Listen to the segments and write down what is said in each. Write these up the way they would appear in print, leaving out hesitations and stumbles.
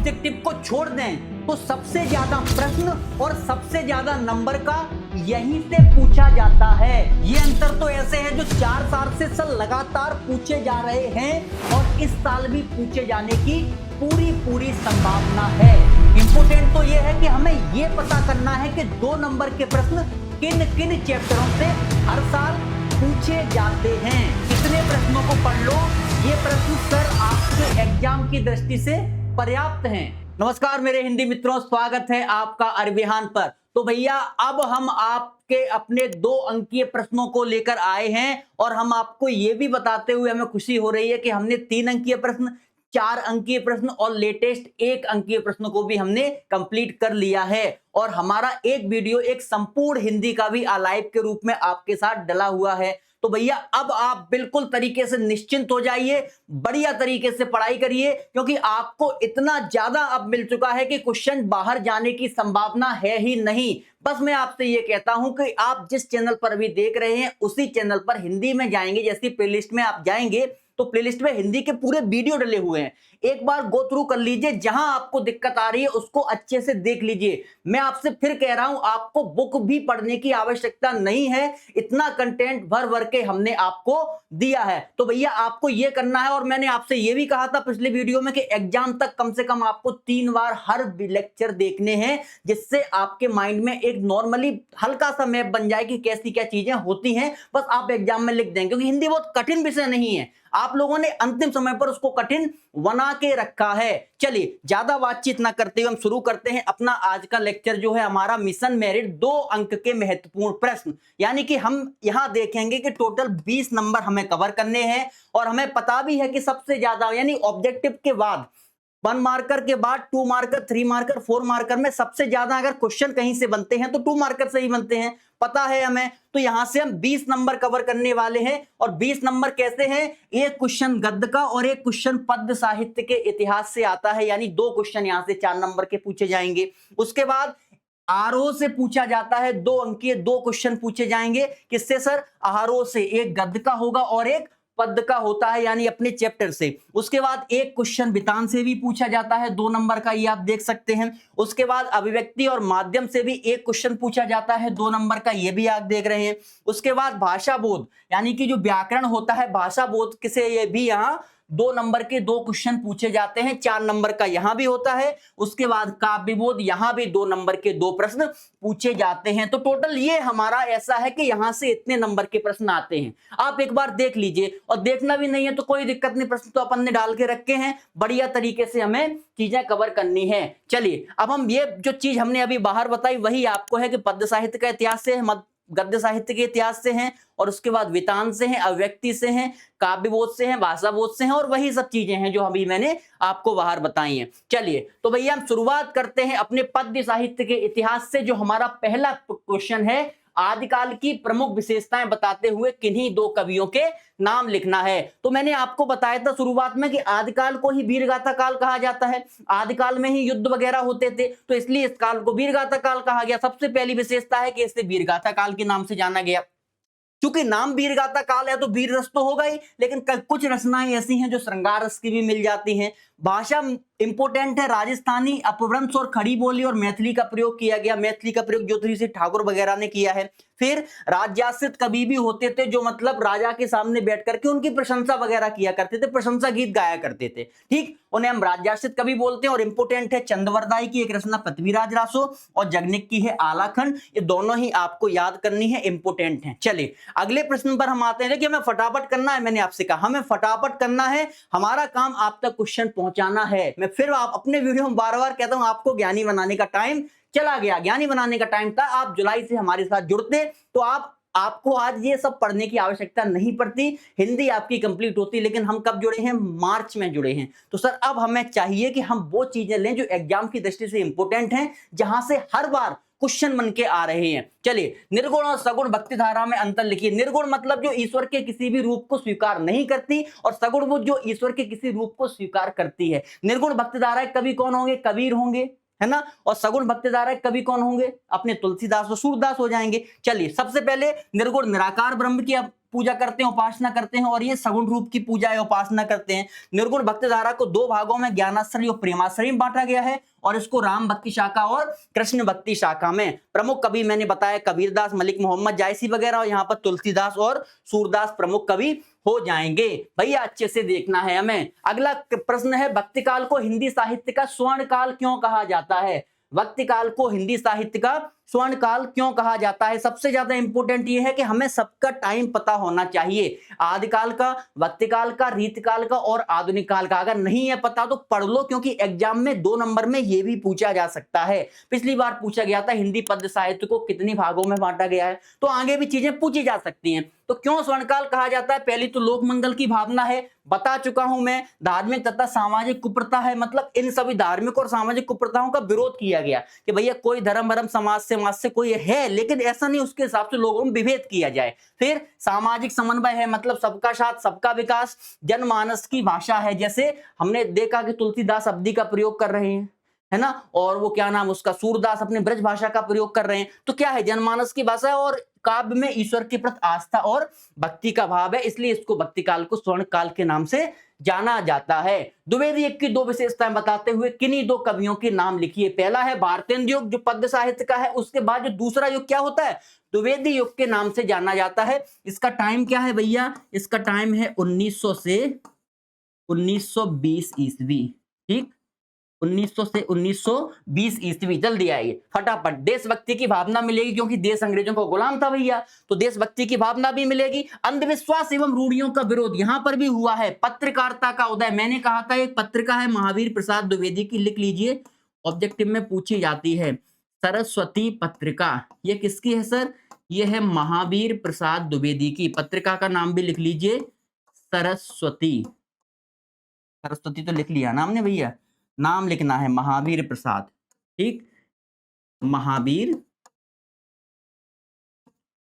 Objective को छोड़ दें तो सबसे ज्यादा प्रश्न और सबसे ज्यादा नंबर का यहीं से पूछा जाता है। ये अंतर तो ऐसे है जो 4 साल से लगातार पूछे जा रहे हैं और इस साल भी पूछे जाने की पूरी संभावना है। इंपोर्टेंट तो ये है कि हमें ये पता करना है कि 2 नंबर के प्रश्न किन किन चैप्टरों से हर साल पूछे जाते हैं। कितने प्रश्नों को पढ़ लो, ये प्रश्न सर आपके एग्जाम की दृष्टि से पर्याप्त हैं। नमस्कार मेरे हिंदी मित्रों, स्वागत है आपका अरबिहान पर। तो भैया अब हम आपके अपने 2 अंकीय प्रश्नों को लेकर आए हैं और हम आपको ये भी बताते हुए हमें खुशी हो रही है कि हमने 3 अंकीय प्रश्न, 4 अंकीय प्रश्न और लेटेस्ट 1 अंकीय प्रश्न को भी हमने कंप्लीट कर लिया है। और हमारा एक वीडियो एक संपूर्ण हिंदी का भी लाइव के रूप में आपके साथ डला हुआ है। तो भैया अब आप बिल्कुल तरीके से निश्चिंत हो जाइए, बढ़िया तरीके से पढ़ाई करिए, क्योंकि आपको इतना ज्यादा अब मिल चुका है कि क्वेश्चन बाहर जाने की संभावना है ही नहीं। बस मैं आपसे ये कहता हूं कि आप जिस चैनल पर अभी देख रहे हैं उसी चैनल पर हिंदी में जाएंगे, जैसी प्लेलिस्ट में आप जाएंगे तो प्लेलिस्ट में हिंदी के पूरे वीडियो डले हुए हैं। एक बार गो थ्रू कर लीजिए, जहां आपको दिक्कत आ रही है उसको अच्छे से देख लीजिए। मैं आपसे फिर कह रहा हूं, आपको बुक भी पढ़ने की आवश्यकता नहीं है, इतना कंटेंट भर भर के हमने आपको दिया है। तो भैया आपको यह करना है। और मैंने आपसे यह भी कहा था पिछले वीडियो में कि एग्जाम तक कम से कम आपको 3 बार हर लेक्चर देखने हैं, जिससे आपके माइंड में एक नॉर्मली हल्का सा मैप बन जाए कि कैसी क्या चीजें होती हैं। बस आप एग्जाम में लिख देंगे, क्योंकि हिंदी बहुत कठिन विषय नहीं है। आप लोगों ने अंतिम समय पर उसको कठिन बना के रखा है। चलिए ज्यादा बातचीत ना करते हुए हम शुरू करते हैं अपना आज का लेक्चर, जो है हमारा मिशन मेरिट 2 अंक के महत्वपूर्ण प्रश्न। यानी कि हम यहां देखेंगे कि टोटल 20 नंबर हमें कवर करने हैं और हमें पता भी है कि सबसे ज्यादा यानी ऑब्जेक्टिव के बाद 1 मार्कर के बाद 2 मार्कर, 3 मार्कर, 4 मार्कर में सबसे ज्यादा अगर क्वेश्चन कहीं से बनते हैं तो 2 मार्कर से ही बनते हैं, पता है हमें। तो यहां से हम 20 नंबर कवर करने वाले हैं। और 20 नंबर कैसे हैं? एक क्वेश्चन गद्य का और एक क्वेश्चन पद्य साहित्य के इतिहास से आता है, यानी 2 क्वेश्चन यहां से 4 नंबर के पूछे जाएंगे। उसके बाद आरोह से पूछा जाता है 2 अंकीय 2 क्वेश्चन पूछे जाएंगे। किससे सर? आरोह से, एक गद्य का होगा और एक पद का होता है, यानी अपने चैप्टर से। उसके बाद एक क्वेश्चन वितान से भी पूछा जाता है 2 नंबर का, ये आप देख सकते हैं। उसके बाद अभिव्यक्ति और माध्यम से भी एक क्वेश्चन पूछा जाता है 2 नंबर का, ये भी आप देख रहे हैं। उसके बाद भाषा बोध, यानी कि जो व्याकरण होता है भाषा बोध से, ये भी यहाँ 2 नंबर के 2 क्वेश्चन पूछे जाते हैं, 4 नंबर का यहां भी होता है। उसके बाद काव्य बोध, यहां भी 2 नंबर के 2 प्रश्न पूछे जाते हैं। तो टोटल ये हमारा ऐसा है कि यहां से इतने नंबर के प्रश्न आते हैं। आप एक बार देख लीजिए, और देखना भी नहीं है तो कोई दिक्कत नहीं, प्रश्न तो अपन ने डाल के रखे हैं, बढ़िया तरीके से हमें चीजें कवर करनी है। चलिए अब हम ये जो चीज हमने अभी बाहर बताई वही आपको है कि पद्य साहित्य का इतिहास से, गद्य साहित्य के इतिहास से हैं, और उसके बाद वितान से हैं, अभिव्यक्ति से हैं, काव्य बोध से हैं, भाषा बोध से हैं, और वही सब चीजें हैं जो अभी मैंने आपको बाहर बताई हैं। चलिए तो भैया हम शुरुआत करते हैं अपने पद्य साहित्य के इतिहास से। जो हमारा पहला क्वेश्चन है, आदिकाल की प्रमुख विशेषताएं बताते हुए किन्हीं 2 कवियों के नाम लिखना है। तो मैंने आपको बताया था शुरुआत में कि आदिकाल को ही वीरगाथा काल कहा जाता है, आदिकाल में ही युद्ध वगैरह होते थे, तो इसलिए इस काल को वीरगाथा काल कहा गया। सबसे पहली विशेषता है कि इसे वीरगाथा काल के नाम से जाना गया। क्योंकि नाम वीरगाथा काल है तो वीर रस तो होगा ही, लेकिन कुछ रचनाएं ऐसी हैं जो श्रृंगार रस की भी मिल जाती हैं। भाषा इंपोर्टेंट है, राजस्थानी, अपभ्रंश और खड़ी बोली और मैथिली का प्रयोग किया गया। मैथिली का प्रयोग ज्योतिषी सिंह ठाकुर वगैरह ने किया है। फिर राज्याश्रित कवि भी होते थे, जो मतलब राजा के सामने बैठ करके उनकी प्रशंसा वगैरह किया करते थे, प्रशंसा गीत गाया करते थे, ठीक, उन्हें हम राज्याश्रित कवि बोलते हैं। और इंपोर्टेंट है चंद्रवरदाई की एक रचना पृथ्वीराज रासो, और जगनिक की है आलाखंड। ये दोनों ही आपको याद करनी है, इंपोर्टेंट है। चलिए अगले प्रश्न पर हम आते हैं। देखिए हमें फटाफट करना है, मैंने आपसे कहा हमें फटाफट करना है, हमारा काम आप तक क्वेश्चन पहुंचाना है। मैं फिर आप अपने वीडियो में बार बार कहता हूं, आपको ज्ञानी बनाने का टाइम चला गया, ज्ञानी बनाने का टाइम था। आप जुलाई से हमारे साथ जुड़ते तो आपको आज ये सब पढ़ने की आवश्यकता नहीं पड़ती, हिंदी आपकी कंप्लीट होती। लेकिन हम कब जुड़े हैं? मार्च में जुड़े हैं। तो सर अब हमें चाहिए कि हम वो चीजें लें जो एग्जाम की दृष्टि से इंपोर्टेंट हैं, जहां से हर बार क्वेश्चन बन के आ रहे हैं। चलिए निर्गुण और सगुण भक्ति धारा में अंतर लिखिए। निर्गुण मतलब जो ईश्वर के किसी भी रूप को स्वीकार नहीं करती, और सगुण वो जो ईश्वर के किसी रूप को स्वीकार करती है। निर्गुण भक्ति धारा कवि कौन होंगे? कबीर होंगे, है ना। और सगुण भक्ति धारा कवि कौन होंगे? अपने तुलसीदास और सूरदास हो जाएंगे। चलिए सबसे पहले निर्गुण निराकार ब्रह्म की पूजा करते हैं, उपासना करते हैं, और ये सगुण रूप की पूजा है, उपासना करते हैं। निर्गुण भक्ति धारा को दो भागों में ज्ञानाश्रय और प्रेमाश्रय में बांटा गया है, और इसको राम भक्ति शाखा और कृष्ण भक्ति शाखा में। प्रमुख कवि मैंने बताया कबीरदास, मलिक मोहम्मद जायसी वगैरह, और यहाँ पर तुलसीदास और सूरदास प्रमुख कवि हो जाएंगे। भैया अच्छे से देखना है हमें। अगला प्रश्न है, भक्ति काल को हिंदी साहित्य का स्वर्ण काल क्यों कहा जाता है? भक्ति काल को हिंदी साहित्य का स्वर्ण काल क्यों कहा जाता है? सबसे ज्यादा इंपॉर्टेंट ये है कि हमें सबका टाइम पता होना चाहिए, आदिकाल का, भक्ति काल का, रीतकाल का और आधुनिक काल का। अगर नहीं है पता तो पढ़ लो, क्योंकि एग्जाम में 2 नंबर में ये भी पूछा जा सकता है। पिछली बार पूछा गया था हिंदी पद्य साहित्य को कितने भागों में बांटा गया है, तो आगे भी चीजें पूछी जा सकती हैं। तो क्यों स्वर्णकाल कहा जाता है? पहली तो लोक मंगल की भावना है, बता चुका हूं मैं। धार्मिक तथा सामाजिक कुप्रथा है, मतलब इन सभी धार्मिक और सामाजिक कुप्रथाओं का विरोध किया गया कि भैया कोई धर्म समाज से कोई है, लेकिन ऐसा नहीं उसके हिसाब से लोगों में विभेद किया जाए। फिर सामाजिक समन्वय है, मतलब सबका साथ सबका विकास। जनमानस की भाषा है, जैसे हमने देखा कि तुलसीदास अवधी का प्रयोग कर रहे हैं, है ना, और वो क्या नाम उसका सूरदास अपने ब्रज भाषा का प्रयोग कर रहे हैं। तो क्या है, जनमानस की भाषा है, और काव्य में ईश्वर के प्रति आस्था और भक्ति का भाव है, इसलिए इसको भक्ति काल को स्वर्ण काल के नाम से जाना जाता है। द्विवेदी युग की 2 विशेषताएं बताते हुए किन्हीं 2 कवियों के नाम लिखिए। पहला है भारतेंदु युग जो पद्य साहित्य का है, उसके बाद जो दूसरा युग क्या होता है, द्विवेदी युग के नाम से जाना जाता है। इसका टाइम क्या है भैया? इसका टाइम है 1900 से 1920 ईस्वी। ठीक, 1900 से 1920 ईस्वी। जल्दी आइए फटाफट। देशभक्ति की भावना मिलेगी, क्योंकि देश अंग्रेजों को गुलाम था भैया, तो देशभक्ति की भावना भी मिलेगी। अंधविश्वास एवं रूढ़ियों का विरोध यहां पर भी हुआ है। पत्रकारिता का उदय, मैंने कहा था एक पत्रिका है महावीर प्रसाद द्विवेदी की, लिख लीजिए, ऑब्जेक्टिव में पूछी जाती है। सरस्वती पत्रिका, ये किसकी है सर? ये है महावीर प्रसाद द्विवेदी की। पत्रिका का नाम भी लिख लीजिए, सरस्वती। सरस्वती तो लिख लिया नाम ने भैया, नाम लिखना है महावीर प्रसाद। ठीक, महावीर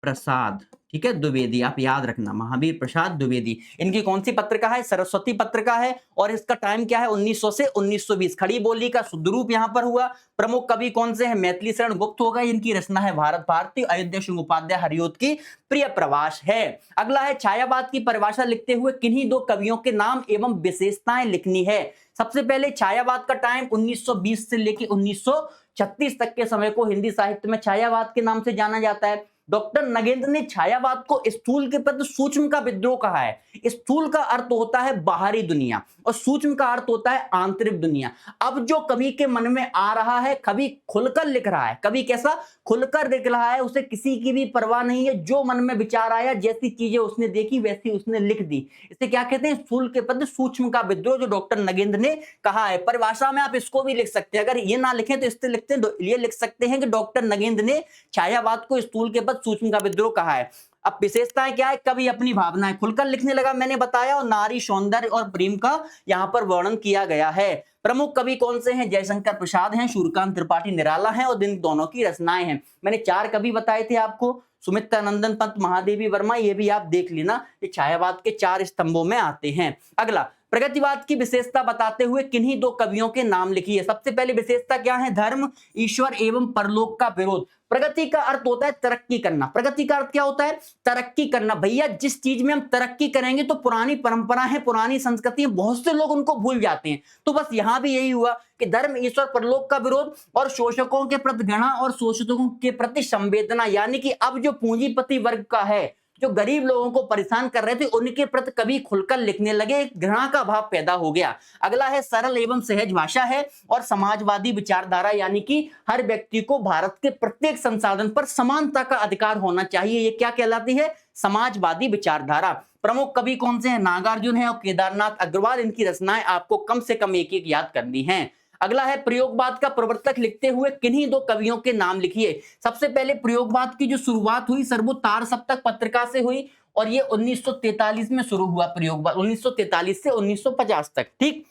प्रसाद, ठीक है, द्विवेदी, आप याद रखना, महावीर प्रसाद द्विवेदी। इनकी कौन सी पत्रिका है? सरस्वती पत्रिका है, और इसका टाइम क्या है? 1900 से 1920। खड़ी बोली का शुद्ध रूप यहां पर हुआ। प्रमुख कवि कौन से हैं? मैथिली शरण गुप्त हो गए, इनकी रचना है भारत भारती। अयोध्या सिंह उपाध्याय हरिओत की प्रिय प्रवास है। अगला है, छायावाद की परिभाषा लिखते हुए किन्हीं 2 कवियों के नाम एवं विशेषताएं लिखनी है। सबसे पहले छायावाद का टाइम 1920 से लेकर 1936 तक के समय को हिंदी साहित्य में छायावाद के नाम से जाना जाता है। डॉक्टर नगेंद्र ने छायावाद को स्थूल के प्रति सूक्ष्म का विद्रोह कहा है। स्थूल का अर्थ होता है बाहरी दुनिया और सूक्ष्म का अर्थ होता है आंतरिक दुनिया। अब जो कवि के मन में आ रहा है, कवि खुलकर लिख रहा है, कवि कैसा खुलकर लिख रहा है, उसे किसी की भी परवाह नहीं है। जो मन में विचार आया, जैसी चीजें उसने देखी वैसी उसने लिख दी। इसे क्या कहते हैं? स्थूल के प्रति सूक्ष्म का विद्रोह, जो डॉक्टर नगेंद्र ने कहा है। परिभाषा में आप इसको भी लिख सकते हैं, अगर ये ना लिखें तो इससे लिखते हैं, ये लिख सकते हैं कि डॉक्टर नगेंद्र ने छायावाद को स्थूल के प्रति सूक्ष्म का विद्रोह कहा है। अब विशेषताएं क्या है? कवि अपनी भावनाएं खुलकर लिखने लगा, मैंने बताया, और नारी सौंदर्य और प्रेम का यहाँ पर वर्णन किया गया है। प्रमुख कवि कौन से हैं? जयशंकर प्रसाद हैं, सूर्यकांत त्रिपाठी निराला हैं, और इन दोनों की रचनाएं हैं। मैंने 4 कवि बताए थे आपको, सुमित्रा नंदन पंत, महादेवी वर्मा, ये भी आप देख लेना, ये छायावाद के 4 स्तंभों में आते हैं। अगला, प्रगतिवाद की विशेषता बताते हुए किन्हीं 2 कवियों के नाम लिखिए। सबसे पहले विशेषता क्या है? धर्म, ईश्वर एवं परलोक का विरोध। प्रगति का अर्थ होता है तरक्की करना। प्रगति का अर्थ क्या होता है? तरक्की करना। भैया जिस चीज में हम तरक्की करेंगे तो पुरानी परंपरा है, पुरानी संस्कृति है, बहुत से लोग उनको भूल जाते हैं। तो बस यहां भी यही हुआ कि धर्म, ईश्वर, परलोक का विरोध, और शोषकों के प्रति घृणा और शोषितों के प्रति संवेदना। यानी कि अब जो पूंजीपति वर्ग का है, जो गरीब लोगों को परेशान कर रहे थे, उनके प्रति कवि खुलकर लिखने लगे, घृणा का भाव पैदा हो गया। अगला है, सरल एवं सहज भाषा है और समाजवादी विचारधारा, यानी कि हर व्यक्ति को भारत के प्रत्येक संसाधन पर समानता का अधिकार होना चाहिए। ये क्या कहलाती है? समाजवादी विचारधारा। प्रमुख कवि कौन से हैं? नागार्जुन है और केदारनाथ अग्रवाल। इनकी रचनाएं आपको कम से कम एक एक याद करनी है। अगला है, प्रयोगवाद का प्रवर्तक लिखते हुए किन्हीं 2 कवियों के नाम लिखिए। सबसे पहले प्रयोगवाद की जो शुरुआत हुई सर, वो तार सप्तक पत्रिका से हुई, और ये 1943 में शुरू हुआ प्रयोगवाद, 1943 से 1950 तक। ठीक,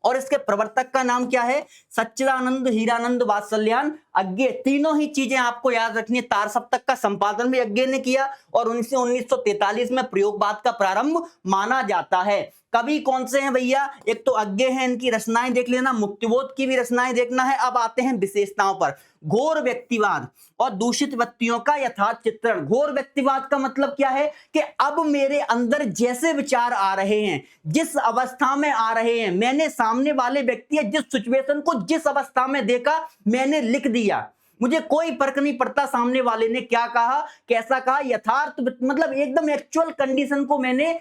और इसके प्रवर्तक का नाम क्या है? सच्चिदानंद हीरानंद वात्सल्यायन अज्ञे। तीनों ही चीजें आपको याद रखनी है। तार सप्तक का संपादन भी अज्ञे ने किया और 1943 में प्रयोगवाद का प्रारंभ माना जाता है। कवि कौन से हैं भैया? एक तो अज्ञे हैं, इनकी रचनाएं देख लेना, मुक्तिबोध की भी रचनाएं देखना है। अब आते हैं विशेषताओं पर। घोर व्यक्तिवाद और दूषित व्यक्तियों का यथार्थ चित्रण। घोर व्यक्तिवाद का मतलब क्या है कि अब मेरे अंदर जैसे विचार आ रहे हैं, जिस अवस्था में आ रहे हैं, मैंने सामने वाले व्यक्ति जिस सिचुएशन को जिस अवस्था में देखा मैंने लिख दिया। मुझे कोई फर्क नहीं पड़ता सामने वाले ने क्या कहा, कैसा कहा, यथार्थ मतलब एकदम एक्चुअल कंडीशन को मैंने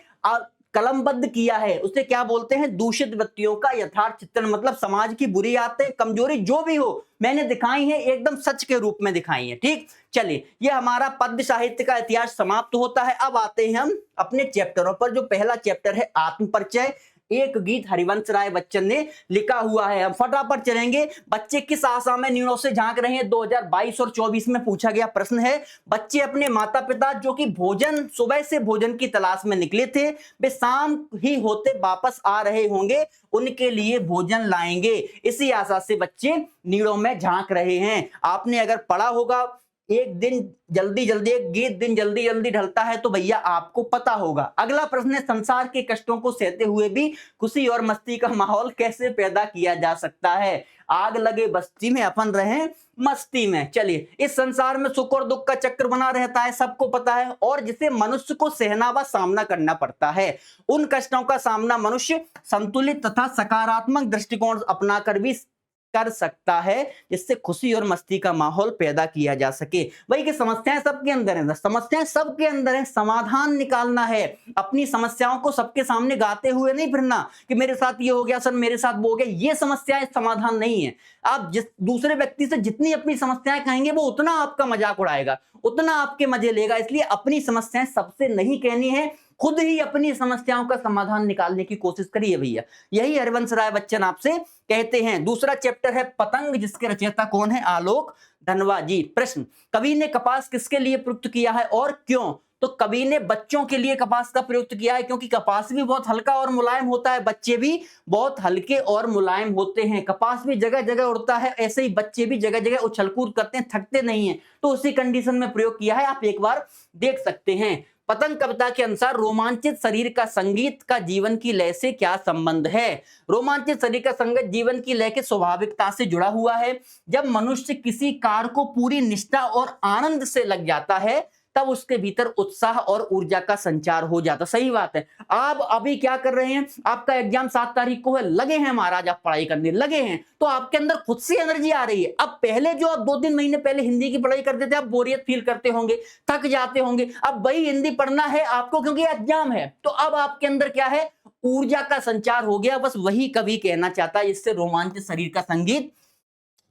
कलमबद्ध किया है। उसे क्या बोलते हैं? दूषित व्यक्तियों का यथार्थ चित्रण। मतलब समाज की बुरी आदतें, कमजोरी जो भी हो मैंने दिखाई है, एकदम सच के रूप में दिखाई है। ठीक, चलिए ये हमारा पद्य साहित्य का इतिहास समाप्त होता है। अब आते हैं हम अपने चैप्टरों पर। जो पहला चैप्टर है आत्म परिचय, एक गीत हरिवंश राय बच्चन ने लिखा हुआ है। हम फटाफट चलेंगे। बच्चे किस आशा में न्यूनों से झांक रहे हैं? 2022 और 24 में पूछा गया प्रश्न है। बच्चे अपने माता पिता जो कि भोजन, सुबह से भोजन की तलाश में निकले थे, वे शाम ही होते वापस आ रहे होंगे, उनके लिए भोजन लाएंगे। इसी आशा से बच्चे नीड़ों में झांक रहे हैं। आपने अगर पढ़ा होगा एक दिन जल्दी जल्दी, एक गीत दिन जल्दी जल्दी ढलता है, तो भैया आपको पता होगा। अगला प्रश्न है, संसार के कष्टों को सहते हुए भी खुशी और मस्ती का माहौल कैसे पैदा किया जा सकता है? आग लगे बस्ती में अपन रहें मस्ती में। चलिए, इस संसार में सुख और दुख का चक्र बना रहता है, सबको पता है, और जिसे मनुष्य को सहना व सामना करना पड़ता है। उन कष्टों का सामना मनुष्य संतुलित तथा सकारात्मक दृष्टिकोण अपनाकर भी कर सकता है, जिससे खुशी और मस्ती का माहौल पैदा किया जा सके। वही कि समस्याएं सबके अंदर हैं, समस्याएं सबके अंदर हैं, समाधान निकालना है। अपनी समस्याओं को सबके सामने गाते हुए नहीं फिरना कि मेरे साथ ये हो गया सर, मेरे साथ वो हो गया। ये समस्याएं समाधान नहीं है। आप जिस दूसरे व्यक्ति से जितनी अपनी समस्याएं कहेंगे, वो उतना आपका मजाक उड़ाएगा, उतना आपके मजे लेगा। इसलिए अपनी समस्याएं सबसे नहीं कहनी है, खुद ही अपनी समस्याओं का समाधान निकालने की कोशिश करिए भैया। यही हरिवंश राय बच्चन आपसे कहते हैं। दूसरा चैप्टर है पतंग, जिसके रचयिता कौन है? आलोक धनवा जी। प्रश्न, कवि ने कपास किसके लिए प्रयुक्त किया है और क्यों? तो कवि ने बच्चों के लिए कपास का प्रयुक्त किया है, क्योंकि कपास भी बहुत हल्का और मुलायम होता है, बच्चे भी बहुत हल्के और मुलायम होते हैं। कपास भी जगह जगह उड़ता है, ऐसे ही बच्चे भी जगह जगह उछल कूद करते हैं, थकते नहीं है। तो उसी कंडीशन में प्रयोग किया है, आप एक बार देख सकते हैं। पतंग कविता के अनुसार रोमांचित शरीर का संगीत का जीवन की लय से क्या संबंध है? रोमांचित शरीर का संगीत जीवन की लय के स्वाभाविकता से जुड़ा हुआ है। जब मनुष्य किसी कार्य को पूरी निष्ठा और आनंद से लग जाता है, तब उसके भीतर उत्साह और ऊर्जा का संचार हो जाता। सही बात है। आप अभी क्या कर रहे हैं? आपका एग्जाम 7 तारीख को है, लगे हैं महाराज, आप पढ़ाई करने लगे हैं, तो आपके अंदर खुद से एनर्जी आ रही है। अब पहले जो आप 2-3 महीने पहले हिंदी की पढ़ाई करते थे, आप बोरियत फील करते होंगे, थक जाते होंगे। अब वही हिंदी पढ़ना है आपको, क्योंकि एग्जाम है, तो अब आपके अंदर क्या है? ऊर्जा का संचार हो गया। बस वही कवि कहना चाहता है, इससे रोमांचित शरीर का संगीत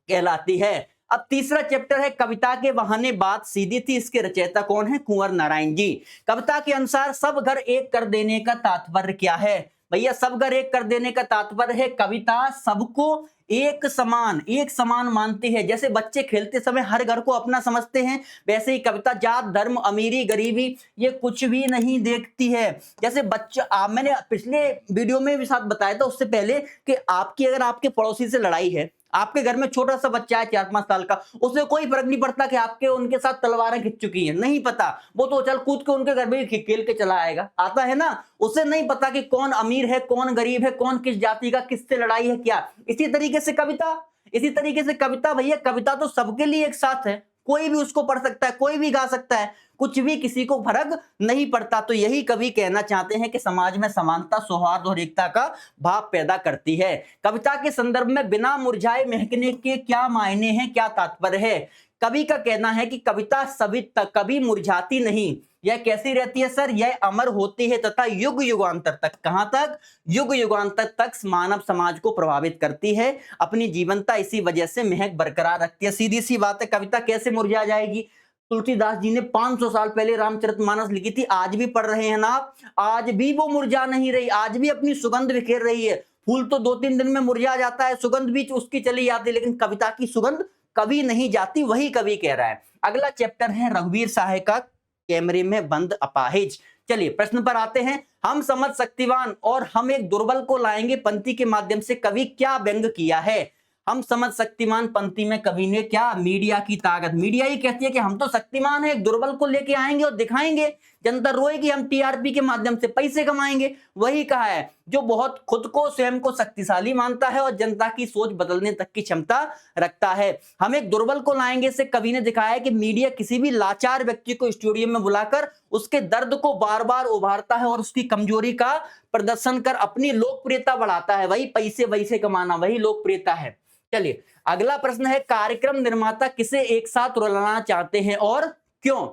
कहलाती है। अब तीसरा चैप्टर है कविता के बहाने बात सीधी थी, इसके रचयिता कौन है? कुंवर नारायण जी। कविता के अनुसार सब घर एक कर देने का तात्पर्य क्या है? भैया, सब घर एक कर देने का तात्पर्य है कविता सबको एक समान मानती है। जैसे बच्चे खेलते समय हर घर को अपना समझते हैं, वैसे ही कविता जात धर्म अमीरी गरीबी ये कुछ भी नहीं देखती है। जैसे बच्चा, मैंने पिछले वीडियो में भी साथ बताया था उससे पहले, कि आपकी अगर आपके पड़ोसी से लड़ाई है, आपके घर में छोटा सा बच्चा है 4-5 साल का, उसे कोई फर्क नहीं पड़ता कि आपके उनके साथ तलवारें खिंच चुकी हैं, नहीं पता। वो तो चल कूद के उनके घर में खेल के चला आएगा, आता है ना। उसे नहीं पता कि कौन अमीर है, कौन गरीब है, कौन किस जाति का, किससे लड़ाई है क्या। इसी तरीके से कविता भैया, कविता तो सबके लिए एक साथ है, कोई भी उसको पढ़ सकता है, कोई भी गा सकता है, कुछ भी किसी को फर्क नहीं पड़ता। तो यही कवि कहना चाहते हैं कि समाज में समानता, सौहार्द और एकता का भाव पैदा करती है। कविता के संदर्भ में बिना मुरझाए महकने के क्या मायने हैं, क्या तात्पर्य है? कवि का कहना है कि कविता सभी तक कभी मुरझाती नहीं, यह कैसी रहती है सर? यह अमर होती है तथा युग युगांतर तक, कहां तक? युग युगांतर तक मानव समाज को प्रभावित करती है। अपनी जीवंतता इसी वजह से महक बरकरार रखती है। सीधी सी बात है, कविता कैसे मुरझा जाएगी? तुलसीदास जी ने 500 साल पहले रामचरितमानस लिखी थी, आज भी पढ़ रहे हैं ना आप, आज भी वो मुरझा नहीं रही, आज भी अपनी सुगंध बिखेर रही है। फूल तो 2-3 दिन में मुरझा जाता है, सुगंध भी उसकी चली जाती है, लेकिन कविता की सुगंध कभी नहीं जाती, वही कवि कह रहा है। अगला चैप्टर है रघुवीर साहे का कैमरे में बंद अपाहिज। चलिए प्रश्न पर आते हैं। हम समझ शक्तिवान और हम एक दुर्बल को लाएंगे पंक्ति के माध्यम से कवि क्या व्यंग किया है। हम समझ शक्तिमान पंक्ति में कवि ने क्या, मीडिया की ताकत, मीडिया ही कहती है कि हम तो शक्तिमान है, एक दुर्बल को लेके आएंगे और दिखाएंगे, जनता रोएगी, हम टीआरपी के माध्यम से पैसे कमाएंगे। वही कहा है, जो बहुत खुद को स्वयं को शक्तिशाली मानता है और जनता की सोच बदलने तक की क्षमता रखता है। हम एक दुर्बल को लाएंगे से कवि ने दिखाया है कि मीडिया किसी भी लाचार व्यक्ति को स्टूडियो में बुलाकर उसके दर्द को बार बार उभारता है और उसकी कमजोरी का प्रदर्शन कर अपनी लोकप्रियता बढ़ाता है। वही पैसे वैसे कमाना, वही लोकप्रियता है। चलिए अगला प्रश्न है, कार्यक्रम निर्माता किसे एक साथ रुलाना चाहते हैं और क्यों।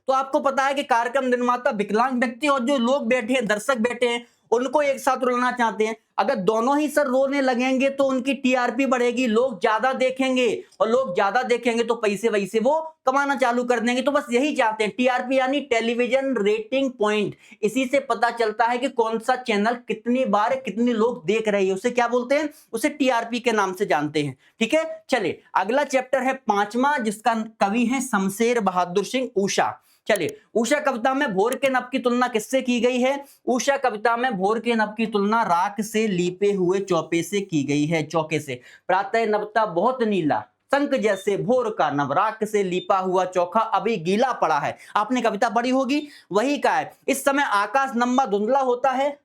तो आपको पता है कि कार्यक्रम निर्माता विकलांग व्यक्ति और जो लोग बैठे हैं, दर्शक बैठे हैं, उनको एक साथ रुलाना चाहते हैं। अगर दोनों ही सर रोने लगेंगे तो उनकी टीआरपी बढ़ेगी, लोग ज्यादा देखेंगे और लोग ज्यादा देखेंगे तो पैसे वैसे वो कमाना चालू कर देंगे। तो बस यही चाहते हैं, टीआरपी यानी टेलीविजन रेटिंग पॉइंट। इसी से पता चलता है कि कौन सा चैनल कितनी बार कितने लोग देख रहे हैं, उसे क्या बोलते हैं, उसे टीआरपी के नाम से जानते हैं। ठीक है, चलिए अगला चैप्टर है 5वां, जिसका कवि है शमशेर बहादुर सिंह ऊषा। चलिए ऊषा कविता में भोर के नभ की तुलना किससे की गई है। ऊषा कविता में भोर के नभ की तुलना राख से लीपे हुए चौपे से की गई है, चौके से। प्रातः नभता बहुत नीला, शंख जैसे भोर का नभ, राख से लीपा हुआ चौका अभी गीला पड़ा है। आपने कविता पढ़ी होगी, वही का है। इस समय आकाश लंबा धुंधला होता है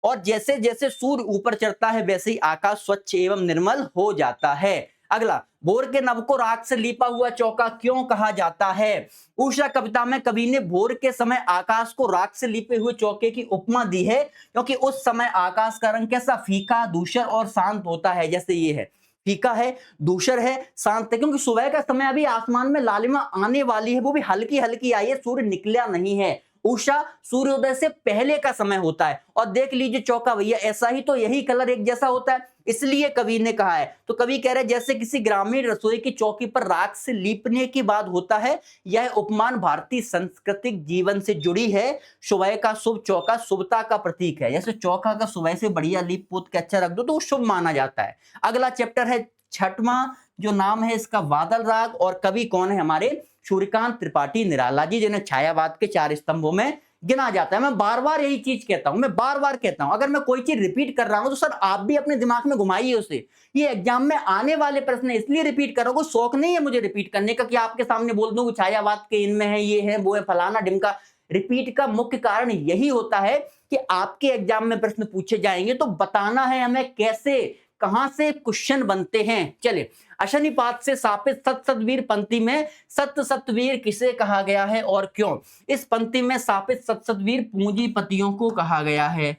और जैसे जैसे सूर्य ऊपर चढ़ता है वैसे ही आकाश स्वच्छ एवं निर्मल हो जाता है। अगला, भोर के नभ को राख से लीपा हुआ चौका क्यों कहा जाता है। ऊषा कविता में कवि ने भोर के समय आकाश को राख से लीपे हुए चौके की उपमा दी है, क्योंकि उस समय आकाश का रंग कैसा, फीका, धूसर और शांत होता है। जैसे ये है, फीका है, धूसर है, शांत है, क्योंकि सुबह का समय अभी आसमान में लालिमा आने वाली है, वो भी हल्की हल्की आई है, सूर्य निकला नहीं है। उषा सूर्योदय से पहले का समय होता है। और देख लीजिए चौका भैया ऐसा ही, तो यही कलर एक जैसा होता है, इसलिए कवि ने कहा है। तो कवि कह रहे जैसे किसी ग्रामीण रसोई की चौकी पर राख से लीपने की बात होता है, यह उपमान भारतीय सांस्कृतिक जीवन से जुड़ी है। सुबह का शुभ चौका शुभता का प्रतीक है। जैसे चौका का सुबह से बढ़िया लीप पोत के अच्छा रख दो तो वो शुभ माना जाता है। अगला चैप्टर है 6वां, जो नाम है इसका बादल राग, और कवि कौन है हमारे सूर्यकांत त्रिपाठी निराला जी, जिन्हें छायावाद के 4 स्तंभों में गिना जाता है। मैं बार बार यही चीज कहता हूं, मैं बार बार कहता हूं, अगर मैं कोई चीज रिपीट कर रहा हूं तो सर आप भी अपने दिमाग में घुमाइए उसे। ये एग्जाम में आने वाले प्रश्न है, इसलिए रिपीट कर रहा हूं। शौक नहीं है मुझे रिपीट करने का कि आपके सामने बोल दूं छायावाद के इनमें है, ये है, वो है, फलाना ढिमका। रिपीट का मुख्य कारण यही होता है कि आपके एग्जाम में प्रश्न पूछे जाएंगे तो बताना है हमें कैसे, कहां से क्वेश्चन बनते हैं। चलिए, अशनिपात से स्थापित सत सतवीर पंक्ति में सत सतवीर किसे कहा गया है और क्यों। इस पंक्ति में स्थापित सत सतवीर पूंजीपतियों को कहा गया है।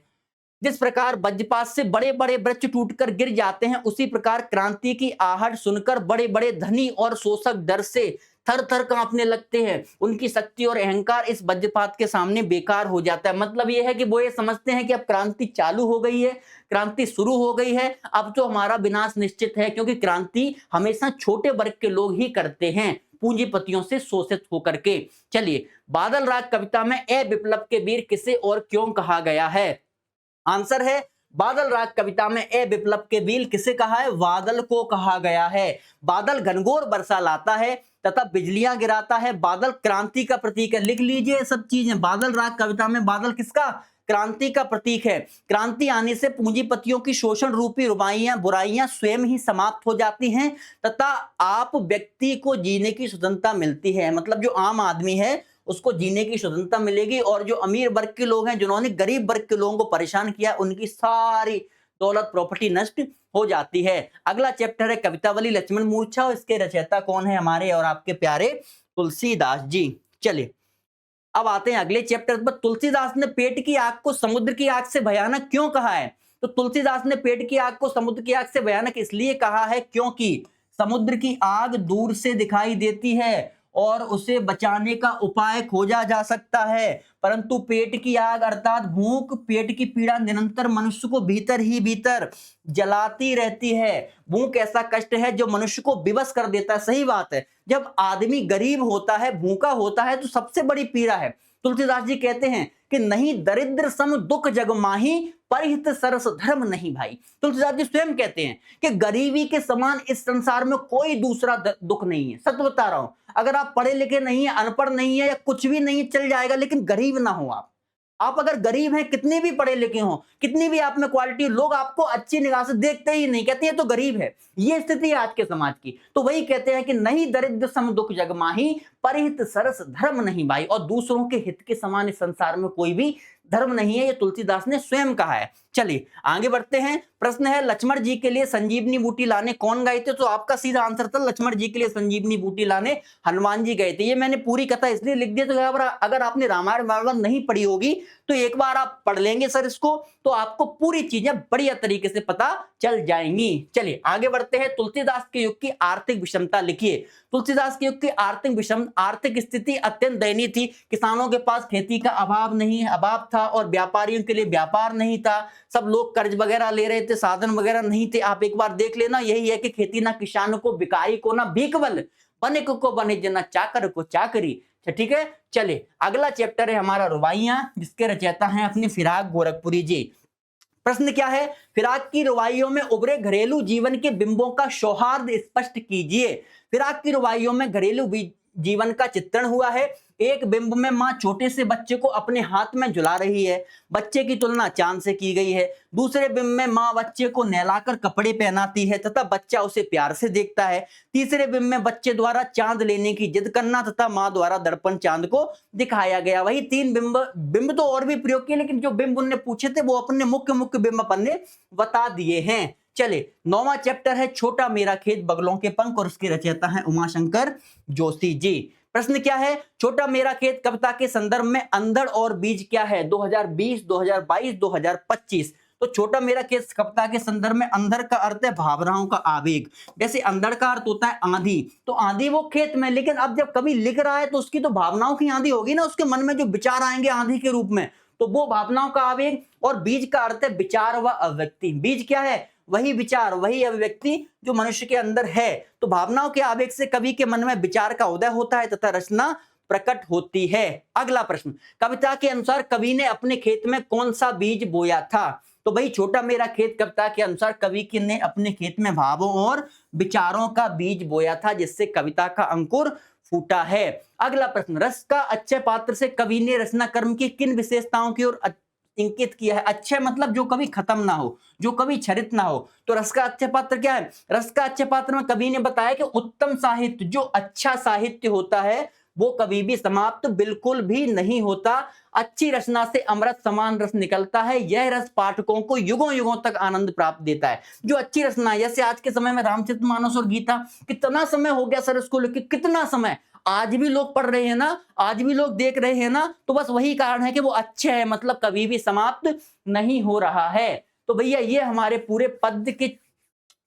जिस प्रकार वज्रपात से बड़े बड़े वृक्ष टूटकर गिर जाते हैं, उसी प्रकार क्रांति की आहट सुनकर बड़े बड़े धनी और शोषक डर से थर थर कांपने लगते हैं। उनकी शक्ति और अहंकार इस वज्रपात के सामने बेकार हो जाता है। मतलब यह है कि वो ये समझते हैं कि अब क्रांति चालू हो गई है, क्रांति शुरू हो गई है, अब तो हमारा विनाश निश्चित है, क्योंकि क्रांति हमेशा छोटे वर्ग के लोग ही करते हैं, पूंजीपतियों से शोषित होकर के। चलिए, बादल राग कविता में ए विप्लव के वीर किसे और क्यों कहा गया है। आंसर है, बादल राग कविता में ए विप्लव के वीर किसे कहा है, बादल को कहा गया है। बादल घनघोर वर्षा लाता है तथा बिजलियां गिराता है। बादल क्रांति का प्रतीक है, लिख लीजिए सब चीजें। बादल राग कविता में बादल किसका, क्रांति का प्रतीक है। क्रांति आने से पूंजीपतियों की शोषण रूपी बुराइयां स्वयं ही समाप्त हो जाती हैं तथा आप व्यक्ति को जीने की स्वतंत्रता मिलती है। मतलब जो आम आदमी है उसको जीने की स्वतंत्रता मिलेगी, और जो अमीर वर्ग के लोग हैं जिन्होंने गरीब वर्ग के लोगों को परेशान किया, उनकी सारी दौलत प्रॉपर्टी नष्ट हो जाती है। अगला चैप्टर है कवितावली लक्ष्मण मूर्छा, और इसके रचयिता कौन है, हमारे और आपके प्यारे तुलसीदास जी। चलिए अब आते हैं अगले चैप्टर पर। तुलसीदास ने पेट की आग को समुद्र की आग से भयानक क्यों कहा है। तो तुलसीदास ने पेट की आग को समुद्र की आग से भयानक इसलिए कहा है क्योंकि समुद्र की आग दूर से दिखाई देती है और उसे बचाने का उपाय खोजा जा सकता है, परंतु पेट की आग अर्थात भूख, पेट की पीड़ा निरंतर मनुष्य को भीतर ही भीतर जलाती रहती है। भूख ऐसा कष्ट है जो मनुष्य को विवश कर देता है। सही बात है, जब आदमी गरीब होता है, भूखा होता है, तो सबसे बड़ी पीड़ा है। तुलसीदास जी कहते हैं कि नहीं दरिद्र सम दुख जग माही, परिहित सरस धर्म नहीं भाई। तुलसीदास जी स्वयं कहते हैं कि गरीबी के समान इस संसार में कोई दूसरा दुख नहीं है। सत्य बता रहा हूं, अगर आप पढ़े लिखे नहीं है, अनपढ़ नहीं है, या कुछ भी नहीं, चल जाएगा, लेकिन गरीब ना हो आप, आप अगर गरीब हैं, कितने भी पढ़े लिखे हो, कितनी भी आप में क्वालिटी, लोग आपको अच्छी निगाह से देखते ही नहीं, कहते हैं तो गरीब है। ये स्थिति है आज के समाज की। तो वही कहते हैं कि नहीं दरिद्र सम दुख जग माही, परिहित सरस धर्म नहीं भाई। और दूसरों के हित के समान इस संसार में कोई भी धर्म नहीं है, ये तुलसीदास ने स्वयं कहा है। चलिए आगे बढ़ते हैं। प्रश्न है लक्ष्मण जी के लिए संजीवनी बूटी लाने कौन गए थे? तो आपका सीधा आंसर था लक्ष्मण जी के लिए संजीवनी बूटी लाने हनुमान जी गए थे। ये मैंने पूरी कथा इसलिए लिख दी, तो अगर आपने रामायण महाभारत नहीं पढ़ी होगी तो एक बार आप पढ़ लेंगे सर इसको, तो आपको पूरी चीजें बढ़िया तरीके से पता चल जाएंगी। चलिए आगे बढ़ते हैं। तुलसीदास के युग की आर्थिक विषमता लिखिए। तुलसीदास के युग की आर्थिक स्थिति अत्यंत दयनीय थी। किसानों के पास खेती का अभाव था और व्यापारियों के लिए व्यापार नहीं था। सब लोग कर्ज वगैरह ले रहे थे, साधन वगैरह नहीं थे। आप एक बार देख लेना, यही है कि खेती ना किसान को, भिखारी को ना भीखबल, बनिक को बनिक, ना चाकर को चाकरी। ठीक है, चले अगला चैप्टर है हमारा रुबाइयां, जिसके रचयिता हैं अपने फिराक गोरखपुरी जी। प्रश्न क्या है? फिराक की रुबाइयों में उभरे घरेलू जीवन के बिंबों का सौहार्द स्पष्ट कीजिए। फिराक की रुबाइयों में घरेलू जीवन का चित्रण हुआ है। एक बिंब में मां छोटे से बच्चे को अपने हाथ में झुला रही है, बच्चे की तुलना चांद से की गई है। दूसरे बिंब में मां बच्चे को नहलाकर कपड़े पहनाती है तथा बच्चा उसे प्यार से देखता है। तीसरे बिंब में बच्चे द्वारा चांद लेने की जिद करना तथा मां द्वारा दर्पण चांद को दिखाया गया। वही तीन बिंब तो और भी प्रयोग किए, लेकिन जो बिंब उनने पूछे थे वो अपने मुख्य बिंब अपन ने बता दिए हैं। चले 9वां चैप्टर है छोटा मेरा खेत बगलों के पंख, और उसके रचयिता हैं उमाशंकर जोशी जी। प्रश्न क्या है? छोटा मेरा खेत कविता के संदर्भ में अंधड़ और बीज क्या है? 2020, 2022, 2025। तो छोटा मेरा खेत कविता के संदर्भ में अंधड़ का अर्थ है भावनाओं का आवेग। जैसे अंधड़ का अर्थ होता है आंधी, तो आंधी वो खेत में, लेकिन अब जब कवि लिख रहा है तो उसकी तो भावनाओं की आंधी होगी ना, उसके मन में जो विचार आएंगे आंधी के रूप में, तो वो भावनाओं का आवेग। और बीज का अर्थ है विचार व अभिव्यक्ति। बीज क्या है? वही विचार, वही अभिव्यक्ति जो मनुष्य के अंदर है। तो भावनाओं के आवेग से कवि के मन में विचार का उदय होता है तथा रचना प्रकट होती है। अगला प्रश्न, कविता के अनुसार कवि ने अपने खेत में कौन सा बीज बोया था? तो भाई छोटा मेरा खेत कविता के अनुसार कवि ने अपने खेत में भावों और विचारों का बीज बोया था, जिससे कविता का अंकुर फूटा है। अगला प्रश्न, रस का अच्छे पात्र से कवि ने रचना कर्म की किन विशेषताओं की ओर इंकित किया है? अच्छे मतलब जो कभी खत्म ना हो, जो कभी क्षरित ना हो। तो रस का अच्छे पात्र क्या है? रस का अच्छे पात्र में कवि ने बताया कि उत्तम साहित्य, जो अच्छा साहित्य होता है वो कभी भी समाप्त बिल्कुल भी नहीं होता। अच्छी रचना से अमृत समान रस निकलता है। यह रस पाठकों को युगों युगों तक आनंद प्राप्त देता है। जो अच्छी रचना है, जैसे आज के समय में रामचरितमानस और गीता, कितना समय हो गया सर इसको लेकर, कितना समय, आज भी लोग पढ़ रहे हैं ना, आज भी लोग देख रहे हैं ना, तो बस वही कारण है कि वो अच्छे हैं, मतलब कभी भी समाप्त नहीं हो रहा है। तो भैया ये हमारे पूरे पद्य के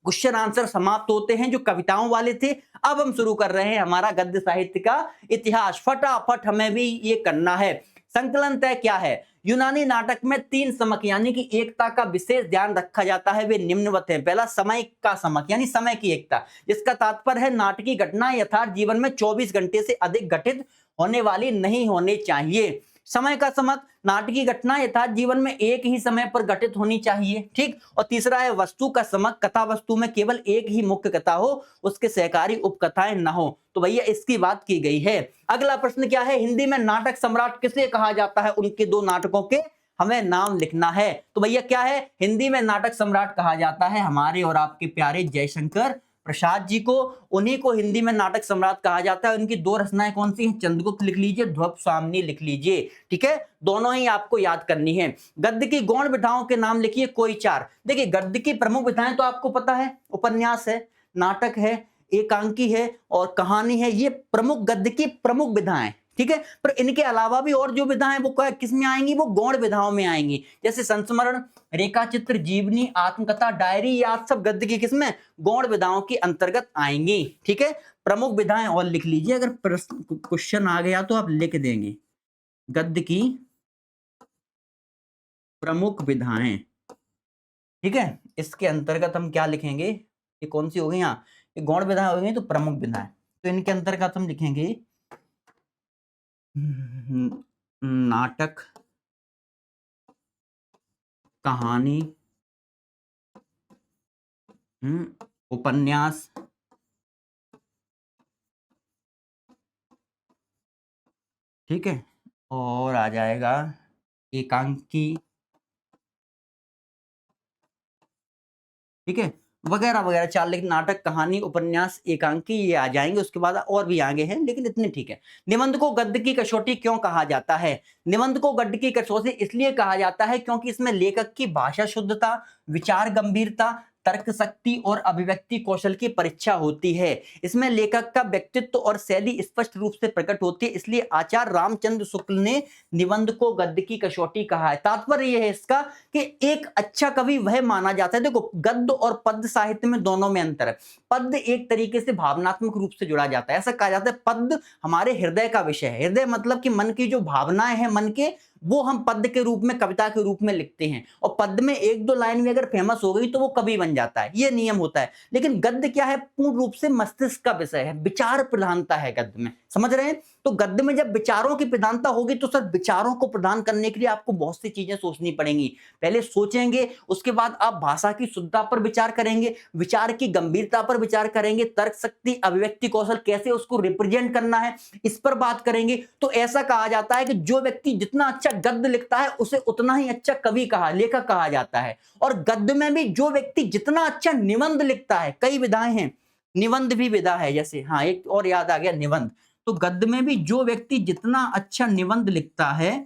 क्वेश्चन आंसर समाप्त होते हैं जो कविताओं वाले थे। अब हम शुरू कर रहे हैं हमारा गद्य साहित्य का इतिहास। फटाफट हमें भी ये करना है। संकलन तय क्या है? यूनानी नाटक में 3 समक यानी कि एकता का विशेष ध्यान रखा जाता है। वे निम्नवत हैं। पहला, समय का समक यानी समय की एकता, जिसका तात्पर्य है नाटकीय घटना यथार्थ जीवन में 24 घंटे से अधिक घटित होने वाली नहीं होने चाहिए। समय का समक, नाटकीय घटना यथार्थ जीवन में एक ही समय पर घटित होनी चाहिए। ठीक। और तीसरा है वस्तु का समक, कथा वस्तु में केवल एक ही मुख्य कथा हो, उसके सहकारी उपकथाएं न हो। तो भैया इसकी बात की गई है। अगला प्रश्न क्या है? हिंदी में नाटक सम्राट किसे कहा जाता है? उनके 2 नाटकों के हमें नाम लिखना है। तो भैया क्या है? हिंदी में नाटक सम्राट कहा जाता है हमारे और आपके प्यारे जयशंकर प्रसाद जी को। उन्हीं को हिंदी में नाटक सम्राट कहा जाता है। उनकी 2 रचनाएं कौन सी हैं? चंद्रगुप्त लिख लीजिए, ध्रुव स्वामिनी लिख लीजिए। ठीक है, दोनों ही आपको याद करनी है। गद्य की गौण विधाओं के नाम लिखिए कोई 4। देखिए गद्य की प्रमुख विधाएं तो आपको पता है, उपन्यास है, नाटक है, एकांकी है और कहानी है। ये प्रमुख गद्य की प्रमुख विधाएं। ठीक है, पर इनके अलावा भी और जो विधाएं वो किस में आएंगी? वो गौण विधाओं में आएंगी। जैसे संस्मरण, रेखा चित्र, जीवनी, आत्मकथा, डायरी, या सब गद्य की किसमें? गौण विधाओं के अंतर्गत आएंगी। ठीक है, प्रमुख विधाएं और लिख लीजिए, अगर क्वेश्चन आ गया तो आप लिख देंगे। गद्य की प्रमुख विधाएं, ठीक है, इसके अंतर्गत हम क्या लिखेंगे? ये कौन सी हो गई? यहाँ ये गौण विधाएं हो गई, तो प्रमुख विधाएं, तो इनके अंतर्गत हम लिखेंगे नाटक, कहानी, उपन्यास, ठीक है, और आ जाएगा एकांकी, ठीक है, वगैरह वगैरह 4 लेकिन नाटक, कहानी, उपन्यास, एकांकी ये आ जाएंगे, उसके बाद और भी आगे हैं लेकिन इतने ठीक है। निबंध को गद्य की कसौटी क्यों कहा जाता है? निबंध को गद्य की कसौटी इसलिए कहा जाता है क्योंकि इसमें लेखक की भाषा शुद्धता, विचार गंभीरता, तर्क शक्ति और अभिव्यक्ति कौशल की परीक्षा होती है। इसमें लेखक का व्यक्तित्व और शैली स्पष्ट रूप से प्रकट होती है, इसलिए आचार्य रामचंद्र शुक्ल ने निबंध को गद्य की कसौटी कहा है। तात्पर्य यह है इसका कि एक अच्छा कवि वह माना जाता है। देखो, गद्य और पद्य साहित्य में दोनों में अंतर है। पद्य एक तरीके से भावनात्मक रूप से जुड़ा जाता है, ऐसा कहा जाता है पद्य हमारे हृदय का विषय है। हृदय मतलब कि मन की जो भावनाएं हैं मन के, वो हम पद्य के रूप में, कविता के रूप में लिखते हैं, और पद्य में एक दो लाइन में अगर फेमस हो गई तो वो कवि बन जाता है, ये नियम होता है। लेकिन गद्य क्या है? पूर्ण रूप से मस्तिष्क का विषय है, विचार प्रधानता है गद्य में, समझ रहे हैं? तो गद्य में जब विचारों की प्रधानता होगी तो सर विचारों को प्रदान करने के लिए आपको बहुत सी चीजें सोचनी पड़ेंगी। पहले सोचेंगे, उसके बाद आप भाषा की शुद्धता पर विचार करेंगे, विचार की गंभीरता पर विचार करेंगे, तर्क शक्ति, अभिव्यक्ति कौशल, कैसे उसको रिप्रेजेंट करना है, इस पर बात करेंगे। तो ऐसा कहा जाता है कि जो व्यक्ति जितना अच्छा गद्य लिखता है उसे उतना ही अच्छा कवि कहा, लेखक कहा जाता है। और गद्य में भी जो व्यक्ति जितना अच्छा निबंध लिखता है, कई विधाएं हैं, निबंध भी विधा है, जैसे हाँ एक और याद आ गया, निबंध। तो गद्य में भी जो व्यक्ति जितना अच्छा निबंध लिखता है,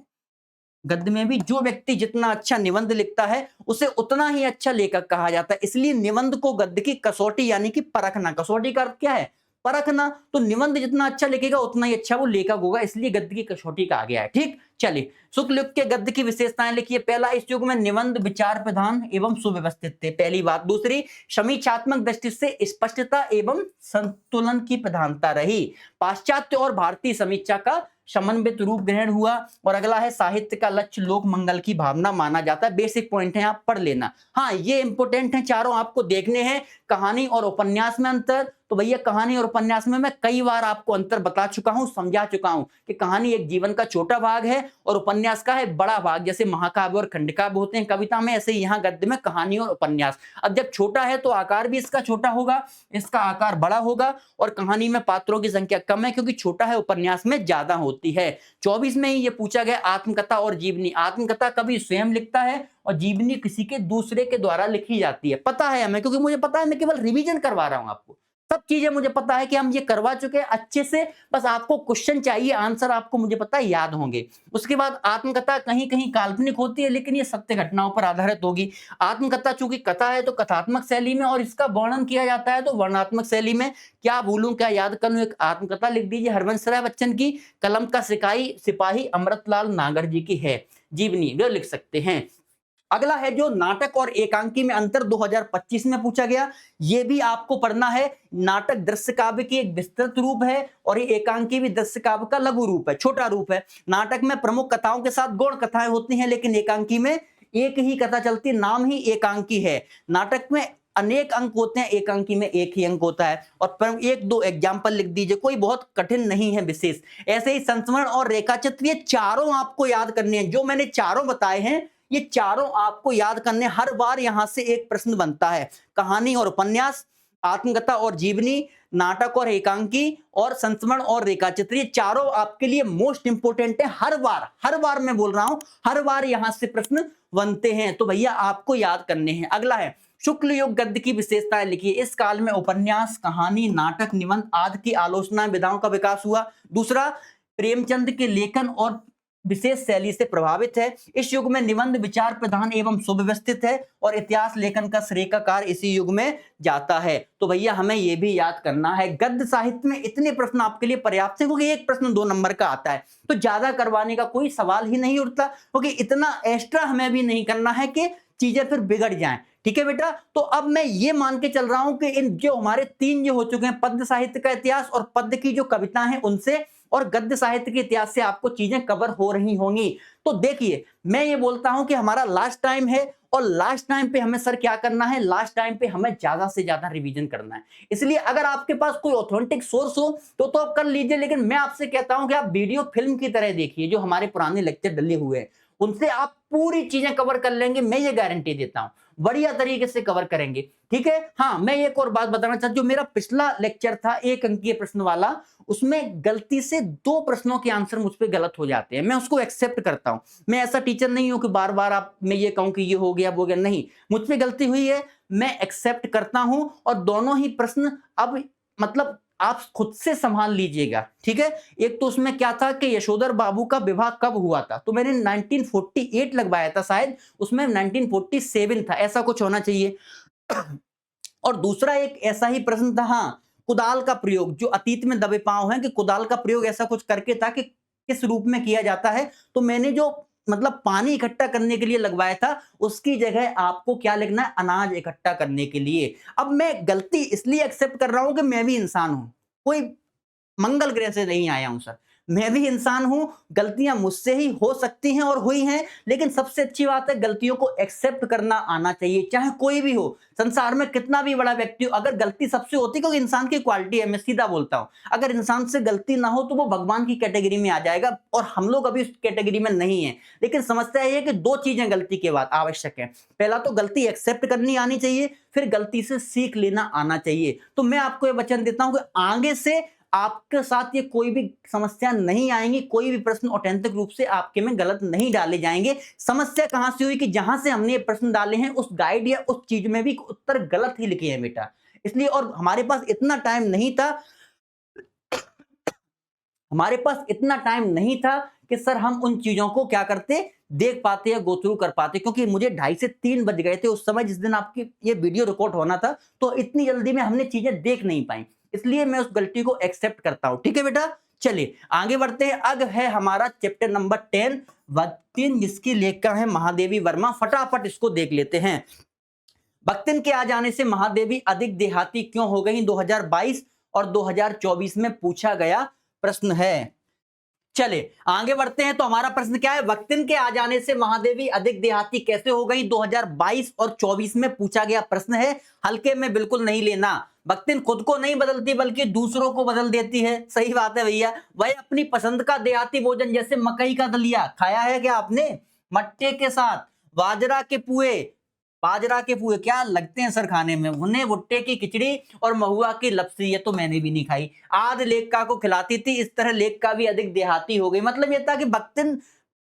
गद्य में भी जो व्यक्ति जितना अच्छा निबंध लिखता है उसे उतना ही अच्छा लेखक कहा जाता है। इसलिए निबंध को गद्य की कसौटी यानी कि परखना, कसौटी का अर्थ क्या है? परखना। तो निबंध जितना अच्छा लिखेगा उतना ही अच्छा वो लेखक होगा, इसलिए गद्य की कसौटी कहा गया है। ठीक, चलिए शुक्ल युग के गद्य की विशेषताएं लिखिए। पहला, इस युग में निबंध विचार प्रधान एवं सुव्यवस्थित थे, पहली बात। दूसरी, समीक्षात्मक दृष्टि से स्पष्टता एवं संतुलन की प्रधानता रही। पाश्चात्य और भारतीय समीक्षा का समन्वित रूप ग्रहण हुआ। और अगला है, साहित्य का लक्ष्य लोक मंगल की भावना माना जाता है। बेसिक पॉइंट है, आप पढ़ लेना। हाँ, ये इंपोर्टेंट है, चारों आपको देखने हैं। कहानी और उपन्यास में अंतर, तो भैया कहानी और उपन्यास में मैं कई बार आपको अंतर बता चुका हूं, समझा चुका हूं कि कहानी एक जीवन का छोटा भाग है और उपन्यास का है बड़ा भाग। जैसे महाकाव्य और खंडकाव्य होते हैं कविता में, ऐसे ही यहाँ गद्य में कहानी और उपन्यास। अब जब छोटा है तो आकार भी इसका छोटा होगा, इसका आकार बड़ा होगा, और कहानी में पात्रों की संख्या कम है क्योंकि छोटा है, उपन्यास में ज्यादा होती है। 24 में ही ये पूछा गया, आत्मकथा और जीवनी। आत्मकथा कभी स्वयं लिखता है और जीवनी किसी के दूसरे के द्वारा लिखी जाती है। पता है हमें, क्योंकि मुझे पता है, मैं केवल रिवीजन करवा रहा हूं आपको। सब चीजें मुझे पता है कि हम ये करवा चुके हैं अच्छे से, बस आपको क्वेश्चन चाहिए, आंसर आपको मुझे पता है याद होंगे। उसके बाद आत्मकथा कहीं कहीं काल्पनिक होती है लेकिन ये सत्य घटनाओं पर आधारित होगी। आत्मकथा चूंकि कथा है तो कथात्मक शैली में, और इसका वर्णन किया जाता है तो वर्णनात्मक शैली में। क्या भूलूं, क्या याद करूं, एक आत्मकथा लिख दीजिए हरवंश राय बच्चन की, कलम का सिपाही अमृतलाल नागर जी की है। जीवनी वो लिख सकते हैं। अगला है जो नाटक और एकांकी में अंतर 2025 में पूछा गया, ये भी आपको पढ़ना है। नाटक दृश्य काव्य की एक विस्तृत रूप है और ये एकांकी भी दृश्य काव्य का लघु रूप है, छोटा रूप है। नाटक में प्रमुख कथाओं के साथ गौण कथाएं होती हैं, लेकिन एकांकी में एक ही कथा चलती है, नाम ही एकांकी है। नाटक में अनेक अंक होते हैं, एकांकी में एक ही अंक होता है। और एक दो एग्जाम्पल लिख दीजिए, कोई बहुत कठिन नहीं है विशेष। ऐसे ही संस्मरण और रेखाचित्र, ये चारों आपको याद करने हैं। जो मैंने चारों बताए हैं ये चारों आपको याद करने। हर बार यहां से एक प्रश्न बनता है। कहानी और उपन्यास, आत्मकथा और जीवनी, नाटक और एकांकी, और संस्मरण और रेखाचित्र, ये चारों आपके लिए मोस्ट इंपोर्टेंट है। हर बार मैं बोल रहा हूं, हर बार यहां से प्रश्न बनते हैं, तो भैया आपको याद करने हैं। अगला है, शुक्ल युग गद्य की विशेषताएं लिखिए। इस काल में उपन्यास, कहानी, नाटक, निबंध आदि की आलोचना विधाओं का विकास हुआ। दूसरा, प्रेमचंद के लेखन और विशेष शैली से प्रभावित है। इस युग में निबंध विचार प्रधान एवं सुव्यवस्थित है, और इतिहास लेखन का श्रेय का कार्य इसी युग में जाता है। तो भैया हमें यह भी याद करना है। गद्य साहित्य में इतने प्रश्न आपके लिए पर्याप्त है, क्योंकि एक प्रश्न 2 नंबर का आता है, तो ज्यादा करवाने का कोई सवाल ही नहीं उठता, क्योंकि इतना एक्स्ट्रा हमें भी नहीं करना है कि चीजें फिर बिगड़ जाएं। ठीक है बेटा, तो अब मैं ये मान के चल रहा हूं कि इन जो हमारे 3 जो हो चुके हैं, पद्य साहित्य का इतिहास और पद्य की जो कविता है उनसे, और गद्य साहित्य के इतिहास से आपको चीजें कवर हो रही होंगी। तो देखिए, मैं ये बोलता हूं कि हमारा लास्ट टाइम है, और लास्ट टाइम पे हमें सर क्या करना है, लास्ट टाइम पे हमें ज्यादा से ज्यादा रिवीजन करना है। इसलिए अगर आपके पास कोई ऑथेंटिक सोर्स हो तो आप कर लीजिए, लेकिन मैं आपसे कहता हूं कि आप वीडियो फिल्म की तरह देखिए। जो हमारे पुराने लेक्चर डले हुए हैं उनसे आप पूरी चीजें कवर कर लेंगे, मैं ये गारंटी देता हूं। बढ़िया तरीके से कवर करेंगे, ठीक है। हाँ, मैं एक और बात बताना चाहता हूं, जो मेरा पिछला लेक्चर था 1 अंकीय प्रश्न वाला, उसमें गलती से 2 प्रश्नों के आंसर मुझ पे गलत हो जाते हैं, मैं उसको एक्सेप्ट करता हूं। मैं ऐसा टीचर नहीं हूं कि बार बार आप मैं ये कहूं कि ये हो गया वो गया, नहीं, मुझ पे गलती हुई है, मैं एक्सेप्ट करता हूं। और दोनों ही प्रश्न अब मतलब आप खुद से संभाल लीजिएगा, ठीक है। एक तो उसमें क्या था कि यशोधर बाबू का विवाह कब हुआ था, तो मैंने 1948 लगवाया था शायद, उसमें 1947 था, ऐसा कुछ होना चाहिए। और दूसरा एक ऐसा ही प्रश्न था, हाँ, कुदाल का प्रयोग, जो अतीत में दबे पांव है कि कुदाल का प्रयोग ऐसा कुछ करके था कि किस रूप में किया जाता है, तो मैंने जो मतलब पानी इकट्ठा करने के लिए लगवाया था, उसकी जगह आपको क्या लिखना है, अनाज इकट्ठा करने के लिए। अब मैं गलती इसलिए एक्सेप्ट कर रहा हूं कि मैं भी इंसान हूं, कोई मंगल ग्रह से नहीं आया हूं सर, मैं भी इंसान हूं, गलतियां मुझसे ही हो सकती हैं और हुई हैं, लेकिन सबसे अच्छी बात है गलतियों को एक्सेप्ट करना आना चाहिए, चाहे कोई भी हो, संसार में कितना भी बड़ा व्यक्ति हो, अगर गलती सबसे होती है, क्योंकि इंसान की क्वालिटी है, मैं सीधा बोलता हूं, अगर इंसान से गलती ना हो तो वो भगवान की कैटेगरी में आ जाएगा, और हम लोग अभी उस कैटेगरी में नहीं है। लेकिन समस्या यह है कि 2 चीजें गलती के बाद आवश्यक है, पहला तो गलती एक्सेप्ट करनी आनी चाहिए, फिर गलती से सीख लेना आना चाहिए। तो मैं आपको यह वचन देता हूं कि आगे से आपके साथ ये कोई भी समस्या नहीं आएंगी, कोई भी प्रश्न ऑथेंटिक रूप से आपके में गलत नहीं डाले जाएंगे। समस्या कहां से हुई कि जहां से हमने ये प्रश्न डाले हैं उस गाइड या उस चीज में भी उत्तर गलत ही लिखे हैं बेटा, इसलिए। और हमारे पास इतना टाइम नहीं था, हमारे पास इतना टाइम नहीं था कि सर हम उन चीजों को क्या करते, देख पाते या गो थ्रू कर पाते, क्योंकि मुझे 2:30 से 3 बज गए थे उस समय जिस दिन आपकी ये वीडियो रिकॉर्ड होना था, तो इतनी जल्दी में हमने चीजें देख नहीं पाई, इसलिए मैं उस गलती को एक्सेप्ट करता हूं, ठीक है बेटा। चलिए आगे बढ़ते हैं। अब है हमारा चैप्टर नंबर 10 भक्तिन, जिसकी लेखिका है महादेवी वर्मा। फटाफट इसको देख लेते हैं। भक्तिन के आ जाने से महादेवी अधिक देहाती क्यों हो गई, 2022 और 2024 में पूछा गया प्रश्न है। चले आगे बढ़ते हैं। तो हमारा प्रश्न क्या है, भक्तिन के आ जाने से महादेवी अधिक देहाती कैसे हो गई, 2022 और 24 में पूछा गया प्रश्न है। हल्के में बिल्कुल नहीं लेना, भक्तिन खुद को नहीं बदलती बल्कि दूसरों को बदल देती है। सही बात है भैया, वह अपनी पसंद का देहाती भोजन जैसे मकई का दलिया खाया है क्या आपने, मट्टे के साथ बाजरा के पुए क्या लगते हैं सर खाने में, भुने भुट्टे की खिचड़ी और महुआ की लपसी, ये तो मैंने भी नहीं खाई। आध लेखका को खिलाती थी, इस तरह लेखका भी अधिक देहाती हो गई। मतलब ये था कि भक्तिन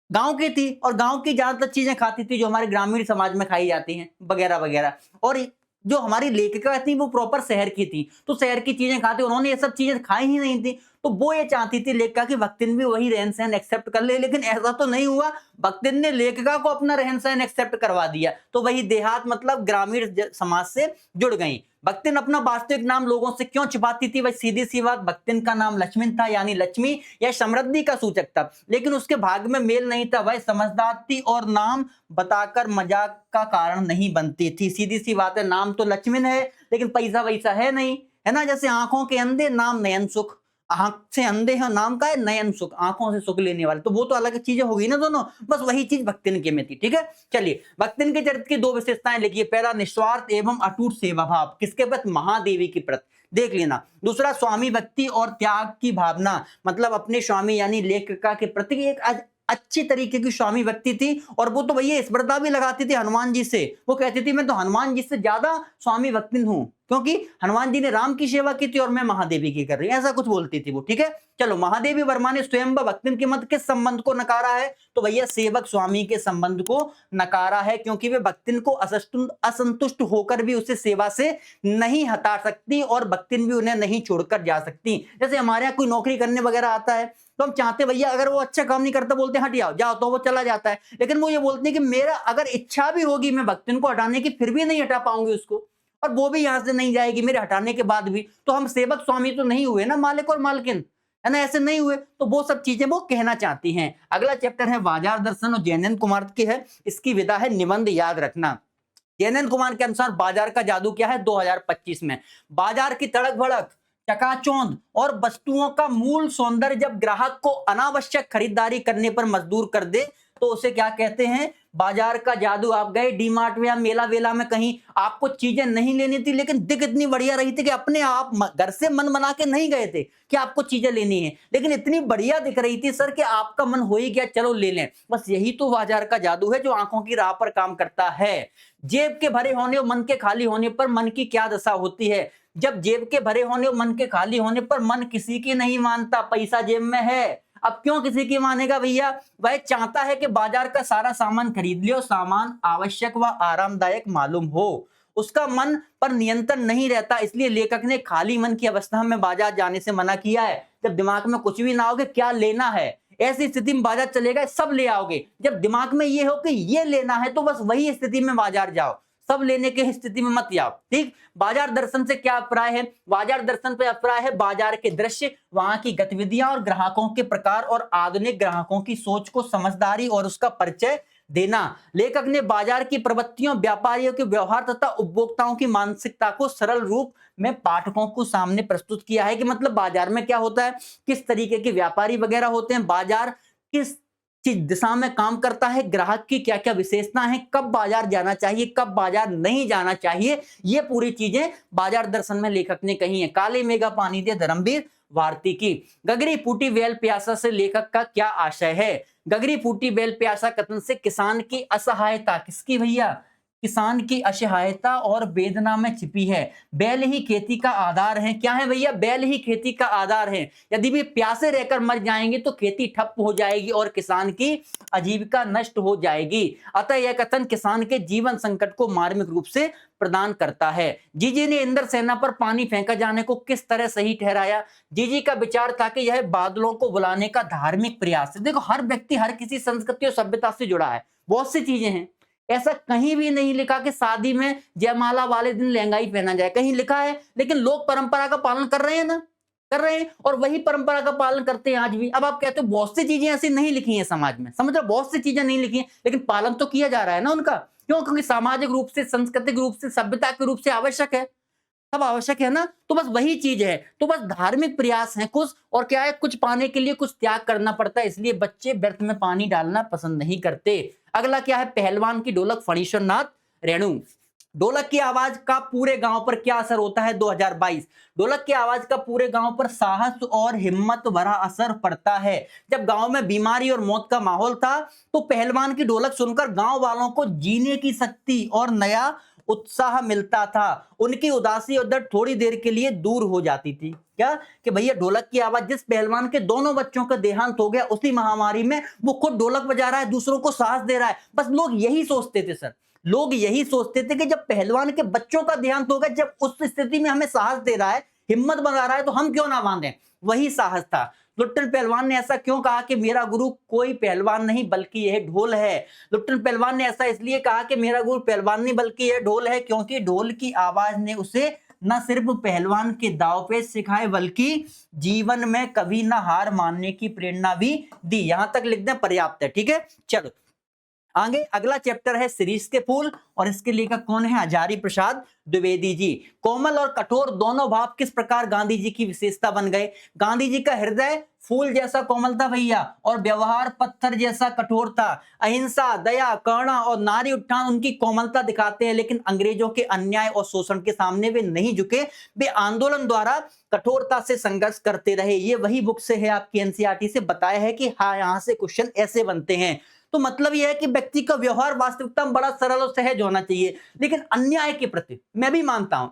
गांव की थी और गांव की ज्यादातर चीजें खाती थी जो हमारे ग्रामीण समाज में खाई जाती हैं वगैरह वगैरह, और जो हमारी लेखिका थी वो प्रॉपर शहर की थी, तो शहर की चीजें खाती, उन्होंने ये सब चीजें खाई ही नहीं थी, तो वो ये चाहती थी लेखिका की भक्तिन भी वही रहन सहन एक्सेप्ट कर ले, लेकिन ऐसा तो नहीं हुआ। भक्तिन ने लेखिका को अपना रहन सहन एक्सेप्ट करवा दिया, तो वही देहात मतलब ग्रामीण समाज से जुड़ गई। भक्तिन अपना वास्तविक नाम लोगों से क्यों छिपाती थी, वही सीधी सी बात, भक्तिन का नाम लक्ष्मण था, यानी लक्ष्मी या समृद्धि का सूचक था, लेकिन उसके भाग में मेल नहीं था। वह समझदार थी और नाम बताकर मजाक का कारण नहीं बनती थी। सीधी सी बात है, नाम तो लक्ष्मण है लेकिन पैसा वैसा है नहीं, है ना। जैसे आंखों के अंधे नाम नयन सुख, आंख से अंधे हैं नाम का है नयन सुख, आंखों से सुख लेने वाले, तो वो तो अलग चीजें होगी ना दोनों, बस वही चीज भक्तिन के में थी, ठीक है। चलिए भक्तिन के चरित्र की 2 विशेषताएं लिखिए। पहला, निस्वार्थ एवं अटूट सेवा भाव, किसके प्रति, महादेवी के प्रति, देख लेना। दूसरा, स्वामी भक्ति और त्याग की भावना, मतलब अपने स्वामी यानी लेखिका के प्रति एक अच्छी तरीके की स्वामी भक्ति थी, और वो तो भैया स्पर्धा भी लगाती थी हनुमान जी से, वो कहती थी मैं तो हनुमान जी से ज्यादा स्वामी भक्ति हूं, क्योंकि हनुमान जी ने राम की सेवा की थी और मैं महादेवी की कर रही हूं, ऐसा कुछ बोलती थी वो, ठीक है। चलो, महादेवी वर्मा ने स्वयं व भक्तिन के मत किस संबंध को नकारा है, तो भैया सेवक स्वामी के संबंध को नकारा है, क्योंकि वे भक्तिन को असंतुष्ट होकर भी उसे सेवा से नहीं हटा सकती और भक्तिन भी उन्हें नहीं छोड़कर जा सकती। जैसे हमारे यहाँ कोई नौकरी करने वगैरह आता है तो हम चाहते भैया अगर वो अच्छा काम नहीं करता बोलते हट जाओ जाओ, तो वो चला जाता है, लेकिन वो ये बोलते हैं कि मेरा अगर इच्छा भी होगी मैं भक्तिन को हटाने की फिर भी नहीं हटा पाऊंगी उसको, और वो भी यहां से नहीं जाएगी मेरे हटाने के बाद भी, तो हम सेवक स्वामी तो नहीं हुए ना, मालिक और मालकिन, है ना, ऐसे नहीं हुए। तो वो सब चीजें वो कहना चाहती हैं। अगला चैप्टर है बाजार दर्शन और जैनंद कुमार की है, इसकी विधा है निबंध याद रखना। जैनंद कुमार के अनुसार बाजार का जादू क्या है 2025 में, बाजार की तड़क भड़क, चकाचौंध और वस्तुओं का मूल सौंदर्य जब ग्राहक को अनावश्यक खरीदारी करने पर मजबूर कर दे तो उसे क्या कहते हैं, बाजार का जादू। आप गए डीमार्ट में या मेला वेला में कहीं, आपको चीजें नहीं लेनी थी लेकिन दिख इतनी बढ़िया रही थी कि अपने आप घर से मन बना के नहीं गए थे कि आपको चीजें लेनी है, लेकिन इतनी बढ़िया दिख रही थी सर कि आपका मन हो ही गया चलो ले लें। बस यही तो बाजार का जादू है जो आंखों की राह पर काम करता है। जेब के भरे होने और मन के खाली होने पर मन की क्या दशा होती है। जब जेब के भरे होने और मन के खाली होने पर मन किसी की नहीं मानता, पैसा जेब में है, अब क्यों किसी की मानेगा भैया। वह चाहता है कि बाजार का सारा सामान खरीद ले और सामान आवश्यक व आरामदायक मालूम हो। उसका मन पर नियंत्रण नहीं रहता, इसलिए लेखक ने खाली मन की अवस्था में बाजार जाने से मना किया है। जब दिमाग में कुछ भी ना हो कि क्या लेना है, ऐसी स्थिति में बाजार चले गए सब ले आओगे। जब दिमाग में ये हो कि ये लेना है तो बस वही स्थिति में बाजार जाओ, सब लेने की स्थिति में मत जाओ। ठीक, बाजार दर्शन से क्या अभिप्राय है। बाजार दर्शन पे अभिप्राय है बाजार के दृश्य, वहां की गतिविधियां और ग्राहकों के प्रकार और आधुनिक ग्राहकों की सोच को समझदारी और उसका परिचय देना। लेखक ने बाजार की प्रवृत्तियों, व्यापारियों के व्यवहार तथा उपभोक्ताओं की मानसिकता को सरल रूप में पाठकों को सामने प्रस्तुत किया है कि मतलब बाजार में क्या होता है, किस तरीके के व्यापारी वगैरह होते हैं, बाजार किस किस दिशा में काम करता है, ग्राहक की क्या क्या विशेषता है, कब बाजार जाना चाहिए, कब बाजार नहीं जाना चाहिए, ये पूरी चीजें बाजार दर्शन में लेखक ने कही है। काले मेघा पानी दे धर्मवीर भारती की। गगरी फूटी बेल प्यासा से लेखक का क्या आशय है। गगरी फूटी बेल प्यासा कथन से किसान की असहायता, किसकी भैया, किसान की असहायता और वेदना में छिपी है। बैल ही खेती का आधार है, क्या है भैया, बैल ही खेती का आधार है। यदि वे प्यासे रहकर मर जाएंगे तो खेती ठप हो जाएगी और किसान की आजीविका नष्ट हो जाएगी। अतः यह कथन किसान के जीवन संकट को मार्मिक रूप से प्रदान करता है। जीजी ने इंद्र सेना पर पानी फेंका जाने को किस तरह सही ठहराया। जीजी का विचार था कि यह बादलों को बुलाने का धार्मिक प्रयास है। देखो, हर व्यक्ति हर किसी संस्कृति और सभ्यता से जुड़ा है, बहुत सी चीजें हैं। ऐसा कहीं भी नहीं लिखा कि शादी में जयमाला वाले दिन लहंगा ही पहना जाए, कहीं लिखा है, लेकिन लोग परंपरा का पालन कर रहे हैं ना, कर रहे हैं, और वही परंपरा का पालन करते हैं आज भी। अब आप कहते हो बहुत सी चीजें ऐसी नहीं लिखी हैं समाज में, समझ लो, बहुत सी चीजें नहीं लिखी हैं, लेकिन पालन तो किया जा रहा है ना उनका। क्यों, क्योंकि सामाजिक रूप से, सांस्कृतिक रूप से, सभ्यता के रूप से आवश्यक है, सब आवश्यक है ना। तो बस वही चीज है, तो बस धार्मिक प्रयास है कुछ, और क्या है, कुछ पाने के लिए कुछ त्याग करना पड़ता है, इसलिए बच्चे व्यर्थ में पानी डालना पसंद नहीं करते। अगला क्या है, पहलवान की ढोलक फणीश्वर नाथ रेणु। ढोलक की आवाज का पूरे गांव पर क्या असर होता है 2022। ढोलक की आवाज का पूरे गांव पर साहस और हिम्मत भरा असर पड़ता है। जब गांव में बीमारी और मौत का माहौल था तो पहलवान की ढोलक सुनकर गांव वालों को जीने की शक्ति और नया उत्साह मिलता था। उनकी उदासी और दर्द थोड़ी देर के लिए दूर हो जाती थी। क्या कि भैया ढोलक की आवाज, जिस पहलवान के दोनों बच्चों का देहांत हो गया उसी महामारी में वो खुद ढोलक बजा रहा है, दूसरों को साहस दे रहा है। बस लोग यही सोचते थे सर, लोग यही सोचते थे कि जब पहलवान के बच्चों का देहांत होगा, जब उस स्थिति में हमें साहस दे रहा है, हिम्मत बना रहा है, तो हम क्यों ना बांधें। वही साहस था। लुट्टन पहलवान ने ऐसा क्यों कहा कि मेरा गुरु कोई पहलवान नहीं बल्कि यह ढोल है। लुट्टन पहलवान ने ऐसा इसलिए कहा कि मेरा गुरु पहलवान नहीं बल्कि यह ढोल है, क्योंकि ढोल की आवाज ने उसे न सिर्फ पहलवान के दांव पेच सिखाए बल्कि जीवन में कभी न हार मानने की प्रेरणा भी दी। यहां तक लिख दें, पर्याप्त है। ठीक है, चलो आगे अगला चैप्टर है शिरीष के फूल, और इसके लेखक कौन है, हजारी प्रसाद द्विवेदी जी। कोमल और कठोर दोनों भाव किस प्रकार गांधी जी की विशेषता बन गए। गांधी जी का हृदय फूल जैसा कोमल था भैया, और व्यवहार पत्थर जैसा कठोर था। अहिंसा, दया, करुणा और नारी उत्थान उनकी कोमलता दिखाते हैं, लेकिन अंग्रेजों के अन्याय और शोषण के सामने वे नहीं झुके, वे आंदोलन द्वारा कठोरता से संघर्ष करते रहे। ये वही बुक से है, आपकी एनसीईआरटी से बताया है कि हाँ, यहां से क्वेश्चन ऐसे बनते हैं। तो मतलब यह है कि व्यक्ति का व्यवहार वास्तविकता में बड़ा सरल और सहज होना चाहिए, लेकिन अन्याय के प्रति मैं भी मानता हूं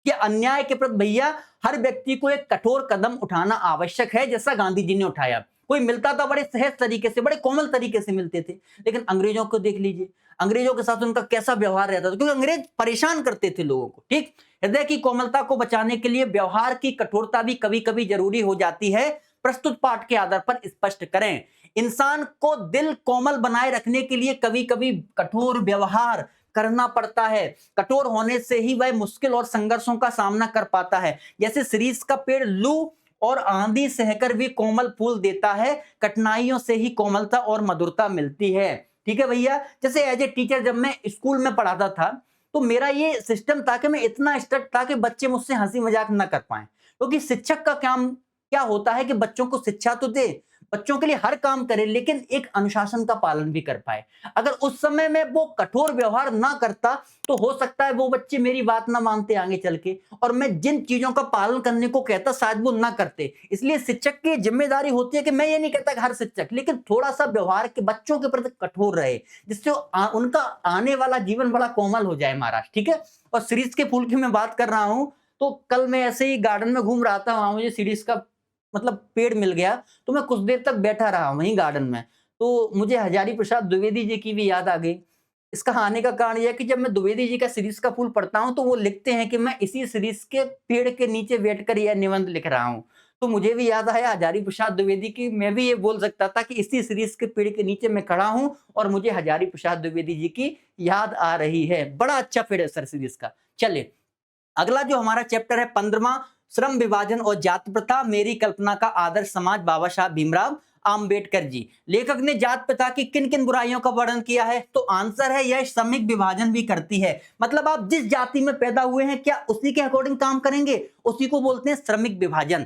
कि अन्याय के प्रति भैया हर व्यक्ति को एक कठोर कदम उठाना आवश्यक है, जैसा गांधी जी ने उठाया। कोई मिलता था बड़े सहज तरीके से, बड़े कोमल तरीके से मिलते थे, लेकिन अंग्रेजों को देख लीजिए, अंग्रेजों के साथ उनका कैसा व्यवहार रहता था, क्योंकि अंग्रेज परेशान करते थे लोगों को। ठीक, हृदय की कोमलता को बचाने के लिए व्यवहार की कठोरता भी कभी कभी जरूरी हो जाती है। प्रस्तुत पाठ के आधार पर स्पष्ट करें। इंसान को दिल कोमल बनाए रखने के लिए कभी कभी कठोर व्यवहार करना पड़ता है। कठोर होने से ही वह मुश्किल और संघर्षों का सामना कर पाता है। जैसे शिरीष का पेड़ लू और आंधी सहकर भी कोमल फूल देता है, कठिनाइयों से ही कोमलता और मधुरता मिलती है। ठीक है भैया, जैसे एज ए टीचर जब मैं स्कूल में पढ़ाता था तो मेरा ये सिस्टम था कि मैं इतना स्ट्रिक्ट था कि बच्चे मुझसे हंसी मजाक न कर पाए, क्योंकि शिक्षक का काम क्या होता है कि बच्चों को शिक्षा तो दे, बच्चों के लिए हर काम करे, लेकिन एक अनुशासन का पालन भी कर पाए। अगर उस समय में वो कठोर व्यवहार ना करता तो हो सकता है वो बच्चे मेरी बात ना मानते आगे चल के, और मैं जिन चीजों का पालन करने को कहता शायद वो ना करते। इसलिए शिक्षक की जिम्मेदारी होती है कि मैं ये नहीं कहता कि हर शिक्षक, लेकिन थोड़ा सा व्यवहार के बच्चों के प्रति कठोर रहे, जिससे उनका आने वाला जीवन बड़ा कोमल हो जाए महाराज, ठीक है। और सीरीज के फूल की मैं बात कर रहा हूं, तो कल मैं ऐसे ही गार्डन में घूम रहा था, वहां मुझे सीरीज का मतलब पेड़ मिल गया, तो मैं कुछ देर तक बैठा रहा वहीं गार्डन में, तो मुझे हजारी प्रसाद द्विवेदी जी की भी याद आ गई। इसका आने का कारण यह है कि जब मैं द्विवेदी जी का सीरीज का फूल पढ़ता हूं तो वो लिखते हैं कि मैं इसी सीरीज के पेड़ के नीचे बैठकर यह निबंध लिख रहा हूं। तो मुझे भी याद आया हजारी प्रसाद द्विवेदी की, मैं भी ये बोल सकता था कि इसी सीरीज के पेड़ के नीचे मैं खड़ा हूं और मुझे हजारी प्रसाद द्विवेदी जी की याद आ रही है। बड़ा अच्छा पेड़ है सर सीरीज का। चलिए अगला जो हमारा चैप्टर है 15वां, श्रम विभाजन और जाति प्रथा, मेरी कल्पना का आदर्श समाज, बाबा साहब भीमराव आम्बेडकर जी। लेखक ने जात प्रथा की किन किन बुराइयों का वर्णन किया है? तो आंसर है यह श्रमिक विभाजन भी करती है। मतलब आप जिस जाति में पैदा हुए हैं क्या उसी के अकॉर्डिंग काम करेंगे, उसी को बोलते हैं श्रमिक विभाजन।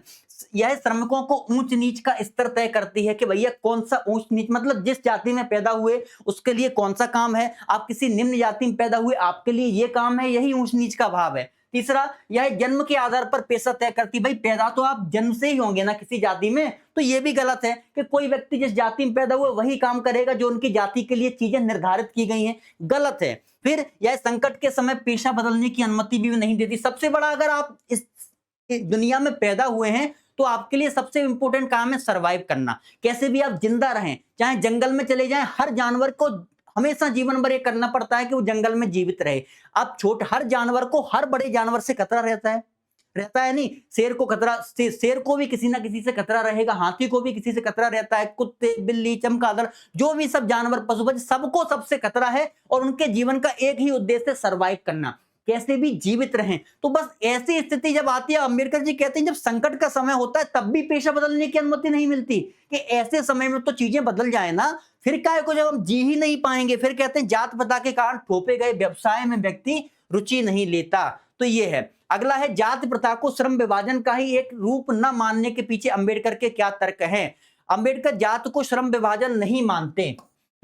यह श्रमिकों को ऊंच नीच का स्तर तय करती है कि भैया कौन सा ऊंच नीच, मतलब जिस जाति में पैदा हुए उसके लिए कौन सा काम है। आप किसी निम्न जाति में पैदा हुए, आपके लिए यह काम है, यही ऊंच नीच का भाव है। तीसरा, यह जन्म के आधार पर पेशा तय करती। भाई पैदा तो आप जन्म से ही होंगे ना किसी जाति में, तो यह भी गलत है कि कोई व्यक्ति जिस जाति में पैदा हुआ वही काम करेगा जो उनकी जाति के लिए चीजें निर्धारित की गई हैं, गलत है। फिर यह संकट के समय पेशा बदलने की अनुमति भी नहीं देती। सबसे बड़ा, अगर आप इस दुनिया में पैदा हुए हैं तो आपके लिए सबसे इंपॉर्टेंट काम है सरवाइव करना, कैसे भी आप जिंदा रहें, चाहे जंगल में चले जाएं। हर जानवर को हमेशा जीवन भर ये करना पड़ता है कि वो जंगल में जीवित रहे। अब हर जानवर को हर बड़े जानवर से खतरा रहता है नहीं। शेर को खतरा, शेर को भी किसी ना किसी से खतरा रहेगा, हाथी को भी किसी से खतरा रहता है, कुत्ते, बिल्ली, चमगादड़, जो भी सब जानवर, पशु पक्षी, सबको सबसे खतरा है, और उनके जीवन का एक ही उद्देश्य है सरवाइव करना, कैसे भी जीवित रहें। तो बस ऐसी स्थिति जब आती है, अम्बेडकर जी कहते हैं जब संकट का समय होता है तब भी पेशा बदलने की अनुमति नहीं मिलती, कि ऐसे समय में तो चीजें बदल जाए ना, फिर क्या को जब हम जी ही नहीं पाएंगे। फिर कहते हैं जात प्रथा के कारण थोपे गए व्यवसाय में व्यक्ति रुचि नहीं लेता। तो ये है। अगला है जाति प्रथा को श्रम विभाजन का ही एक रूप न मानने के पीछे अम्बेडकर के क्या तर्क हैं। अम्बेडकर जात को श्रम विभाजन नहीं मानते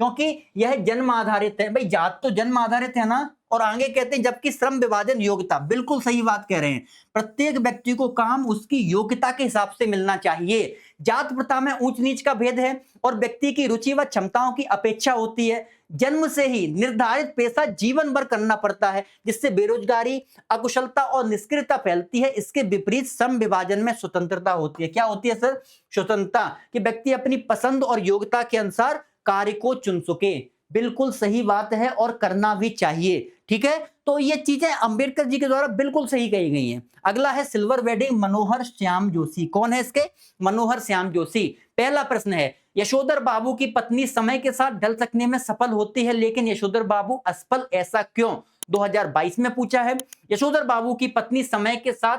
क्योंकि यह जन्म आधारित है। भाई जात तो जन्म आधारित है ना, और आगे कहते हैं जबकि श्रम विभाजन योग्यता, बिल्कुल सही बात कह रहे हैं। प्रत्येक व्यक्ति को काम उसकी योग्यता के हिसाब से मिलना चाहिए। जात प्रथा में ऊंच नीच का भेद है और व्यक्ति की रुचि व क्षमताओं की अपेक्षा होती है। जन्म से ही निर्धारित पेशा जीवन भर करना पड़ता है, जिससे बेरोजगारी, अकुशलता और निष्क्रियता फैलती है। इसके विपरीत श्रम विभाजन में स्वतंत्रता होती है। क्या होती है सर? स्वतंत्रता, कि व्यक्ति अपनी पसंद और योग्यता के अनुसार कार्य को चुन सके। बिल्कुल सही बात है और करना भी चाहिए, ठीक है। तो ये चीजें अंबेडकर जी के द्वारा बिल्कुल सही कही गई हैं। अगला है सिल्वर वेडिंग, मनोहर श्याम जोशी। कौन है इसके? मनोहर श्याम जोशी। पहला प्रश्न है, यशोधर बाबू की पत्नी समय के साथ ढल सकने में सफल होती है लेकिन यशोधर बाबू असफल, ऐसा क्यों? 2022 में पूछा है। यशोधर बाबू की पत्नी समय के साथ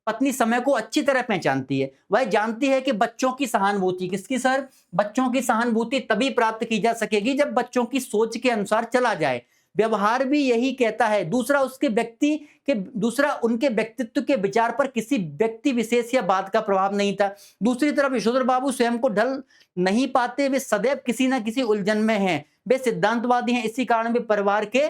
पत्नी समय को अच्छी तरह पहचानती है। वह जानती है कि बच्चों की सहानुभूति, किसकी सर? बच्चों की सहानुभूति तभी प्राप्त की जा सकेगी जब बच्चों की सोच के अनुसार चला जाए। व्यवहार भी यही कहता है। दूसरा उनके व्यक्तित्व के विचार पर किसी व्यक्ति विशेष या बात का प्रभाव नहीं था। दूसरी तरफ यशोधर बाबू स्वयं को ढल नहीं पाते, वे सदैव किसी न किसी उलझन में हैं। वे सिद्धांतवादी हैं, इसी कारण वे परिवार के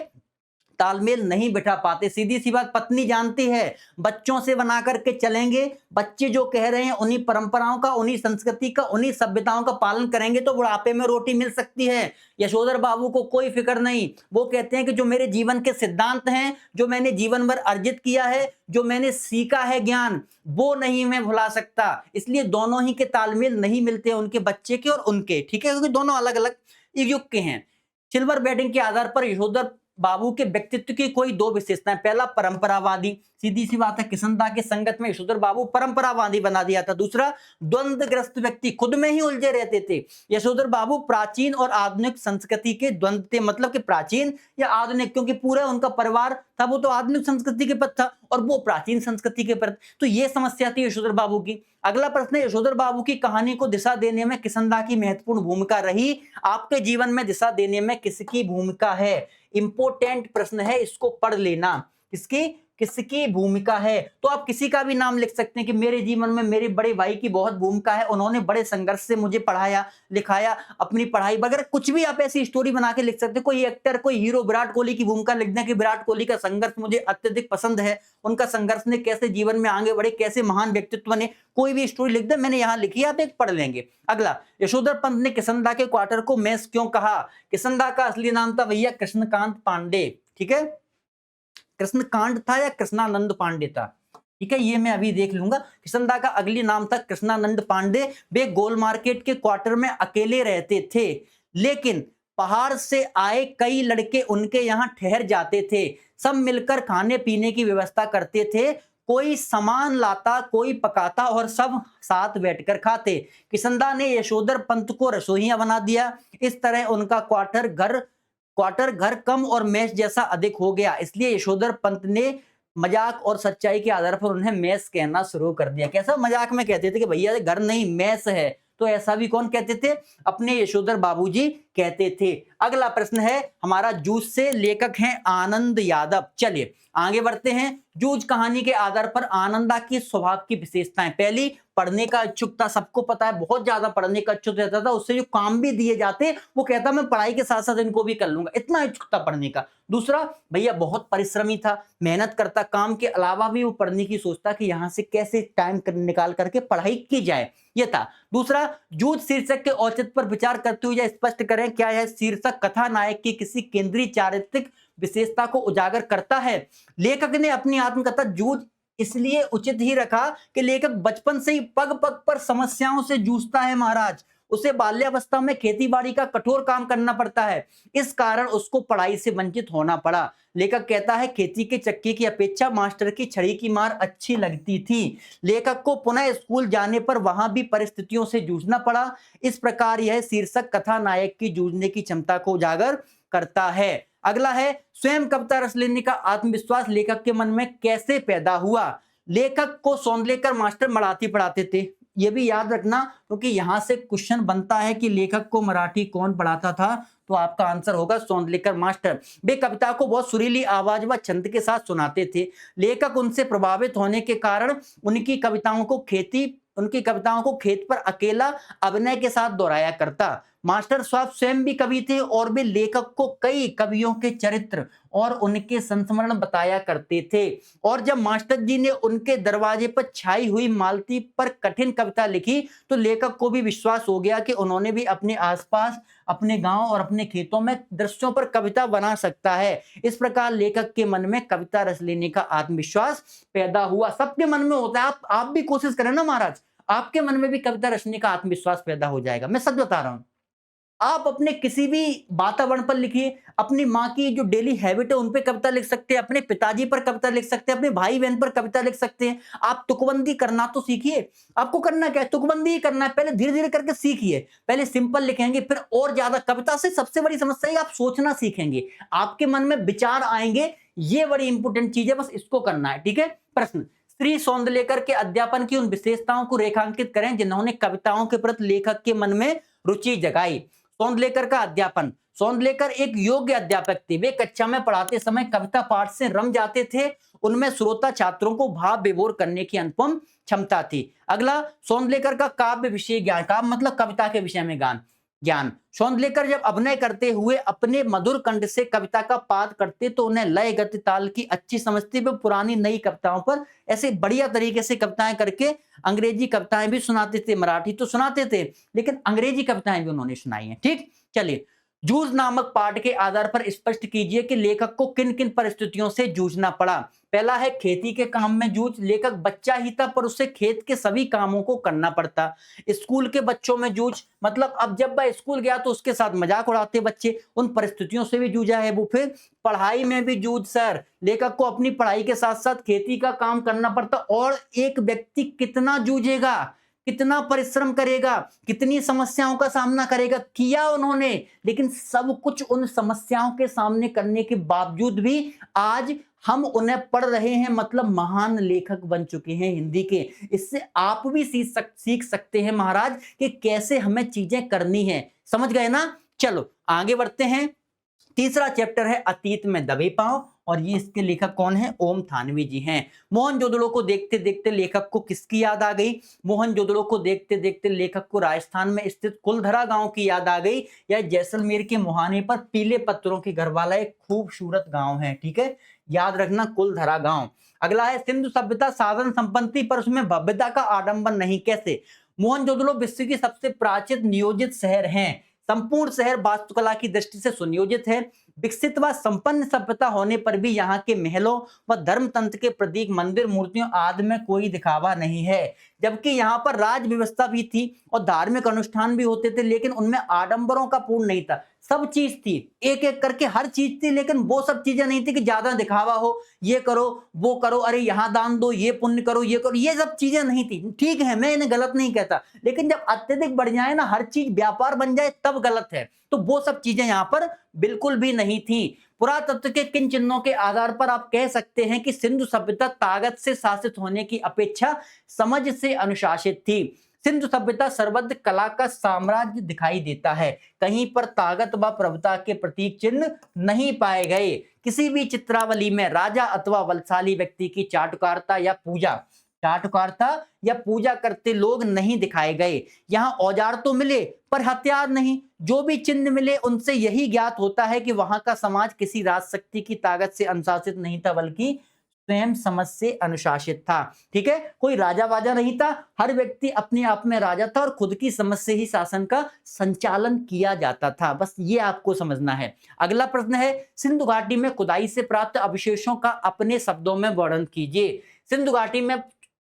तालमेल नहीं बिठा पाते। सीधी सी बात, पत्नी जानती है बच्चों से बना करके चलेंगे, बच्चे जो कह रहे हैं उन्हीं परंपराओं का, उन्हीं संस्कृति का, उन्हीं सभ्यताओं का पालन करेंगे तो बुढ़ापे में रोटी मिल सकती है। यशोधर बाबू को कोई फिक्र नहीं। वो कहते हैं कि जो मेरे जीवन के सिद्धांत हैं, जो मैंने जीवन भर अर्जित किया है, जो मैंने सीखा है ज्ञान, वो नहीं मैं भुला सकता। इसलिए दोनों ही के तालमेल नहीं मिलते, उनके बच्चे के और उनके, ठीक है, क्योंकि दोनों अलग अलग युग के हैं। सिल्वर वेडिंग के आधार पर यशोधर बाबू के व्यक्तित्व की कोई दो विशेषताएं। पहला, परंपरावादी। सीधी सी बात है, किसनदा के संगत में यशोधर बाबू परंपरावादी बना दिया था। दूसरा, द्वंद्वग्रस्त व्यक्ति, खुद में ही उलझे रहते थे। यशोधर बाबू प्राचीन और आधुनिक संस्कृति के द्वंद्व थे, मतलब कि प्राचीन या आधुनिक, क्योंकि पूरा उनका परिवार था वो तो आधुनिक संस्कृति के पर था और वो प्राचीन संस्कृति के पर। तो ये समस्या थी यशोधर बाबू की। अगला प्रश्न है, यशोधर बाबू की कहानी को दिशा देने में किसनदा की महत्वपूर्ण भूमिका रही। आपके जीवन में दिशा देने में किसकी भूमिका है? इंपोर्टेंट प्रश्न है, इसको पढ़ लेना। इसकी किसकी भूमिका है? तो आप किसी का भी नाम लिख सकते हैं कि मेरे जीवन में मेरे बड़े भाई की बहुत भूमिका है, उन्होंने बड़े संघर्ष से मुझे पढ़ाया लिखाया, अपनी पढ़ाई वगैरह कुछ भी आप ऐसी स्टोरी बना के लिख सकते हैं। कोई एक्टर, कोई हीरो, विराट कोहली की भूमिका लिख दें कि विराट कोहली का संघर्ष मुझे अत्यधिक पसंद है, उनका संघर्ष ने कैसे जीवन में आगे बढ़े, कैसे महान व्यक्तित्व बने, कोई भी स्टोरी लिख दें, मैंने यहां लिखी है, आप एक पढ़ लेंगे। अगला, यशोधर पंत ने किसनदा के क्वार्टर को मेस क्यों कहा? किसनदा का असली नाम था भैया कृष्णकांत पांडे, ठीक है, कृष्णकांत था या कृष्णानंद पांडे था, ठीक है, ये मैं अभी देख लूंगा। किसनदा का अगली नाम था कृष्णानंद पांडे। वे गोल मार्केट के क्वार्टर में अकेले रहते थे, लेकिन पहाड़ से आए कई लड़के उनके यहाँ ठहर जाते थे, सब मिलकर खाने पीने की व्यवस्था करते थे, कोई सामान लाता, कोई पकाता और सब साथ बैठकर खाते। किसनदा ने यशोधर पंत को रसोइया बना दिया। इस तरह उनका क्वार्टर घर कम और मेस जैसा अधिक हो गया, इसलिए यशोधर पंत ने मजाक और सच्चाई के आधार पर उन्हें मेस कहना शुरू कर दिया। कैसा मजाक में कहते थे कि भैया घर नहीं मेस है, तो ऐसा भी कौन कहते थे? अपने यशोधर बाबूजी कहते थे। अगला प्रश्न है हमारा जूझ से, लेखक हैं आनंद यादव। चलिए आगे बढ़ते हैं। जूझ कहानी के आधार पर आनंदा की स्वभाव की विशेषताएं। पहली, पढ़ने का इच्छुक था, सबको पता है बहुत ज्यादा पढ़ने का इच्छुक रहता था, उससे जो काम भी दिए जाते वो कहता मैं पढ़ाई के साथ साथ इनको भी कर लूंगा, इतना इच्छुक था पढ़ने का। दूसरा, भैया बहुत परिश्रमी था, मेहनत करता, काम के अलावा भी वो पढ़ने की सोचता कि यहां से कैसे टाइम निकाल करके पढ़ाई की जाए, ये था। दूसरा, जूझ शीर्षक के औचित्य पर विचार करते हुए स्पष्ट करें क्या यह शीर्षक कथा नायक की किसी केंद्रीय चारित्रिक विशेषता को उजागर करता है? लेखक ने अपनी आत्मकथा जूझ इसलिए उचित ही रखा कि लेखक बचपन से ही पग पग पर समस्याओं से जूझता है महाराज। उसे बाल्यावस्था में खेतीबाड़ी का कठोर काम करना पड़ता है, इस कारण उसको पढ़ाई से वंचित होना पड़ा। लेखक कहता है खेती के चक्के की अपेक्षा मास्टर की छड़ी की मार अच्छी लगती थी। लेखक को पुनः स्कूल जाने पर वहां भी परिस्थितियों से जूझना पड़ा। इस प्रकार यह शीर्षक कथा नायक की जूझने की क्षमता को उजागर करता है। अगला है स्वयं कविता रस लेने का आत्मविश्वास लेखक के मन में कैसे पैदा हुआ? लेखक को सौंदलेकर मास्टर मराठी पढ़ाते थे, ये भी याद रखना क्योंकि यहां से क्वेश्चन बनता है कि लेखक को मराठी कौन पढ़ाता था, तो आपका आंसर होगा सौंदलेकर मास्टर। वे कविता को बहुत सुरीली आवाज व छंद के साथ सुनाते थे। लेखक उनसे प्रभावित होने के कारण उनकी कविताओं को खेत पर अकेला अभिनय के साथ दोहराया करता। मास्टर साहब स्वयं भी कवि थे और वे लेखक को कई कवियों के चरित्र और उनके संस्मरण बताया करते थे। और जब मास्टर जी ने उनके दरवाजे पर छाई हुई मालती पर कठिन कविता लिखी तो लेखक को भी विश्वास हो गया कि उन्होंने भी अपने आसपास, अपने गांव और अपने खेतों में दृश्यों पर कविता बना सकता है। इस प्रकार लेखक के मन में कविता रस लेने का आत्मविश्वास पैदा हुआ। सबके मन में होता है, आप भी कोशिश करें ना महाराज, आपके मन में भी कविता रचने का आत्मविश्वास पैदा हो जाएगा। मैं सच बता रहा हूं, आप अपने किसी भी वातावरण पर लिखिए, अपनी माँ की जो डेली हैबिट है उन पे कविता लिख सकते हैं, अपने पिताजी पर कविता लिख सकते हैं, अपने भाई बहन पर कविता लिख सकते हैं। आप तुकबंदी करना तो सीखिए। आपको करना क्या है? तुकबंदी ही करना है। पहले धीरे धीरे करके सीखिए, पहले सिंपल लिखेंगे फिर और ज्यादा। कविता से सबसे बड़ी समस्या है आप सोचना सीखेंगे, आपके मन में विचार आएंगे, ये बड़ी इंपॉर्टेंट चीज है, बस इसको करना है, ठीक है। प्रश्न, श्री सौंदलेकर के अध्यापन की उन विशेषताओं को रेखांकित करें जिन्होंने कविताओं के प्रति लेखक के मन में रुचि जगाई। सौंदलेकर का अध्यापन। सौंदलेकर एक योग्य अध्यापक थे। वे कक्षा में पढ़ाते समय कविता पाठ से रम जाते थे, उनमें श्रोता छात्रों को भाव विभोर करने की अनुपम क्षमता थी। अगला, सौंदलेकर का काव्य विषय ज्ञान। काव्य मतलब कविता के विषय में ज्ञान। सौंदलेकर जब अभिनय करते हुए अपने मधुर कंठ से कविता का पाठ करते तो उन्हें लय गति ताल की अच्छी समझती। वे पुरानी नई कविताओं पर ऐसे बढ़िया तरीके से कविताएं करके अंग्रेजी कविताएं भी सुनाते थे, मराठी तो सुनाते थे लेकिन अंग्रेजी कविताएं भी उन्होंने सुनाई हैं, ठीक। चलिए, जूझ नामक पाठ के आधार पर स्पष्ट कीजिए कि लेखक को किन किन परिस्थितियों से जूझना पड़ा। पहला है खेती के काम में जूझ। लेखक बच्चा ही था पर उसे खेत के सभी कामों को करना पड़ता। स्कूल के बच्चों में जूझ मतलब अब जब वह स्कूल गया तो उसके साथ मजाक उड़ाते बच्चे, उन परिस्थितियों से भी जूझा है वो। फिर पढ़ाई में भी जूझ सर, लेखक को अपनी पढ़ाई के साथ साथ खेती का काम करना पड़ता। और एक व्यक्ति कितना जूझेगा, कितना परिश्रम करेगा, कितनी समस्याओं का सामना करेगा, किया उन्होंने। लेकिन सब कुछ उन समस्याओं के सामने करने के बावजूद भी आज हम उन्हें पढ़ रहे हैं, मतलब महान लेखक बन चुके हैं हिंदी के। इससे आप भी सीख सकते हैं महाराज कि कैसे हमें चीजें करनी है। समझ गए ना? चलो आगे बढ़ते हैं। तीसरा चैप्टर है अतीत में दबे पांव और ये इसके लेखक कौन है? ओम थानवी जी हैं। मोहनजोदड़ो को देखते देखते लेखक को किसकी याद आ गई? मोहनजोदड़ो को देखते देखते लेखक को राजस्थान में स्थित कुलधरा गांव की याद आ गई, या जैसलमेर के मुहाने पर पीले पत्थरों के घर वाला एक खूबसूरत गांव है। ठीक है, याद रखना, कुलधरा गांव। अगला है सिंधु सभ्यता साधन संपत्ति पर उसमें भव्यता का आडंबर नहीं, कैसे? मोहनजोदड़ो विश्व की सबसे प्राचीन नियोजित शहर हैं। संपूर्ण शहर वास्तुकला की दृष्टि से सुनियोजित है। विकसित व संपन्न सभ्यता होने पर भी यहाँ के महलों व धर्मतंत्र के प्रतीक मंदिर मूर्तियों आदि में कोई दिखावा नहीं है। जबकि यहाँ पर राज व्यवस्था भी थी और धार्मिक अनुष्ठान भी होते थे, लेकिन उनमें आडंबरों का पूर्ण नहीं था। सब चीज थी, एक एक करके हर चीज थी, लेकिन वो सब चीजें नहीं थी कि ज्यादा दिखावा हो, ये करो वो करो, अरे यहाँ दान दो, ये पुण्य करो, ये करो, ये सब चीजें नहीं थी। ठीक है, मैं इन्हें गलत नहीं कहता, लेकिन जब अत्यधिक बढ़ जाए ना, हर चीज व्यापार बन जाए, तब गलत है। तो वो सब चीजें यहाँ पर बिल्कुल भी नहीं थी। पुरातत्व के किन चिन्हों के आधार पर आप कह सकते हैं कि सिंधु सभ्यता ताकत से शासित होने की अपेक्षा समझ से अनुशासित थी? सिंधु सभ्यता सर्वत्र कला का साम्राज्य दिखाई देता है, कहीं पर ताकत व प्रभुता के प्रतीक चिन्ह नहीं पाए गए। किसी भी चित्रावली में राजा अथवा बलशाली व्यक्ति की चाटुकारता या पूजा करते लोग नहीं दिखाए गए। यहाँ औजार तो मिले पर हथियार नहीं। जो भी चिन्ह मिले उनसे यही ज्ञात होता है कि वहां का समाज किसी राजशक्ति की ताकत से अनुशासित नहीं था, बल्कि स्वयं समझ से अनुशासित था। ठीक है, कोई राजा वाजा नहीं था, हर व्यक्ति अपने आप में राजा था और खुद की समझ से ही शासन का संचालन किया जाता था। बस ये आपको समझना है। अगला प्रश्न है, सिंधु घाटी में खुदाई से प्राप्त अवशेषों का अपने शब्दों में वर्णन कीजिए। सिंधु घाटी में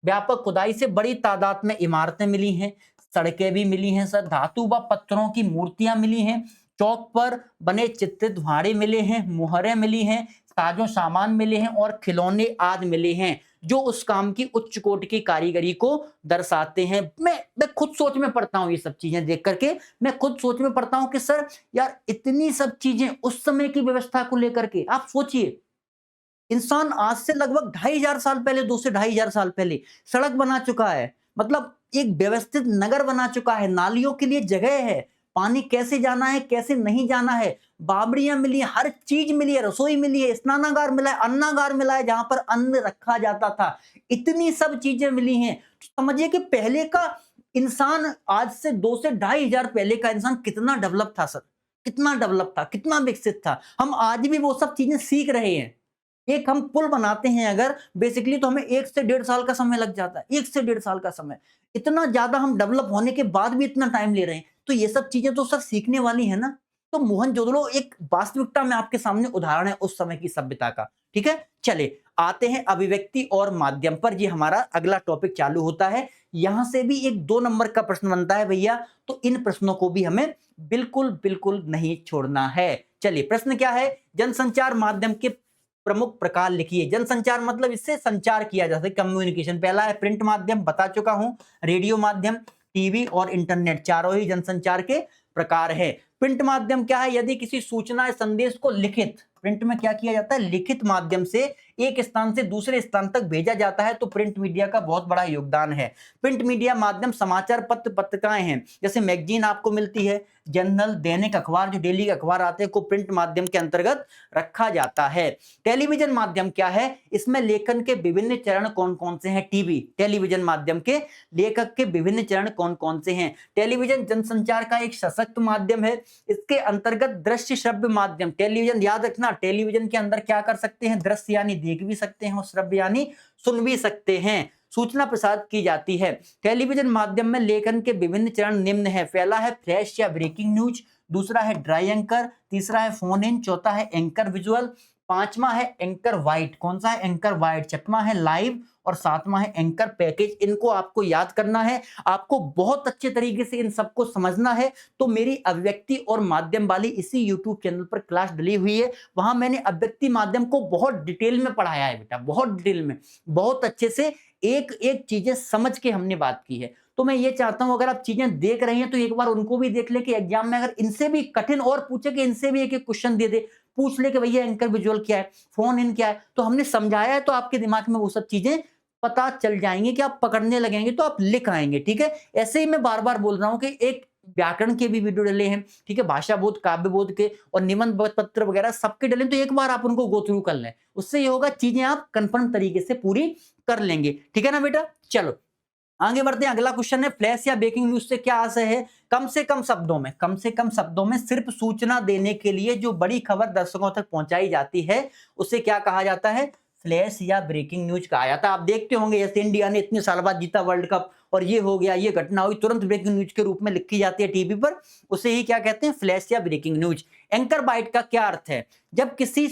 व्यापक खुदाई से बड़ी तादाद में इमारतें मिली हैं, सड़कें भी मिली हैं सर, धातु व पत्थरों की मूर्तियां मिली हैं, चौक पर बने चित्रित भाड़े मिले हैं, मुहरें मिली हैं, साजो सामान मिले हैं और खिलौने आदि मिले हैं, जो उस काम की उच्च कोटि की कारीगरी को दर्शाते हैं। मैं खुद सोच में पड़ता हूँ, ये सब चीजें देख करके मैं खुद सोच में पड़ता हूँ कि सर यार इतनी सब चीजें उस समय की व्यवस्था को लेकर के आप सोचिए। इंसान आज से लगभग 2500 साल पहले, 2 से 2500 साल पहले सड़क बना चुका है, मतलब एक व्यवस्थित नगर बना चुका है, नालियों के लिए जगह है, पानी कैसे जाना है कैसे नहीं जाना है, बावड़ियां मिली है, हर चीज मिली है, रसोई मिली है, स्नानागार मिला है, अन्नागार मिला है जहां पर अन्न रखा जाता था, इतनी सब चीजें मिली हैं। तो समझिए कि पहले का इंसान आज से 2 से 2500 पहले का इंसान कितना डेवलप था सर, कितना डेवलप था, कितना विकसित था। हम आज भी वो सब चीजें सीख रहे हैं। एक हम पुल बनाते हैं अगर बेसिकली, तो हमें 1 से 1.5 साल का समय लग जाता है, 1 से 1.5 साल का समय। इतना ज्यादा हम डेवलप होने के बाद भी इतना टाइम ले रहे हैं, तो ये सब चीजें तो सर सीखने वाली है ना। तो मोहनजोदड़ो एक वास्तविकता में आपके सामने उदाहरण है उस समय की सभ्यता का। ठीक है, चले आते हैं अभिव्यक्ति और माध्यम पर। ये हमारा अगला टॉपिक चालू होता है। यहां से भी एक 2 नंबर का प्रश्न बनता है भैया, तो इन प्रश्नों को भी हमें बिल्कुल बिल्कुल नहीं छोड़ना है। चलिए, प्रश्न क्या है? जनसंचार माध्यम के प्रमुख प्रकार लिखिए। जनसंचार मतलब इससे संचार किया जा सके, कम्युनिकेशन। पहला है प्रिंट माध्यम, बता चुका हूं, रेडियो माध्यम, टीवी और इंटरनेट, चारों ही जनसंचार के प्रकार है। प्रिंट माध्यम क्या है? यदि किसी सूचना या संदेश को लिखित, प्रिंट में क्या किया जाता है, लिखित माध्यम से एक स्थान से दूसरे स्थान तक भेजा जाता है, तो प्रिंट मीडिया का बहुत बड़ा योगदान है। प्रिंट मीडिया माध्यम समाचार पत्र पत्रिकाएं हैं, जैसे मैगजीन आपको मिलती है, जर्नल, दैनिक अखबार, जो डेली अखबार आते हैं, को प्रिंट माध्यम के अंतर्गत रखा जाता है। टेलीविजन माध्यम क्या है? इसमें लेखन के विभिन्न चरण कौन कौन से हैं? टीवी, टेलीविजन माध्यम के लेखक के विभिन्न चरण कौन कौन से हैं? टेलीविजन जनसंचार का एक सशक्त माध्यम है। इसके अंतर्गत दृश्य श्रव्य माध्यम, टेलीविजन, याद रखना, टेलीविजन के अंदर क्या कर सकते हैं? दृश्य यानी देख भी सकते हैं और श्रव्य यानी सुन भी सकते हैं, सूचना प्रसारित की जाती है। टेलीविजन माध्यम में लेखन के विभिन्न चरण निम्न है। पहला है फ्लैश या ब्रेकिंग न्यूज, दूसरा है ड्राई एंकर, तीसरा है फोन इन, चौथा है एंकर विजुअल, पांचवा है एंकर वाइट। कौन सा है? Anchor white. छठवां है लाइव और सातवां है एंकर पैकेज। इनको आपको याद करना है, आपको बहुत अच्छे तरीके से इन सबको समझना है। तो मेरी अभिव्यक्ति और माध्यम वाली इसी यूट्यूब चैनल पर क्लास डली हुई है, वहां मैंने अभिव्यक्ति माध्यम को बहुत डिटेल में पढ़ाया है बेटा, बहुत डिटेल में, बहुत अच्छे से एक एक चीजें समझ के हमने बात की है। तो मैं ये चाहता हूं अगर आप चीजें देख रहे हैं तो एक बार उनको भी देख ले कि एग्जाम में अगर इनसे भी कठिन और पूछे कि इनसे भी एक एक क्वेश्चन दे दे, पूछ ले कि भैया एंकर विजुअल क्या है, फोन इन क्या है, तो हमने समझाया है, तो आपके दिमाग में वो सब चीजें पता चल जाएंगे कि आप पकड़ने लगेंगे तो आप लिख आएंगे। ठीक है, ऐसे ही मैं बार बार बोल रहा हूं कि एक व्याकरण के भी वीडियो डले हैं, ठीक है, भाषा बोध, काव्य बोध के और निबंध पत्र वगैरह सबके डले, तो एक बार आप उनको गो थ्रू कर लें, उससे ये होगा चीजें आप कंफर्म तरीके से पूरी कर लेंगे, ठीक है ना बेटा। चलो आगे बढ़ते हैं, अगला क्वेश्चन है फ्लैश या ब्रेकिंग न्यूज से क्या आशय है। कम से कम शब्दों में सिर्फ सूचना देने के लिए जो बड़ी खबर दर्शकों तक पहुंचाई जाती है उसे क्या कहा जाता है, फ्लैश या ब्रेकिंग न्यूज कहा जाता है। आप देखते होंगे जैसे इंडिया ने इतने साल बाद जीता वर्ल्ड कप और ये हो गया, ये घटना हुई, तुरंत ब्रेकिंग न्यूज के रूप में लिखी जाती है टीवी पर, उसे ही क्या कहते हैं, फ्लैश या ब्रेकिंग न्यूज। एंकर बाइट का क्या अर्थ है, जब किसी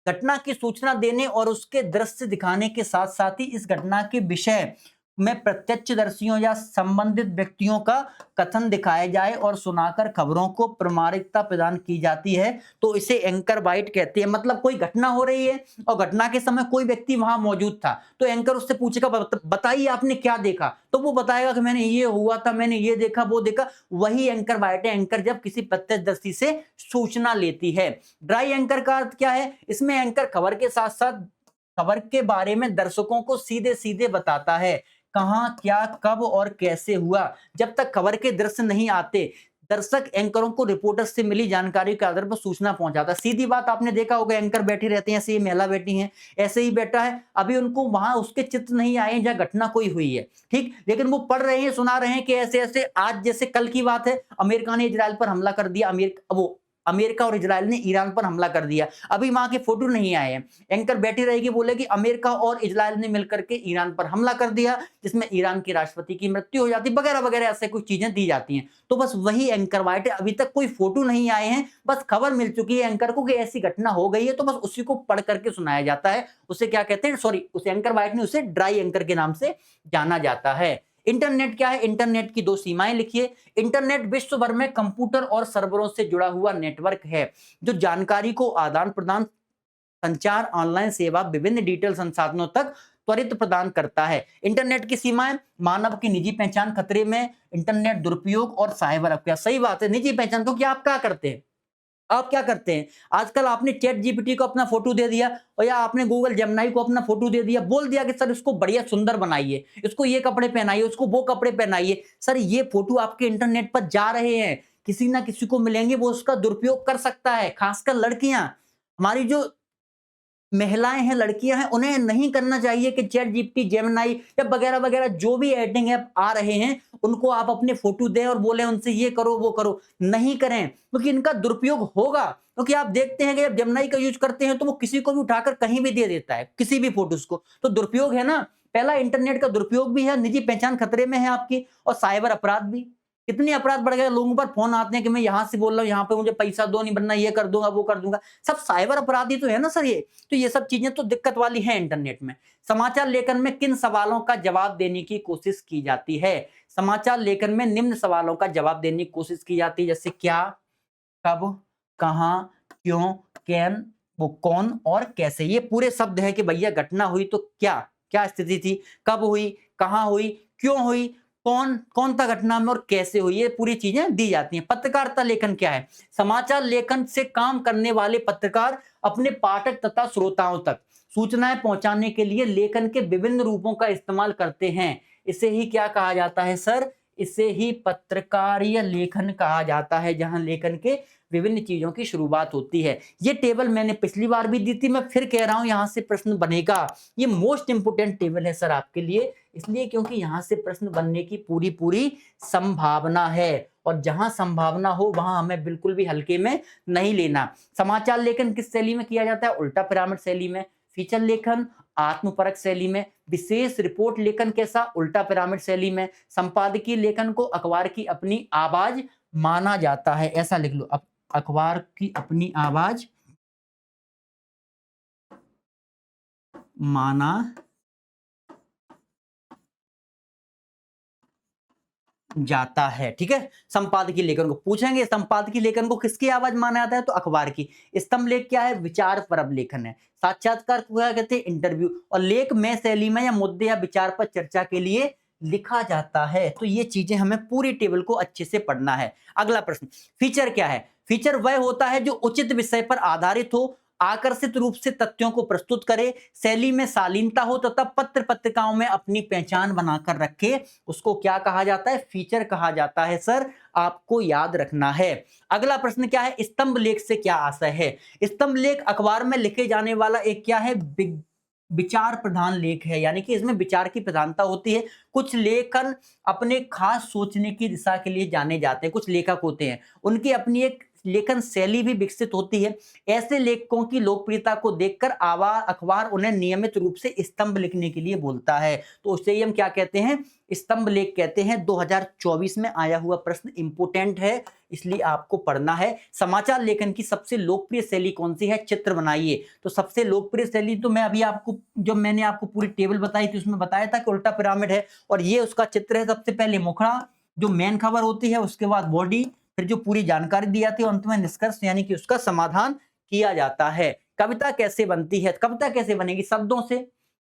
घटना की सूचना देने और उसके दृश्य दिखाने के साथ साथ ही इस घटना के विषय में प्रत्यक्षदर्शियों या संबंधित व्यक्तियों का कथन दिखाया जाए और सुनाकर खबरों को प्रामाणिकता प्रदान की जाती है, तो इसे एंकर बाइट कहते हैं। मतलब कोई घटना हो रही है और घटना के समय कोई व्यक्ति वहां मौजूद था, तो एंकर उससे पूछेगा बताइए आपने क्या देखा, तो वो बताएगा कि मैंने ये हुआ था, मैंने ये देखा, वो देखा, वही एंकर बाइट है। एंकर जब किसी प्रत्यक्षदर्शी से सूचना लेती है। ड्राई एंकर का अर्थ क्या है, इसमें एंकर खबर के साथ साथ खबर के बारे में दर्शकों को सीधे सीधे बताता है, कहां, क्या, कब और कैसे हुआ। जब तक खबर के दृश्य नहीं आते, दर्शक एंकरों को रिपोर्टर से मिली जानकारी के आधार पर सूचना पहुंचाता। सीधी बात, आपने देखा होगा एंकर बैठी रहती हैं, ऐसे ही महिला बैठी हैं, ऐसे ही बैठा है, अभी उनको वहां उसके चित्र नहीं आए जहां घटना कोई हुई है, ठीक, लेकिन वो पढ़ रहे हैं, सुना रहे हैं कि ऐसे ऐसे, आज जैसे कल की बात है, अमेरिका ने इजराइल पर हमला कर दिया, अमेरिका और इजराइल ने ईरान पर हमला कर दिया, अभी वहां के फोटो नहीं आए हैं, एंकर बैठी रहेगी, बोलेगी अमेरिका और इजराइल ने मिलकर के ईरान पर हमला कर दिया जिसमें ईरान के राष्ट्रपति की मृत्यु हो जाती, वगैरह वगैरह, ऐसे कुछ चीजें दी जाती हैं। तो बस वही एंकर बाइट है, अभी तक कोई फोटो नहीं आए हैं, बस खबर मिल चुकी है एंकर को कि ऐसी घटना हो गई है, तो बस उसी को पढ़ करके सुनाया जाता है, उसे क्या कहते हैं, सॉरी, उस एंकर बाइट ने उसे ड्राई एंकर के नाम से जाना जाता है। इंटरनेट क्या है, इंटरनेट की दो सीमाएं लिखिए। इंटरनेट विश्व भर में कंप्यूटर और सर्वरों से जुड़ा हुआ नेटवर्क है जो जानकारी को आदान प्रदान, संचार, ऑनलाइन सेवा, विभिन्न डिजिटल संसाधनों तक त्वरित प्रदान करता है। इंटरनेट की सीमाएं, मानव की निजी पहचान खतरे में, इंटरनेट दुरुपयोग और साइबर अपराध। सही बात है, निजी पहचान, क्योंकि आप क्या करते हैं, आप क्या करते हैं आजकल, आपने चैट जीपीटी को अपना फोटो दे दिया और या आपने गूगल जेमिनी को अपना फोटो दे दिया, बोल दिया कि सर इसको बढ़िया सुंदर बनाइए, इसको ये कपड़े पहनाइए, उसको वो कपड़े पहनाइए। सर ये फोटो आपके इंटरनेट पर जा रहे हैं, किसी ना किसी को मिलेंगे, वो उसका दुरुपयोग कर सकता है। खासकर लड़कियां, हमारी जो महिलाएं हैं, लड़कियां हैं, उन्हें नहीं करना चाहिए कि चैट जीपीटी, जेमिनी या वगैरह वगैरह जो भी एडिटिंग ऐप आ रहे हैं उनको आप अपने फोटो दें और बोले उनसे ये करो वो करो, नहीं करें, क्योंकि इनका दुरुपयोग होगा। क्योंकि आप देखते हैं कि जब जेमिनी का यूज करते हैं तो वो किसी को भी उठाकर कहीं भी दे देता है, किसी भी फोटोज को, तो दुरुपयोग है ना। पहला इंटरनेट का दुरुपयोग भी है, निजी पहचान खतरे में है आपकी, और साइबर अपराध भी। कितने अपराध बढ़ गए, लोगों पर फोन आते हैं कि मैं यहां से बोल रहा हूं, यहाँ पे मुझे पैसा दो, नहीं बनना, ये कर दूंगा वो कर दूंगा, सब साइबर अपराध ही तो है ना सर ये। तो ये सब चीजें तो दिक्कत वाली है इंटरनेट में। समाचार लेखन में किन सवालों का जवाब देने की कोशिश की जाती है। समाचार लेखन में निम्न सवालों का जवाब देने की कोशिश की जाती है, जैसे क्या, कब, कहां, क्यों, कैन, वो कौन और कैसे। ये पूरे शब्द है कि भैया घटना हुई तो क्या क्या स्थिति थी, कब हुई, कहां हुई, क्यों हुई, कौन था घटना में और कैसे हुई, ये पूरी चीजें दी जाती हैं। पत्रकारिता लेखन क्या है, समाचार लेखन से काम करने वाले पत्रकार अपने पाठक तथा श्रोताओं तक सूचनाएं पहुंचाने के लिए लेखन के विभिन्न रूपों का इस्तेमाल करते हैं। इसे ही क्या कहा जाता है सर, इसे ही पत्रकारीय लेखन कहा जाता है, जहां लेखन के विभिन्न चीजों की शुरुआत होती है। ये टेबल मैंने पिछली बार भी दी थी, मैं फिर कह रहा हूं, यहां से प्रश्न बनेगा। ये मोस्ट इंपोर्टेंट टेबल है सर आपके लिए, इसलिए क्योंकि यहां से प्रश्न बनने की पूरी पूरी संभावना है, और जहां संभावना हो वहां हमें बिल्कुल भी हल्के में नहीं लेना। समाचार लेखन किस शैली में किया जाता है, उल्टा पिरामिड शैली में। फीचर लेखन आत्मपरक शैली में। विशेष रिपोर्ट लेखन कैसा, उल्टा पिरामिड शैली में। संपादकीय लेखन को अखबार की अपनी आवाज माना जाता है, ऐसा लिख लो, अखबार की अपनी आवाज माना जाता है, ठीक है। संपादकीय लेखन को पूछेंगे, संपादकीय लेखन को किसकी आवाज माना जाता है, तो अखबार की। स्तंभ लेख क्या है, विचार परक लेखन है। साक्षात्कार को क्या कहते हैं, इंटरव्यू। और लेख में शैली में या मुद्दे या विचार पर चर्चा के लिए लिखा जाता है। तो ये चीजें हमें पूरी टेबल को अच्छे से पढ़ना है। अगला प्रश्न, फीचर क्या है। फीचर वह होता है जो उचित विषय पर आधारित हो आकर्षित रूप से तथ्यों को प्रस्तुत करे, शैली में शालीनता हो तथा पत्र पत्रिकाओं में अपनी पहचान बनाकर रखे, उसको क्या कहा जाता है? फीचर कहा जाता है सर, आपको याद रखना है। अगला प्रश्न क्या है? स्तंभ लेख से क्या आशय है? स्तंभ लेख अखबार में लिखे जाने वाला एक क्या है? विचार प्रधान लेख है, यानी कि इसमें विचार की प्रधानता होती है। कुछ लेखन अपने खास सोचने की दिशा के लिए जाने जाते हैं, कुछ लेखक होते हैं, उनकी अपनी एक लेखन शैली भी विकसित होती है। ऐसे लेखकों की लोकप्रियता को देखकर अखबार उन्हें नियमित रूप से स्तंभ लिखने के लिए बोलता है, तो उससे ही हम क्या कहते हैं? स्तंभ लेख कहते हैं। 2024 में आया हुआ प्रश्न इंपोर्टेंट है, इसलिए आपको पढ़ना है। समाचार लेखन की सबसे लोकप्रिय शैली कौन सी है? चित्र बनाइए। तो सबसे लोकप्रिय शैली तो मैं अभी आपको, जो मैंने आपको पूरी टेबल बताई थी उसमें बताया था कि उल्टा पिरामिड है, और ये उसका चित्र है। सबसे पहले मुखड़ा, जो मेन खबर होती है, उसके बाद बॉडी, फिर जो पूरी जानकारी दी जाती है, अंत में निष्कर्ष यानी कि उसका समाधान किया जाता है। कविता कैसे बनती है? कविता कैसे बनेगी? शब्दों से,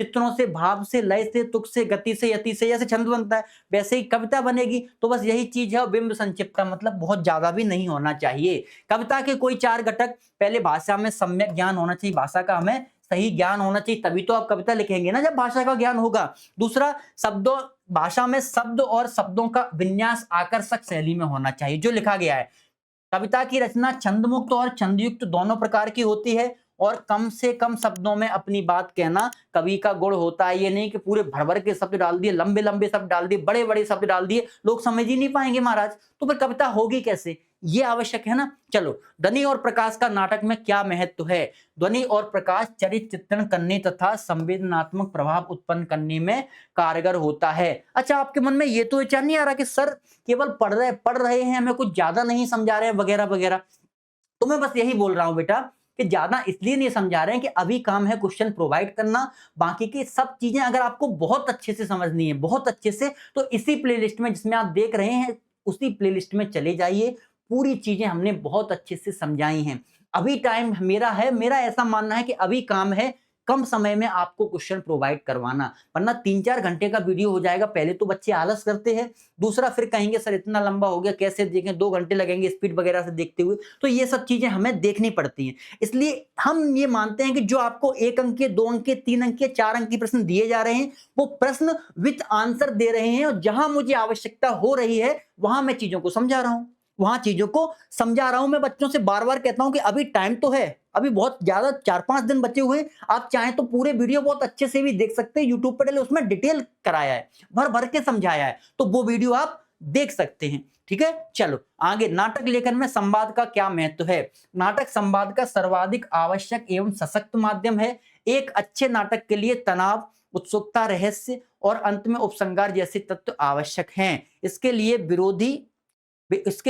चित्रों से, भाव से, लय से, तुक से, गति से, यति से, जैसे छंद बनता है वैसे ही कविता बनेगी। तो बस यही चीज है। बिंब संक्षिप्त मतलब बहुत ज्यादा भी नहीं होना चाहिए। कविता के कोई 4 घटक, पहले भाषा में सम्यक ज्ञान होना चाहिए, भाषा का हमें सही ज्ञान होना चाहिए, तभी तो आप कविता लिखेंगे ना, जब भाषा का ज्ञान होगा। दूसरा, शब्दों, भाषा में शब्द और शब्दों का विन्यास आकर्षक शैली में होना चाहिए जो लिखा गया है। कविता की रचना छंदमुक्त और छंदयुक्त दोनों प्रकार की होती है, और कम से कम शब्दों में अपनी बात कहना कवि का गुण होता है। ये नहीं कि पूरे भर भर के शब्द डाल दिए, लंबे लंबे शब्द डाल दिए, बड़े बड़े शब्द डाल दिए, लोग समझ ही नहीं पाएंगे महाराज, तो फिर कविता होगी कैसे? ये आवश्यक है ना। चलो, ध्वनि और प्रकाश का नाटक में क्या महत्व है? ध्वनि और प्रकाश चरित्र चित्रण करने तथा संवेदनात्मक प्रभाव उत्पन्न करने में कारगर होता है। अच्छा, आपके मन में ये तो विचार नहीं आ रहा कि सर केवल पढ़ रहे हैं, हमें कुछ ज्यादा नहीं समझा रहे हैं वगैरह वगैरह? तो मैं बस यही बोल रहा हूं बेटा कि ज्यादा इसलिए नहीं समझा रहे हैं कि अभी काम है क्वेश्चन प्रोवाइड करना, बाकी की सब चीजें अगर आपको बहुत अच्छे से समझनी है, बहुत अच्छे से, तो इसी प्लेलिस्ट में जिसमें आप देख रहे हैं उसी प्लेलिस्ट में चले जाइए। पूरी चीजें हमने बहुत अच्छे से समझाई हैं। अभी टाइम मेरा है, मेरा ऐसा मानना है कि अभी काम है कम समय में आपको क्वेश्चन प्रोवाइड करवाना, वरना 3-4 घंटे का वीडियो हो जाएगा। पहले तो बच्चे आलस करते हैं, दूसरा फिर कहेंगे सर इतना लंबा हो गया कैसे देखें, 2 घंटे लगेंगे स्पीड वगैरह से देखते हुए, तो ये सब चीजें हमें देखनी पड़ती हैं। इसलिए हम ये मानते हैं कि जो आपको 1 अंक के, 2 अंक के, 3 अंक के, 4 अंक के प्रश्न दिए जा रहे हैं, वो प्रश्न विथ आंसर दे रहे हैं, और जहां मुझे आवश्यकता हो रही है वहां मैं चीजों को समझा रहा हूं, वहां चीजों को समझा रहा हूं। मैं बच्चों से बार बार कहता हूं कि अभी टाइम तो है, अभी बहुत ज्यादा 4-5 दिन बचे हुए, आप चाहें तो पूरे वीडियो बहुत अच्छे से भी देख सकते हैं। यूट्यूब पर डाले, उसमें डिटेल कराया है, भर भर के समझाया है, तो वो वीडियो आप देख सकते हैं। ठीक है, चलो आगे। नाटक लेखन में संवाद का क्या महत्व है? नाटक संवाद का सर्वाधिक आवश्यक एवं सशक्त माध्यम है। एक अच्छे नाटक के लिए तनाव, उत्सुकता, रहस्य और अंत में उपसंहार जैसे तत्व आवश्यक हैं। इसके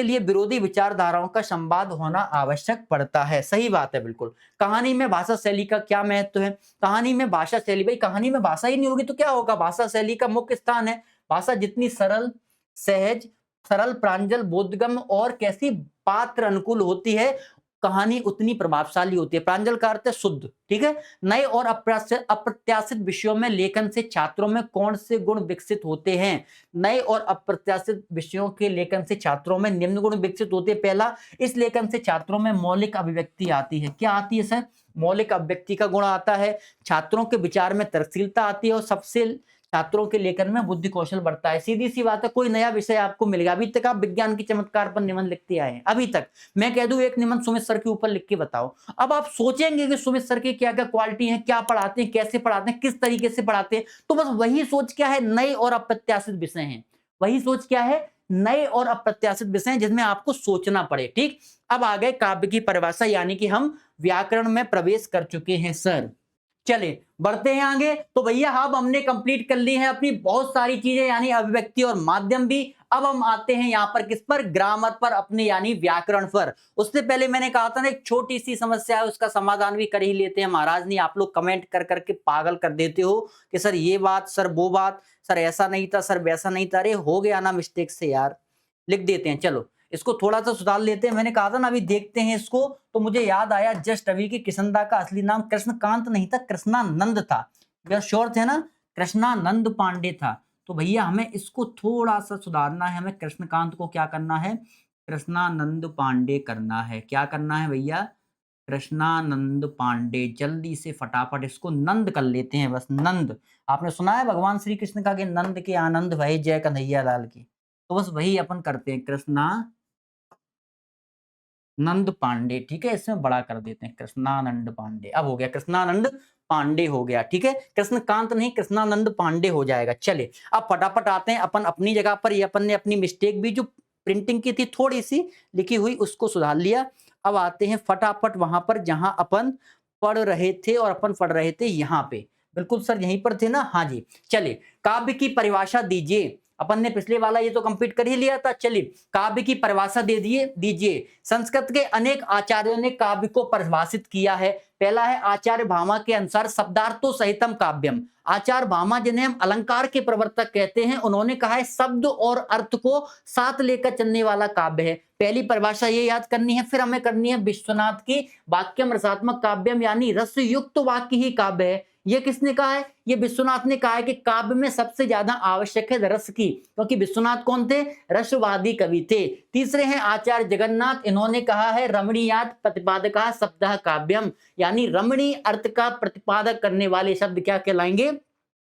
लिए विरोधी विचारधाराओं का संवाद होना आवश्यक पड़ता है। सही बात है, बिल्कुल। कहानी में भाषा शैली का क्या महत्व है? कहानी में भाषा शैली, भाई कहानी में भाषा ही नहीं होगी तो क्या होगा? भाषा शैली का मुख्य स्थान है। भाषा जितनी सरल, सहज, सरल, प्रांजल, बोधगम्य और कैसी पात्र अनुकूल होती है, कहानी उतनी प्रभावशाली होती है। प्रांजल का अर्थ है शुद्ध, ठीक है। नए और अप्रत्याशित विषयों में लेखन से छात्रों में कौन से गुण विकसित होते हैं? नए और अप्रत्याशित विषयों के लेखन से छात्रों में निम्न गुण विकसित होते हैं। पहला, इस लेखन से छात्रों में मौलिक अभिव्यक्ति आती है। क्या आती है सर? मौलिक अभिव्यक्ति का गुण आता है। छात्रों के विचार में तर्कशीलता आती है, और सबसे छात्रों के लेखन में बुद्धि कौशल बढ़ता है। सीधी सी बात है, कोई नया विषय आपको मिलेगा। अभी तक आप विज्ञान के चमत्कार पर निबंध लिखते आए हैं, अभी तक। मैं कह दूं एक निबंध सुमित सर के ऊपर लिख के बताओ, अब आप सोचेंगे कि सुमित सर की क्या क्या क्वालिटी है, क्या पढ़ाते हैं, कैसे पढ़ाते हैं, किस तरीके से पढ़ाते हैं। तो बस वही सोच क्या है? नए और अप्रत्याशित विषय हैं। वही सोच क्या है? नए और अप्रत्याशित विषय हैं जिसमें आपको सोचना पड़े। ठीक, अब आ गए काव्य की परिभाषा, यानी कि हम व्याकरण में प्रवेश कर चुके हैं सर। चले बढ़ते हैं आगे। तो भैया अब हमने कंप्लीट कर ली है अपनी बहुत सारी चीजें, यानी अभिव्यक्ति और माध्यम भी। अब हम आते हैं यहाँ पर किस पर? ग्रामर पर, अपने यानी व्याकरण पर। उससे पहले मैंने कहा था ना एक छोटी सी समस्या है, उसका समाधान भी कर ही लेते हैं। महाराज नहीं, आप लोग कमेंट कर करके पागल कर देते हो कि सर ये बात, सर वो बात, सर ऐसा नहीं था, सर वैसा नहीं था। अरे हो गया ना मिस्टेक से यार, लिख देते हैं। चलो इसको थोड़ा सा सुधार लेते हैं। मैंने कहा था ना अभी देखते हैं इसको, तो मुझे याद आया जस्ट अभी कि किशनदा का असली नाम कृष्णकांत नहीं था, कृष्णानंद था। भैया श्योर थे ना? कृष्णानंद पांडे था। तो भैया हमें इसको थोड़ा सा सुधारना है। हमें कृष्णकांत को क्या करना है? कृष्णानंद पांडे करना है। क्या करना है भैया? कृष्णानंद पांडे, जल्दी से फटाफट इसको नंद कर लेते हैं, बस नंद। आपने सुना है भगवान श्री कृष्ण का कि नंद के आनंद भई जय कन्हैया लाल की, तो बस वही अपन करते हैं, कृष्णानंद पांडे। ठीक है, इसमें बड़ा कर देते हैं, कृष्णानंद पांडे। अब हो गया कृष्णानंद पांडे हो गया। ठीक है, कृष्णकांत नहीं, कृष्णानंद पांडे हो जाएगा। चले अब फटाफट आते हैं अपन अपनी जगह पर। ये अपन ने अपनी मिस्टेक भी जो प्रिंटिंग की थी थोड़ी सी लिखी हुई उसको सुधार लिया। अब आते हैं फटाफट वहां पर जहां अपन पढ़ रहे थे, और अपन पढ़ रहे थे यहाँ पे, बिल्कुल सर यहीं पर थे ना। हाँ जी, चलिए काव्य की परिभाषा दीजिए। अपन ने पिछले वाला ये तो कंप्लीट कर ही लिया था। चलिए काव्य की परिभाषा दे दीजिए। संस्कृत के अनेक आचार्यों ने काव्य को परिभाषित किया है। पहला है आचार्य भामा के अनुसार शब्दार्थो सहितम काव्यम। आचार्य भामा जिन्हें हम अलंकार के प्रवर्तक कहते हैं, उन्होंने कहा है शब्द और अर्थ को साथ लेकर चलने वाला काव्य है। पहली परिभाषा ये याद करनी है। फिर हमें करनी है विश्वनाथ की वाक्यम रसात्मक काव्यम, यानी रस युक्त वाक्य ही काव्य है। ये किसने कहा है? ये विश्वनाथ ने कहा है कि काव्य में सबसे ज्यादा आवश्यक है रस की, क्योंकि विश्वनाथ कौन थे? रसवादी कवि थे। तीसरे हैं आचार्य जगन्नाथ, इन्होंने कहा है रमणीयात प्रतिपादका शब्दः काव्यम, यानी रमणीय अर्थ का प्रतिपादक करने वाले शब्द क्या कहलाएंगे?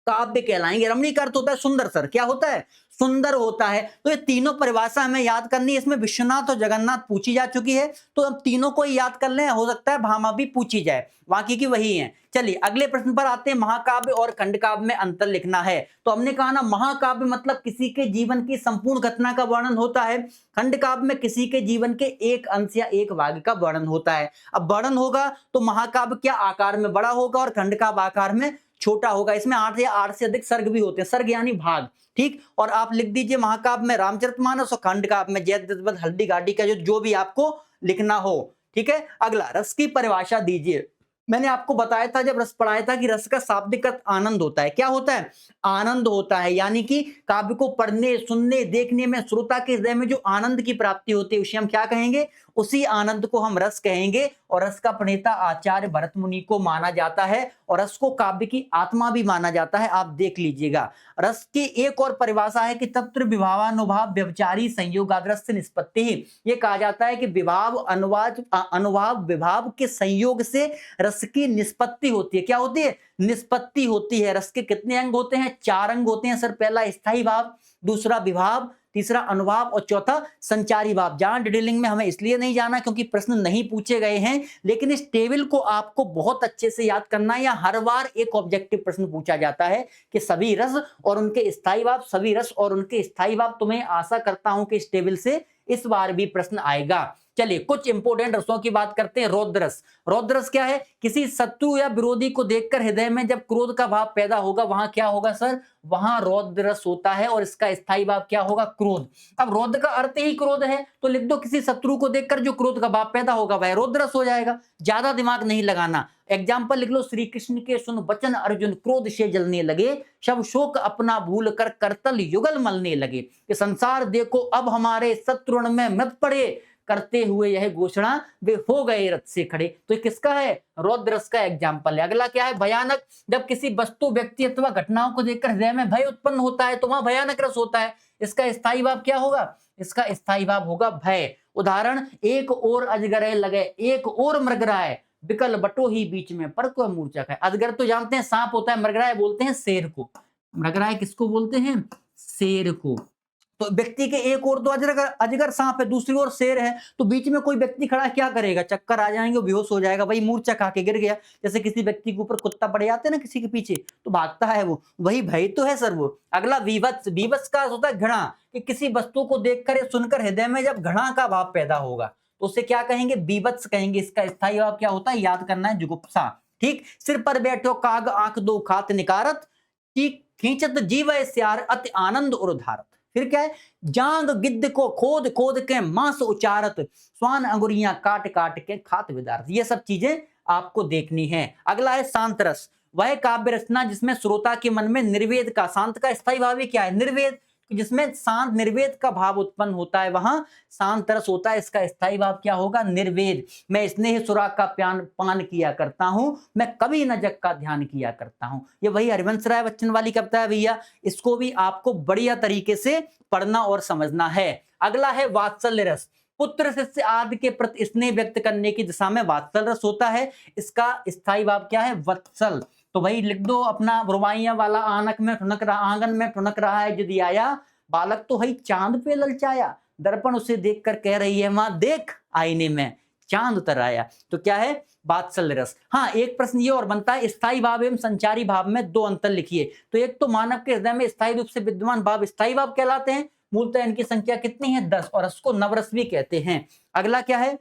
काव्य कहलाएंगे। रमणीय का अर्थ होता है सुंदर सर, क्या होता है? सुंदर होता है। तो ये तीनों परिभाषा हमें याद करनी है। इसमें विश्वनाथ और जगन्नाथ पूछी जा चुकी है, तो अब तीनों को ही याद कर लें, हो सकता है भामा भी पूछी जाए, बाकी की वही है। चलिए अगले प्रश्न पर आते हैं। महाकाव्य और खंड काव्य में अंतर लिखना है। तो हमने कहा ना, महाकाव्य मतलब किसी के जीवन की संपूर्ण घटना का वर्णन होता है, खंड काव्य में किसी के जीवन के एक अंश या एक भाग का वर्णन होता है। अब वर्णन होगा तो महाकाव्य क्या आकार में बड़ा होगा और खंड काव्य आकार में छोटा होगा। इसमें 8 या 8 से अधिक सर्ग भी होते हैं, सर्ग यानी भाग। ठीक, और आप लिख दीजिए महाकाव्य में रामचरितमानस और खंड काव्य में जय जगत हल्दी घाटी का जो भी आपको लिखना हो। ठीक है, अगला रस की परिभाषा दीजिए। मैंने आपको बताया था जब रस पढ़ाया था कि रस का शाब्दिक अर्थ आनंद होता है। क्या होता है? आनंद होता है, यानी कि काव्य को पढ़ने सुनने देखने में श्रोता के हृदय में जो आनंद की प्राप्ति होती है उसे हम क्या कहेंगे? उसी आनंद को हम रस कहेंगे। और रस का प्रणेता आचार्य भरत मुनि को माना जाता है, और रस को काव्य की आत्मा भी माना जाता है। आप देख लीजिएगा, रस की एक और परिभाषा है कि तत्र विभावानुभाव व्यभिचारी संयोगाद्रस्य निष्पत्ति। ये कहा जाता है कि विभाव अनुभाव विभाव के संयोग से रस की निष्पत्ति होती है। क्या होती है? निष्पत्ति होती है। रस के कितने अंग होते हैं? 4 अंग होते हैं सर। पहला स्थायी भाव, दूसरा विभाव, तीसरा अनुभाव और चौथा संचारी भाव। जहां डिटेलिंग में हमें इसलिए नहीं जाना क्योंकि प्रश्न नहीं पूछे गए हैं, लेकिन इस टेबल को आपको बहुत अच्छे से याद करना है। या हर बार एक ऑब्जेक्टिव प्रश्न पूछा जाता है कि सभी रस और उनके स्थायी भाव, सभी रस और उनके स्थायी भाव। तुम्हें आशा करता हूं कि इस टेबल से इस बार भी प्रश्न आएगा। चलिए कुछ इंपोर्टेंट रसों की बात करते हैं। रौद्रस। रौद्रस क्या है? किसी शत्रु या विरोधी को देखकर हृदय में जब क्रोध का भाव पैदा होगा, वहां क्या होगा सर? वहां रौद्रस होता है, और इसका स्थायी भाव क्या होगा? क्रोध। अब रौद्र का अर्थ ही क्रोध है, तो लिख दो किसी शत्रु को देखकर जो क्रोध का भाव पैदा होगा वह रौद्रस हो जाएगा। ज्यादा दिमाग नहीं लगाना। एग्जाम्पल लिख लो, श्री कृष्ण के सुन वचन अर्जुन क्रोध से जलने लगे, सब शोक अपना भूल कर करतल युगल मलने लगे, कि संसार देखो अब हमारे शत्रुण में मत पड़े, करते हुए यह घोषणा वे हो गए रथ से खड़े। तो ये किसका है? रौद्रस का एग्जाम्पल है। अगला क्या है? भयानक। जब किसी वस्तु व्यक्ति अथवा घटनाओं को देखकर हृदय में भय उत्पन्न होता है तो वहां भयानक रस होता है। इसका स्थायी भाव क्या होगा? इसका स्थायी भाव होगा भय। उदाहरण, एक और अजगर लगे, एक और मृगराय, विकल बटो ही बीच में पर को मूर्छा है। अजगर तो जानते हैं सांप होता है, मृगराय बोलते हैं शेर को। मृगराय किसको बोलते हैं? शेर को। तो व्यक्ति के एक ओर तो अजगर सांप है, दूसरी ओर शेर है, तो बीच में कोई व्यक्ति खड़ा क्या करेगा? चक्कर आ जाएंगे, बेहोश हो जाएगा, वही मूर्छा खा के गिर गया। जैसे किसी व्यक्ति के ऊपर कुत्ता पड़ जाते हैं ना किसी के पीछे, तो भागता है वो, वही भय तो है सर वो। अगला विवत्स। विवत्स का होता है घृणा, कि किसी वस्तु को देखकर या सुनकर हृदय में जब घृणा का भाव पैदा होगा तो उसे क्या कहेंगे? विवत्स कहेंगे। इसका स्थायी भाव क्या होता है? याद करना है, जुगुप्सा। ठीक, सिर पर बैठो काग आंख दो खात निकारत, खींचत जीव स्यार अति आनंद और धारत। फिर क्या है? जांग गिद्ध को खोद खोद के मांस उचारत, स्वान अंगुरियां काट काट के खात विदारत। ये सब चीजें आपको देखनी है। अगला है शांत रस। वह काव्य रचना जिसमें श्रोता के मन में निर्वेद का, शांत का स्थायी भाव क्या है? निर्वेद। जिसमें शांत निर्वेद का भाव उत्पन्न होता है वहां शांत रस होता है। इसका स्थायी भाव क्या होगा? निर्वेद। मैं स्नेह सुराग का पान किया करता हूं, मैं कभी न जग का ध्यान किया करता हूं। ये वही हरिवंश राय बच्चन वाली कविता है भैया। इसको भी आपको बढ़िया तरीके से पढ़ना और समझना है। अगला है वात्सल्य रस। पुत्र शिष्य आदि के प्रति स्नेह व्यक्त करने की दिशा में वात्सल रस होता है। इसका स्थायी भाव क्या है? वत्सल। तो भाई लिख दो अपना, रुबाइयां वाला आनक में ठुनक रहा, आंगन में ठुनक रहा है यदि आया, बालक तो है चांद पे ललचाया। दर्पण उसे देखकर कह रही है मां देख आईने में चांद उतर आया। तो क्या है? वात्सल्य रस। हाँ, एक प्रश्न ये और बनता है, स्थायी भाव एवं संचारी भाव में दो अंतर लिखिए। तो एक तो मानव के हृदय में स्थायी रूप से विद्यमान भाव स्थायी भाव कहलाते हैं, मूलतः इनकी संख्या कितनी है? 10, और रस को नवरस भी कहते हैं। अगला क्या है?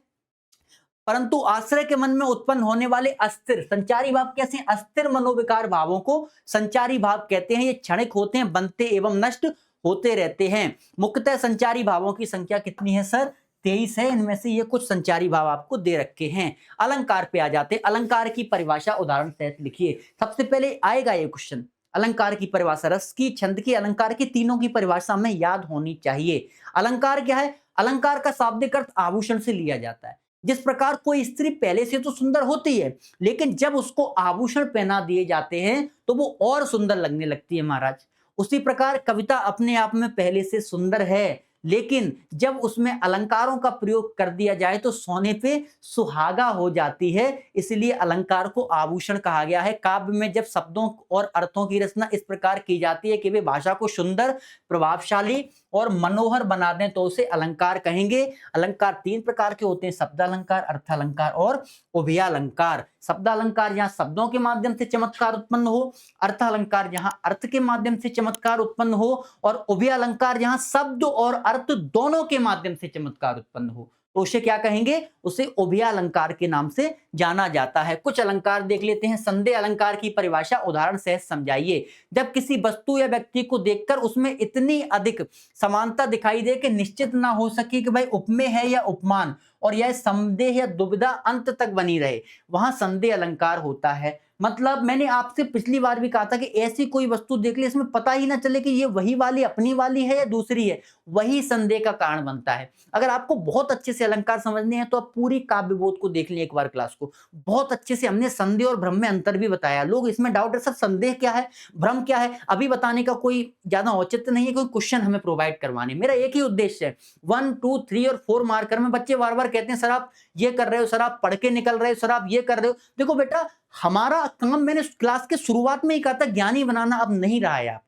परंतु आश्रय के मन में उत्पन्न होने वाले अस्थिर संचारी भाव कैसे? अस्थिर मनोविकार भावों को संचारी भाव कहते हैं। ये क्षणिक होते हैं, बनते एवं नष्ट होते रहते हैं। मुख्यतः संचारी भावों की संख्या कितनी है सर? 23 है। इनमें से ये कुछ संचारी भाव आपको दे रखे हैं। अलंकार पे आ जाते हैं। अलंकार की परिभाषा उदाहरण सहित लिखिए। सबसे पहले आएगा ये क्वेश्चन, अलंकार की परिभाषा। रस की, छंद की, अलंकार की, तीनों की परिभाषा हमें याद होनी चाहिए। अलंकार क्या है? अलंकार का शाब्दिक अर्थ आभूषण से लिया जाता है। जिस प्रकार कोई स्त्री पहले से तो सुंदर होती है, लेकिन जब उसको आभूषण पहना दिए जाते हैं तो वो और सुंदर लगने लगती है महाराज। उसी प्रकार कविता अपने आप में पहले से सुंदर है, लेकिन जब उसमें अलंकारों का प्रयोग कर दिया जाए तो सोने पे सुहागा हो जाती है। इसलिए अलंकार को आभूषण कहा गया है। काव्य में जब शब्दों और अर्थों की रचना इस प्रकार की जाती है कि वे भाषा को सुंदर, प्रभावशाली और मनोहर बना दें तो उसे अलंकार कहेंगे। अलंकार 3 प्रकार के होते हैं, शब्दालंकार, अर्थालंकार और उभयालंकार। शब्दालंकार जहां शब्दों के माध्यम से चमत्कार उत्पन्न हो, अर्थालंकार जहां अर्थ के माध्यम से चमत्कार उत्पन्न हो, और उभयालंकार जहां शब्द और अर्थ दोनों के माध्यम से चमत्कार उत्पन्न हो, तो उसे क्या कहेंगे? उसे उभयालंकार के नाम से जाना जाता है। कुछ अलंकार देख लेते हैं। संदेह अलंकार की परिभाषा उदाहरण से समझाइए। जब किसी वस्तु या व्यक्ति को देखकर उसमें इतनी अधिक समानता दिखाई दे कि निश्चित ना हो सके कि भाई उपमेय है या उपमान, और यह संदेह या दुविधा अंत तक बनी रहे, वहां संदेह अलंकार होता है। मतलब मैंने आपसे पिछली बार भी कहा था कि ऐसी कोई वस्तु देख ली इसमें पता ही ना चले कि ये वही वाली अपनी वाली है या दूसरी है, वही संदेह का कारण बनता है। अगर आपको बहुत अच्छे से अलंकार समझने हैं तो आप पूरी काव्यबोध को देख लें एक बार क्लास को, बहुत अच्छे से हमने संदेह और भ्रम में अंतर भी बताया। लोग इसमें डाउट है सर संदेह क्या है, भ्रम क्या है, अभी बताने का कोई ज्यादा औचित्य नहीं है, कोई क्वेश्चन हमें प्रोवाइड करवाने। मेरा एक ही उद्देश्य है, 1, 2, 3 और 4 मार्कर में बच्चे बार बार कहते हैं सर आप ये कर रहे हो, सर आप पढ़ के निकल रहे हो, सर आप ये कर रहे हो। देखो बेटा, हमारा काम मैंने क्लास के शुरुआत में ही कहा था, ज्ञानी बनाना अब नहीं रहा है।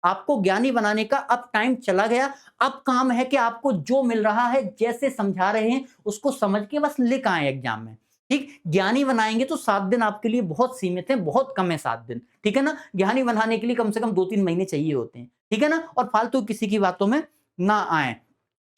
आपको ज्ञानी बनाने का अब टाइम चला गया। अब काम है कि आपको जो मिल रहा है, जैसे समझा रहे हैं उसको समझ के बस लिख आए एग्जाम में। ठीक, ज्ञानी बनाएंगे तो 7 दिन आपके लिए बहुत सीमित है, बहुत कम है 7 दिन, ठीक है ना। ज्ञानी बनाने के लिए कम से कम 2-3 महीने चाहिए होते हैं, ठीक है ना। और फालतू किसी की बातों में ना आए।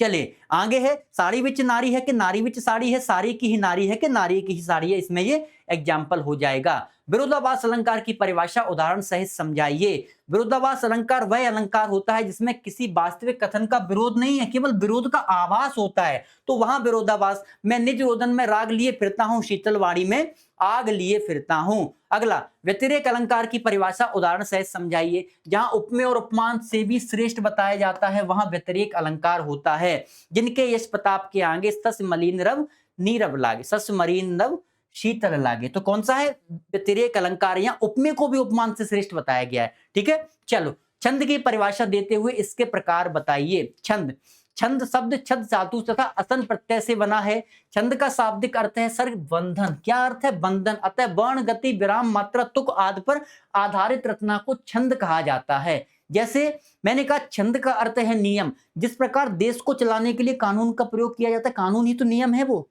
चले आगे है, साड़ी विच नारी है कि नारी विच साड़ी है, साड़ी की ही नारी है कि नारी की ही साड़ी है, इसमें ये एग्जाम्पल हो जाएगा। विरोधाभास अलंकार की परिभाषा उदाहरण सहित समझाइए। विरोधाभास अलंकार वह अलंकार होता है जिसमें किसी वास्तविक कथन का विरोध नहीं है, केवल विरोध का आभास होता है, तो वहां विरोधाभास। मैं निज रोदन में राग लिए फिरता हूं, शीतलवाड़ी में आग लिए फिरता हूं। अगला, व्यतिरेक अलंकार की परिभाषा उदाहरण सहित समझाइए। जहां उपमेय और उपमान से भी श्रेष्ठ बताया जाता है वहां व्यतिरेक अलंकार होता है। जिनके यश प्रताप के आगे सस मलिन रव नीरव लागे, सस मलिन रव शीतल लागे। तो कौन सा है? व्यतिरेक अलंकार। यहाँ उपमेय को भी उपमान से श्रेष्ठ बताया गया है, ठीक है। चलो, छंद की परिभाषा देते हुए इसके प्रकार बताइए। छंद, छंद शब्द छद धातु तथा असन प्रत्यय से बना है। छंद का शाब्दिक अर्थ है सर बंधन। क्या अर्थ है? बंधन। अतः वर्ण, गति, विराम, मात्रा, तुक आदि पर आधारित रचना को छंद कहा जाता है। जैसे मैंने कहा छंद का अर्थ है नियम। जिस प्रकार देश को चलाने के लिए कानून का प्रयोग किया जाता है, कानून ही तो नियम है। वो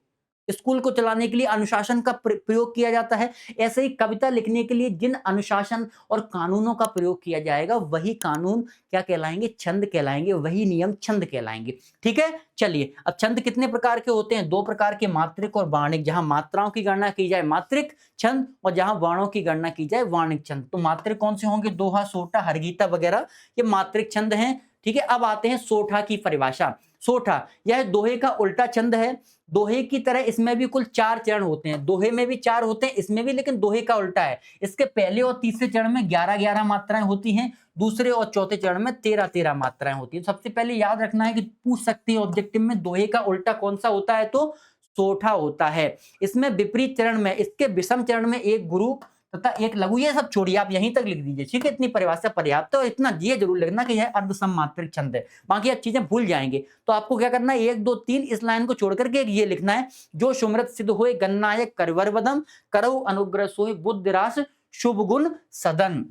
स्कूल को चलाने के लिए अनुशासन का प्रयोग किया जाता है। ऐसे ही कविता लिखने के लिए जिन अनुशासन और कानूनों का प्रयोग किया जाएगा वही कानून क्या कहलाएंगे? छंद कहलाएंगे। वही नियम छंद कहलाएंगे, ठीक है। चलिए, अब छंद कितने प्रकार के होते हैं? 2 प्रकार के, मात्रिक और वार्णिक। जहां मात्राओं की गणना की जाए मात्रिक छंद, और जहां वर्णों की गणना की जाए वार्णिक छंद। तो मात्रिक कौन से होंगे? दोहा, सोठा, हरगीता वगैरह, ये मात्रिक छंद हैं, ठीक है। अब आते हैं सोठा की परिभाषा। सोठा, यह दोहे का उल्टा छंद है। दोहे की तरह इसमें भी कुल 4 चरण होते हैं। दोहे में भी 4 होते हैं, इसमें भी, लेकिन दोहे का उल्टा है। इसके पहले और तीसरे चरण में 11-11 मात्राएं होती हैं, दूसरे और चौथे चरण में 13-13 मात्राएं होती हैं। सबसे पहले याद रखना है कि पूछ सकते हैं ऑब्जेक्टिव में, दोहे का उल्टा कौन सा होता है? तो सोठा होता है। इसमें विपरीत चरण में, इसके विषम चरण में एक गुरु, तथा एक लघु, ये सब छोड़िए, आप यहीं तक लिख दीजिए, ठीक है। इतनी परिभाषा पर्याप्त है और इतना ये जरूर लिखना कि यह अर्धसममात्रिक छंद है, बाकी आप चीजें भूल जाएंगे। तो आपको क्या करना है, 1 2 3 इस लाइन को छोड़ करके ये लिखना है, जो सुमृत सिद्ध होए गणनायक करवर वदम, करऊ अनुग्रह सोई बुद्धि रास शुभ गुण सदन।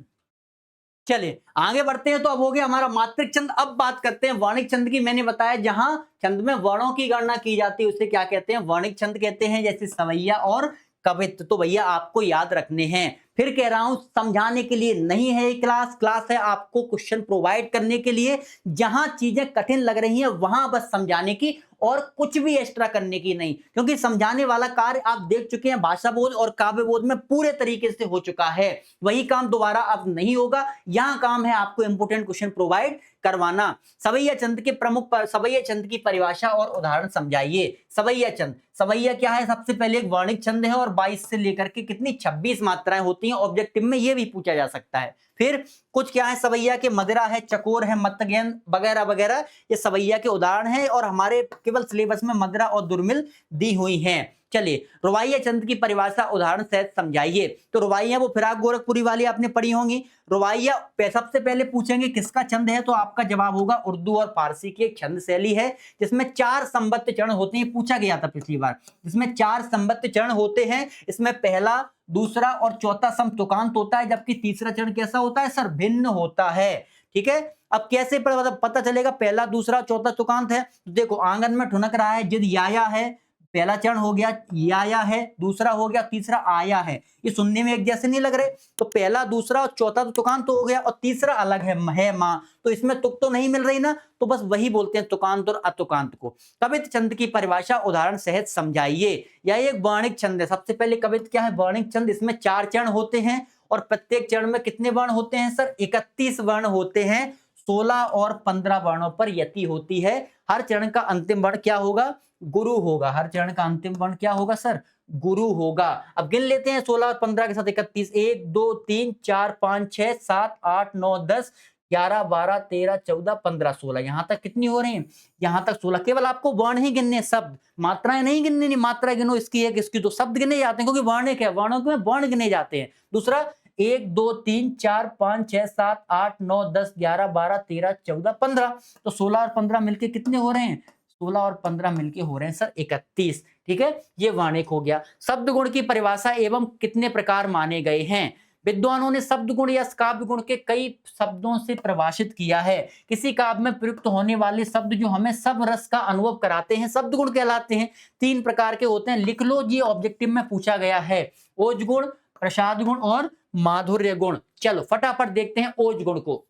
चलिए आगे बढ़ते हैं। तो अब हो गया हमारा मात्रिक छंद। अब बात करते हैं वर्णिक छंद की। मैंने बताया जहां छंद में वर्णों की गणना की जाती है उसे क्या कहते हैं, वर्णिक छंद कहते हैं, जैसे सवैया और कवित्त। तो भैया आपको याद रखने हैं। फिर कह रहा हूं समझाने के लिए नहीं है क्लास, क्लास है आपको क्वेश्चन प्रोवाइड करने के लिए। जहां चीजें कठिन लग रही हैं वहां बस समझाने की और कुछ भी एक्स्ट्रा करने की नहीं, क्योंकि समझाने वाला कार्य आप देख चुके हैं भाषा बोध और काव्य बोध में पूरे तरीके से हो चुका है। वही काम दोबारा अब नहीं होगा। यहां काम है आपको इंपोर्टेंट क्वेश्चन प्रोवाइड करवाना। सवैया छंद के प्रमुख सवैया छंद की परिभाषा और उदाहरण समझाइए। सवैया छंद, सवैया क्या है, सबसे पहले एक वर्णिक छंद है और 22 से लेकर के कितनी 26 मात्राएं होती हैं। ऑब्जेक्टिव में ये भी पूछा जा सकता है। फिर कुछ क्या है सवैया के, मदिरा है, चकोर है, मतगेंद वगैरह वगैरह, ये सवैया के उदाहरण हैं और हमारे केवल सिलेबस में मदिरा और दुर्मिल दी हुई हैं। चलिए रुबाइया छंद की परिभाषा उदाहरण सहित समझाइए। तो रुबाइया वो फिराक गोरखपुरी वाली आपने पढ़ी होंगी। रुबाइया सबसे पहले पूछेंगे किसका छंद है, तो आपका जवाब होगा उर्दू और फारसी की एक छंद शैली है जिसमें 4 संबद्ध चरण होते हैं। पूछा गया था पिछली बार, जिसमें 4 संबद्ध चरण होते हैं। इसमें पहला, दूसरा और चौथा सम तुकांत होता है, जबकि तीसरा चरण कैसा होता है सर, भिन्न होता है। ठीक है, अब कैसे पता चलेगा पहला, दूसरा, चौथा तुकांत है। तो देखो आंगन में ठुनक रहा है, जिद याया है, पहला चरण हो गया, याया है, दूसरा हो गया, तीसरा आया है। ये सुनने में एक जैसे नहीं लग रहे, तो पहला, दूसरा और चौथा तो तुकांत तो हो गया और तीसरा अलग है माँ, तो इसमें तुक तो नहीं मिल रही ना, तो बस वही बोलते हैं तुकांत और अतुकांत को। कवित्त छंद की परिभाषा उदाहरण सहित समझाइए। यह एक वर्णिक छंद है। सबसे पहले कवित्त क्या है, वर्णिक छंद, इसमें 4 चरण होते हैं और प्रत्येक चरण में कितने वर्ण होते हैं सर, 31 वर्ण होते हैं। 16 और 15 वर्णों पर यति होती है। हर चरण का अंतिम वर्ण क्या होगा, गुरु होगा। हर चरण का अंतिम वर्ण क्या होगा सर, गुरु होगा। अब गिन लेते हैं 16 और 15 के साथ 31, 1 2 3 4 5 6 7 8 9 10 11 12 13 14 15 16, यहां तक कितनी हो रही है, यहां तक 16। केवल आपको वर्ण ही गिनने, शब्द, मात्राएं नहीं गिननी। नहीं, मात्रा गिनो, इसकी एक इसकी तो, शब्द गिने जाते हैं क्योंकि वर्णिक है, वर्णों में वर्ण गिने जाते हैं। दूसरा 1 2 3 4 5 6 7 8 9 10 11 12 13 14 15, तो 16 और 15 मिलके कितने हो रहे हैं, 16 और 15 मिलके हो रहे हैं सर 31। ठीक है, ये वाणिक हो गया। शब्द गुण की परिभाषा एवं कितने प्रकार माने गए हैं। विद्वानों ने शब्द गुण या काव्य गुण के कई शब्दों से परिभाषित किया है। किसी काव्य में प्रयुक्त होने वाले शब्द जो हमें सब रस का अनुभव कराते हैं शब्द गुण कहलाते हैं। 3 प्रकार के होते हैं, लिख लो, ये ऑब्जेक्टिव में पूछा गया है। ओज गुण, प्रसाद गुण और माधुर्य गुण। चलो फटाफट देखते हैं ओज गुण को।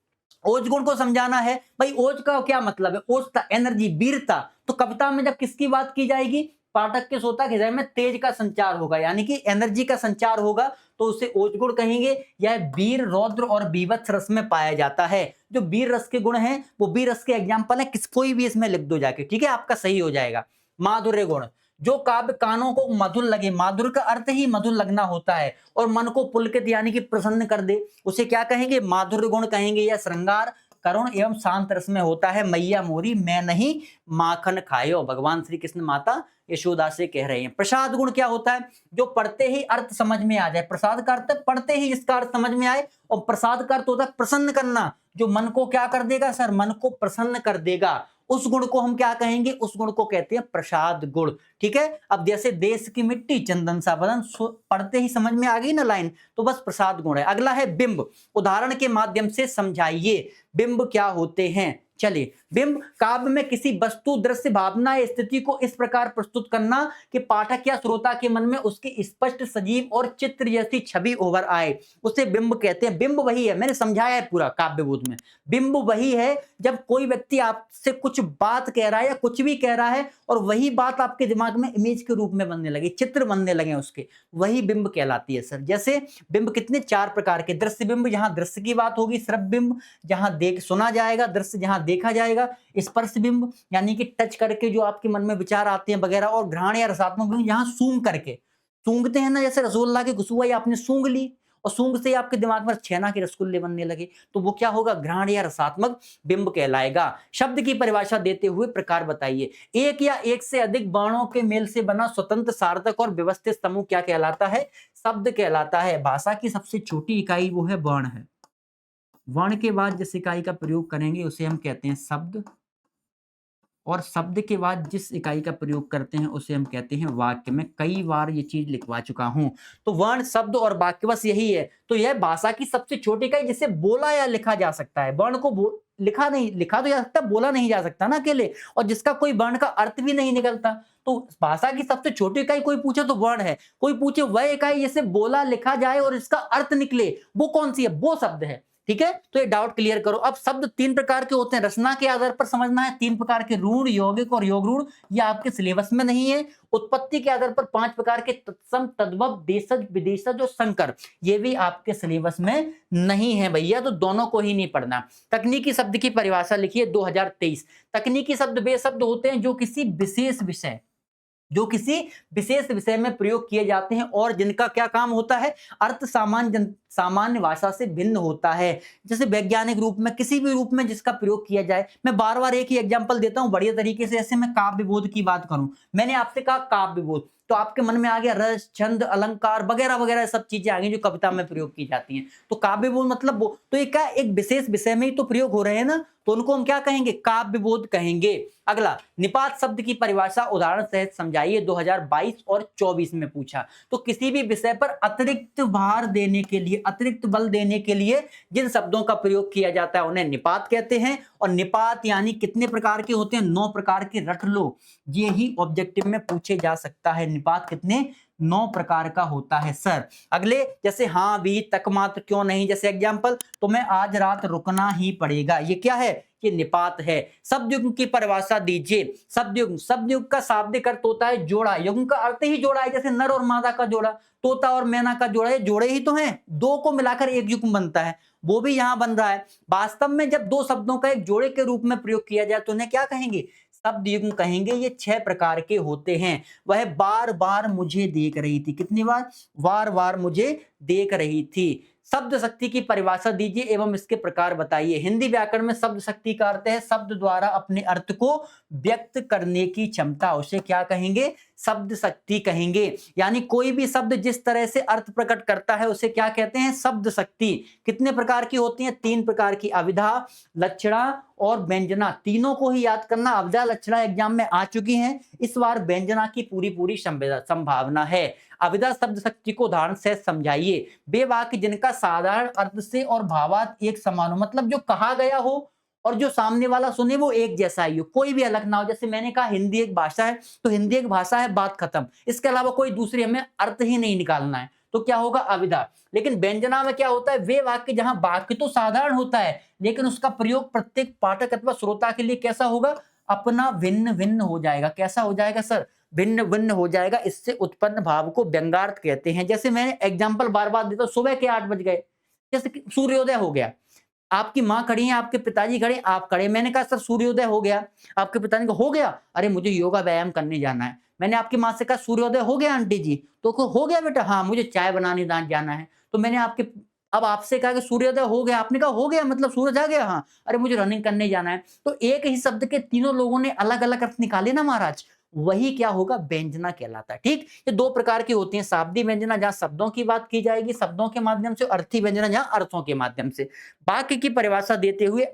ओज गुण को समझाना है भाई, ओज का क्या मतलब है, ओजता, एनर्जी, वीरता। तो कविता में जब किसकी बात की जाएगी, पाठक के श्रोता के हृदय में तेज का संचार होगा, यानी कि एनर्जी का संचार होगा, तो उसे ओज गुण कहेंगे। यह वीर, रौद्र और बीभत्स रस में पाया जाता है। जो वीर रस के गुण हैं वो वीर रस के एग्जाम्पल है, कोई भी इसमें लिख दो जाके, ठीक है, आपका सही हो जाएगा। माधुर्य गुण, जो काव्य कानों को मधुर लगे, माधुर का अर्थ ही मधुर लगना होता है, और मन को पुलकित यानी कि प्रसन्न कर दे, उसे क्या कहेंगे, माधुर्य गुण कहेंगे। यह श्रृंगार, करुण एवं शांत रस में होता है। मैया मोरी मैं नहीं माखन खायो, भगवान श्री कृष्ण माता यशोदा से कह रहे हैं। प्रसाद गुण क्या होता है, जो पढ़ते ही अर्थ समझ में आ जाए। प्रसाद का अर्थ पढ़ते ही इसका अर्थ समझ में आए, और प्रसाद का अर्थ होता है प्रसन्न करना, जो मन को क्या कर देगा सर, मन को प्रसन्न कर देगा। उस गुण को हम क्या कहेंगे, उस गुण को कहते हैं प्रसाद गुण। ठीक है, अब जैसे देश की मिट्टी चंदन सा बदन, पढ़ते ही समझ में आ गई ना लाइन, तो बस प्रसाद गुण है। अगला है बिंब, उदाहरण के माध्यम से समझाइए बिंब क्या होते हैं। चलिए, बिंब काव्य में किसी वस्तु, दृश्य, भावना या स्थिति को इस प्रकार प्रस्तुत करना कि पाठक या श्रोता के मन में उसकी स्पष्ट, सजीव और चित्र जैसी छवि उभर आए, उसे बिंब कहते हैं। बिंब वही है, मैंने समझाया है पूरा काव्यबोध में, बिंब वही है जब कोई व्यक्ति आपसे कुछ बात कह रहा है या कुछ भी कह रहा है और वही बात आपके दिमाग में इमेज के रूप में बनने लगे, चित्र बनने लगे उसके, वही बिंब कहलाती है सर। जैसे बिंब कितने 4 प्रकार के, दृश्य बिंब, जहां दृश्य की बात होगी, श्रव्य बिंब जहां सुना जाएगा, दृश्य जहां देखा जाएगा, स्पर्श बिंब यानी कि टच करके जो आपके मन में विचार आते हैं वगैरह, और घ्राण या रसात्मक बिंब जहां सूंघ करके, सूंघते हैं ना, जैसे रसगुल्ला की खुशबू आई आपने सूंघ ली, और सूंघ से ही आपके दिमाग में छेना के रसगुल्ले बनने लगे, तो वो क्या होगा, घ्राण या रसात्मक बिंब कहलाएगा। शब्द की परिभाषा देते हुए प्रकार बताइए। एक या एक से अधिक वर्णों के मेल से बना स्वतंत्र, सार्थक और व्यवस्थित समूह क्या कहलाता है, शब्द कहलाता है। भाषा की सबसे छोटी इकाई वो है वर्ण है। वर्ण के बाद जिस इकाई का प्रयोग करेंगे उसे हम कहते हैं शब्द, और शब्द के बाद जिस इकाई का प्रयोग करते हैं उसे हम कहते हैं वाक्य। मैं कई बार ये चीज लिखवा चुका हूं। तो वर्ण, शब्द और वाक्य बस यही है। तो यह भाषा की सबसे छोटी इकाई जिसे बोला या लिखा जा सकता है। वर्ण को लिखा तो जा सकता, बोला नहीं जा सकता ना अकेले, और जिसका कोई वर्ण का अर्थ भी नहीं निकलता। तो भाषा की सबसे छोटी इकाई कोई पूछे तो वर्ण है, कोई पूछे वह इकाई जिसे बोला लिखा जाए और इसका अर्थ निकले, वो कौन सी है, वो शब्द है। ठीक है, तो ये डाउट क्लियर करो। अब शब्द तीन प्रकार के होते हैं, रचना के आधार पर समझना है। तीन प्रकार के, ऋण, यौगिक और योग ऋण। ये आपके सिलेबस में नहीं है। उत्पत्ति के आधार पर पांच प्रकार के, तत्सम, तद्भव, देशज, विदेशज और संकर। ये भी आपके सिलेबस में नहीं है भैया, तो दोनों को ही नहीं पढ़ना। तकनीकी शब्द की परिभाषा लिखिए 2023। तकनीकी शब्द वे शब्द होते हैं जो किसी विशेष विषय में प्रयोग किए जाते हैं और जिनका क्या काम होता है, अर्थ सामान्य भाषा से भिन्न होता है। जैसे वैज्ञानिक रूप में, किसी भी रूप में जिसका प्रयोग किया जाए। मैं बार बार एक ही एग्जांपल देता हूं बढ़िया तरीके से। जैसे मैं काव्य बोध की बात करूं, मैंने आपसे कहा काव्य बोध, तो आपके मन में आ गया रस, छंद, अलंकार वगैरह वगैरह सब चीजें आ गई जो कविता में प्रयोग की जाती हैं। तो काव्य बोध मतलब वो, तो ये क्या, एक विशेष विषय में ही तो प्रयोग हो रहे हैं ना, तो उनको हम क्या कहेंगे, काव्य बोध कहेंगे। अगला, निपात शब्द की परिभाषा उदाहरण सहित समझाइए, 2022 और 24 में पूछा। तो किसी भी विषय पर अतिरिक्त भार देने के लिए, अतिरिक्त बल देने के लिए जिन शब्दों का प्रयोग किया जाता है उन्हें निपात कहते हैं। और निपात यानी कितने प्रकार के होते हैं, 9 प्रकार के, रट लो। ये ही ऑब्जेक्टिव में पूछे जा सकता है, निपात कितने, 9 प्रकार का होता है सर। अगले, जैसे हाँ भी, तक मात्र, क्यों नहीं, जैसे एग्जांपल, तो मैं आज रात रुकना ही पड़ेगा, ये क्या है, ये निपात है। शब्द युग्म की परिभाषा दीजिए। शब्द युग्म का शाब्दिक अर्थ होता है जोड़ा। युग्म का अर्थ ही जोड़ा है, जैसे नर और मादा का जोड़ा, तोता और मैना का जोड़ा, ये जोड़े ही तो हैं, दो को मिलाकर एक युग्म बनता है, वो भी यहां बन रहा है। वास्तव में जब दो शब्दों का एक जोड़े के रूप में प्रयोग किया जाए तो उन्हें क्या कहेंगे, शब्द युग्म कहेंगे। ये 6 प्रकार के होते हैं। वह बार बार मुझे देख रही थी, कितनी बार बार मुझे देख रही थी। शब्द शक्ति की परिभाषा दीजिए एवं इसके प्रकार बताइए। हिंदी व्याकरण में शब्द शक्ति का अर्थ है शब्द द्वारा अपने अर्थ को व्यक्त करने की क्षमता, उसे क्या कहेंगे, शब्द शक्ति कहेंगे। यानी कोई भी शब्द जिस तरह से अर्थ प्रकट करता है उसे क्या कहते हैं, शब्द शक्ति। कितने प्रकार की होती हैं, 3 प्रकार की, अविधा, लक्षणा और व्यंजना। तीनों को ही याद करना। अविधा, लक्षणा एग्जाम में आ चुकी हैं, इस बार व्यंजना की पूरी संभावना है। अविधा शब्द शक्ति को उदाहरण से समझाइए। वे वाक्य जिनका साधारण अर्थ से और भावार्थ एक समान हो, मतलब जो कहा गया हो और जो सामने वाला सुने वो एक जैसा ही हो, कोई भी अलग ना हो। जैसे मैंने कहा हिंदी एक भाषा है, तो हिंदी एक भाषा है, बात खत्म, इसके अलावा कोई दूसरी हमें अर्थ ही नहीं निकालना है, तो क्या होगा, अविधा। लेकिन व्यंजना में क्या होता है, वे वाक्य जहां वाक्य तो साधारण होता है लेकिन उसका प्रयोग प्रत्येक पाठक अथवा श्रोता के लिए कैसा होगा, अपना भिन्न भिन्न हो जाएगा। कैसा हो जाएगा सर, भिन्न भिन्न हो जाएगा। इससे उत्पन्न भाव को व्यंग्यार्थ कहते हैं। जैसे मैंने एग्जांपल बार बार देता हूं, सुबह के 8 बज गए, जैसे कि सूर्योदय हो गया, आपकी माँ खड़ी है, आपके पिताजी खड़े, आप खड़े, मैंने कहा सर सूर्योदय हो गया, आपके पिताजी को हो गया, अरे मुझे योगा व्यायाम करने जाना है। मैंने आपकी माँ से कहा सूर्योदय हो गया आंटी जी, तो हो गया बेटा, हाँ मुझे चाय बनाने जाना है। तो मैंने अब आपसे कहा कि सूर्योदय हो गया, आपने कहा हो गया मतलब सूरज आ गया, हाँ, अरे मुझे रनिंग करने जाना है। तो एक ही शब्द के तीनों लोगों ने अलग अलग अर्थ निकाले ना महाराज, वही क्या होगा, व्यंजना कहलाता है। ठीक, ये 2 प्रकार की होती हैं, शाब्दिक व्यंजना जहां शब्दों की बात की जाएगी शब्दों के माध्यम से, अर्थी व्यंजना जहां अर्थों के माध्यम से। वाक्य की परिभाषा देते हुए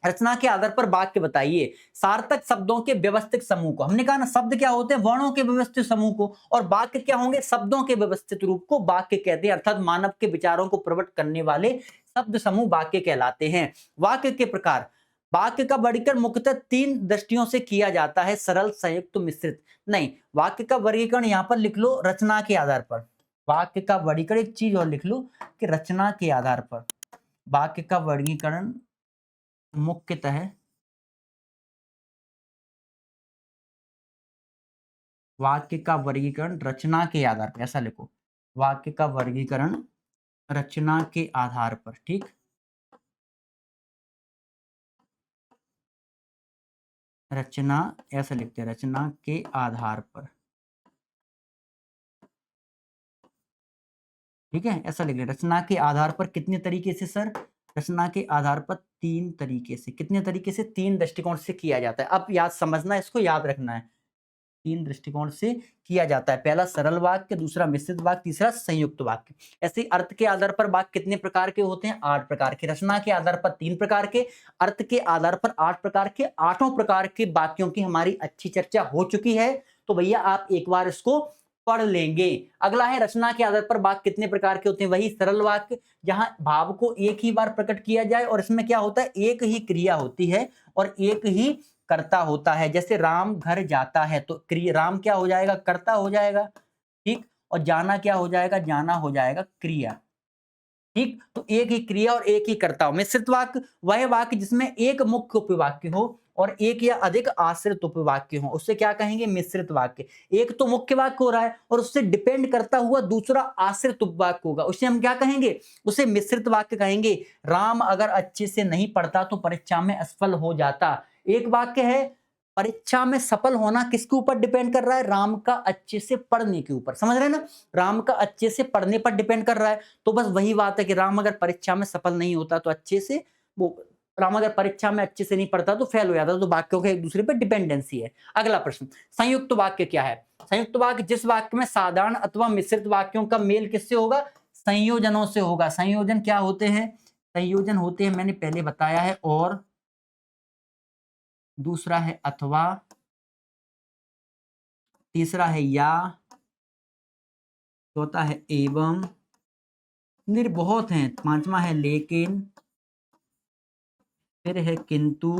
रचना के आधार पर वाक्य बताइए। सार्थक शब्दों के व्यवस्थित समूह को, हमने कहा ना शब्द क्या होते हैं, वर्णों के व्यवस्थित समूह को, और वाक्य क्या होंगे, शब्दों के व्यवस्थित रूप को वाक्य कहते हैं। अर्थात मानव के विचारों को प्रकट करने वाले शब्द समूह वाक्य कहलाते हैं। वाक्य के प्रकार, वाक्य का वर्गीकरण मुख्यतः 3 दृष्टियों से किया जाता है, सरल, संयुक्त, मिश्रित। नहीं, वाक्य का वर्गीकरण यहां पर लिख लो रचना के आधार पर। वाक्य का वर्गीकरण, एक चीज और लिख लो कि रचना के आधार पर वाक्य का वर्गीकरण मुख्यतः वाक्य का वर्गीकरण रचना के आधार पर, ऐसा लिखो, वाक्य का वर्गीकरण रचना के आधार पर। ठीक, रचना ऐसा लिखते हैं, रचना के आधार पर। ठीक है, ऐसा लिख लें। रचना के आधार पर कितने तरीके से सर? रचना के आधार पर 3 तरीके से। कितने तरीके से? 3 दृष्टिकोण से किया जाता है। अब याद समझना, इसको याद रखना है। 3 दृष्टिकोण से किया जाता है। पहला सरल वाक्य, दूसरा मिश्रित वाक्य, तीसरा संयुक्त वाक्य। ऐसे ही अर्थ के आधार पर वाक्य कितने प्रकार के होते हैं? 8 प्रकार के। रचना के आधार पर 3 प्रकार के, अर्थ के आधार पर 8 प्रकार के। 8 प्रकार के वाक्यों की हमारी अच्छी चर्चा हो चुकी है, तो भैया आप एक बार इसको पढ़ लेंगे। अगला है रचना के आधार पर वाक्य कितने प्रकार के होते हैं? वही सरल वाक्य, जहां भाव को एक ही बार प्रकट किया जाए और इसमें क्या होता है? एक ही क्रिया होती है और एक ही कर्ता होता है। जैसे राम घर जाता है, तो राम क्या हो जाएगा? कर्ता हो जाएगा, ठीक। और जाना क्या हो जाएगा? जाना हो जाएगा क्रिया, ठीक। तो एक ही क्रिया और एक ही कर्ता हो। मिश्रित वाक्य वह वाक्य जिसमें एक मुख्य उपवाक्य हो और एक या अधिक आश्रित उपवाक्य हो, उससे क्या कहेंगे? मिश्रित वाक्य। एक तो मुख्य वाक्य हो रहा है और उससे डिपेंड करता हुआ दूसरा आश्रित उपवाक्य होगा, उसे हम क्या कहेंगे? उसे मिश्रित वाक्य कहेंगे। राम अगर अच्छे से नहीं पढ़ता तो परीक्षा में असफल हो जाता। एक वाक्य है, परीक्षा में सफल होना किसके ऊपर डिपेंड कर रहा है? राम का अच्छे से पढ़ने के ऊपर। समझ रहे हैं ना? राम का अच्छे से पढ़ने पर डिपेंड कर रहा है। तो बस वही बात है कि राम अगर परीक्षा में सफल नहीं होता तो अच्छे से वो, राम अगर परीक्षा में अच्छे से नहीं पढ़ता तो फेल हो जाता। तो वाक्यों के एक दूसरे पर डिपेंडेंसी है। अगला प्रश्न, संयुक्त वाक्य क्या है? संयुक्त वाक्य जिस वाक्य में साधारण अथवा मिश्रित वाक्यों का मेल किससे होगा? संयोजनों से होगा। संयोजन क्या होते हैं? संयोजन होते हैं, मैंने पहले बताया है। और दूसरा है अथवा, तीसरा है या, चौथा है एवं, बहुत हैं, पांचवा है लेकिन, फिर है किंतु,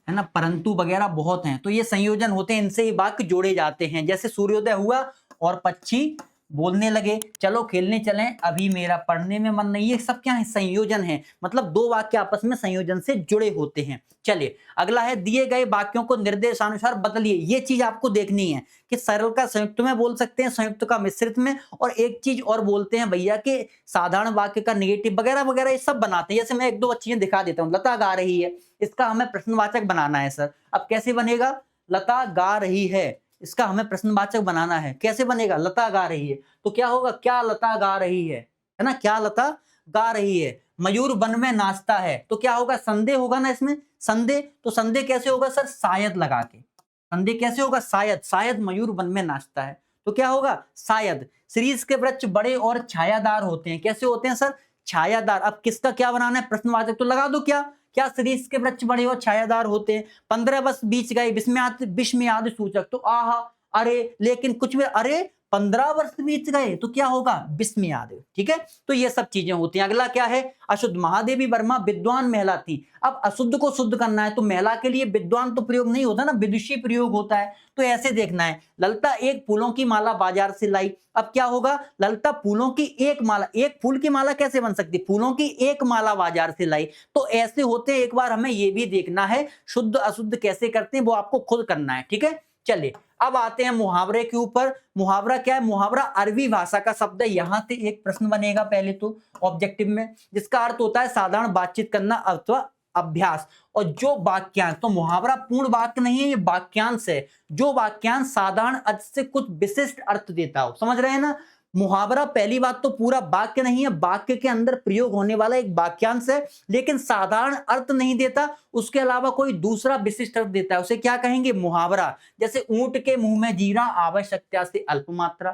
है ना, परंतु वगैरह बहुत हैं। तो ये संयोजन होते हैं, इनसे ही वाक्य जोड़े जाते हैं। जैसे सूर्योदय हुआ और पक्षी बोलने लगे, चलो खेलने चलें, अभी मेरा पढ़ने में मन नहीं है। सब क्या है? संयोजन है। मतलब दो वाक्य आपस में संयोजन से जुड़े होते हैं। चलिए अगला है, दिए गए वाक्यों को निर्देशानुसार बदलिए। ये चीज आपको देखनी है कि सरल का संयुक्त में बोल सकते हैं, संयुक्त का मिश्रित में, और एक चीज और बोलते हैं भैया कि साधारण वाक्य का नेगेटिव वगैरह वगैरह, ये सब बनाते हैं। जैसे मैं एक दो चीजें दिखा देता हूँ। लता गा रही है, इसका हमें प्रश्नवाचक बनाना है सर। अब कैसे बनेगा? लता गा रही है, इसका हमें प्रश्नवाचक बनाना है। कैसे बनेगा? लता गा रही है, तो क्या होगा? क्या लता गा रही है ना? क्या लता गा रही है। मयूर वन में नाचता है, तो क्या होगा? संदेह होगा ना इसमें, संदेह। तो संदेह कैसे होगा सर? शायद लगा के। संदेह कैसे होगा? शायद। शायद मयूर वन में नाचता है, तो क्या होगा? शायद। शीरीष के वृक्ष बड़े और छायादार होते हैं। कैसे होते हैं सर? छायादार। अब किसका क्या बनाना है? प्रश्नवाचक। तो लगा दो क्या? क्या शीरीष के वृक्ष बड़े और छायादार होते हैं। 15 वर्ष बीत गए, विस्मयादि सूचक। तो आहा, अरे, लेकिन कुछ भी, अरे 15 वर्ष बीत गए, तो क्या होगा? विस्मयादि। ठीक है, तो ये सब चीजें होती हैं। अगला क्या है? अशुद्ध। महादेवी वर्मा विद्वान महिला थी। अब अशुद्ध को शुद्ध करना है, तो महिला के लिए विद्वान तो प्रयोग नहीं होता ना, विदुषी प्रयोग होता है। तो ऐसे देखना है, ललिता एक फूलों की माला बाजार से लाई। अब क्या होगा? ललिता फूलों की एक माला, एक फूल की माला कैसे बन सकती? फूलों की एक माला बाजार से लाई। तो ऐसे होते हैं। एक बार हमें ये भी देखना है, शुद्ध अशुद्ध कैसे करते हैं वो आपको खुद करना है। ठीक है, चलिए अब आते हैं मुहावरे के ऊपर। मुहावरा क्या है? मुहावरा अरबी भाषा का शब्द है। यहां से एक प्रश्न बनेगा पहले तो ऑब्जेक्टिव में, जिसका अर्थ होता है साधारण बातचीत करना अथवा अभ्यास। और जो वाक्यांश, तो मुहावरा पूर्ण वाक्य नहीं है, ये वाक्यांश है। जो वाक्यांश साधारण अर्थ से कुछ विशिष्ट अर्थ देता हो। समझ रहे हैं ना? मुहावरा पहली बात तो पूरा वाक्य नहीं है, वाक्य के अंदर प्रयोग होने वाला एक वाक्यांश है, लेकिन साधारण अर्थ नहीं देता, उसके अलावा कोई दूसरा विशिष्ट अर्थ देता है, उसे क्या कहेंगे? मुहावरा। जैसे ऊंट के मुंह में जीरा, आवश्यकता से अल्प मात्रा।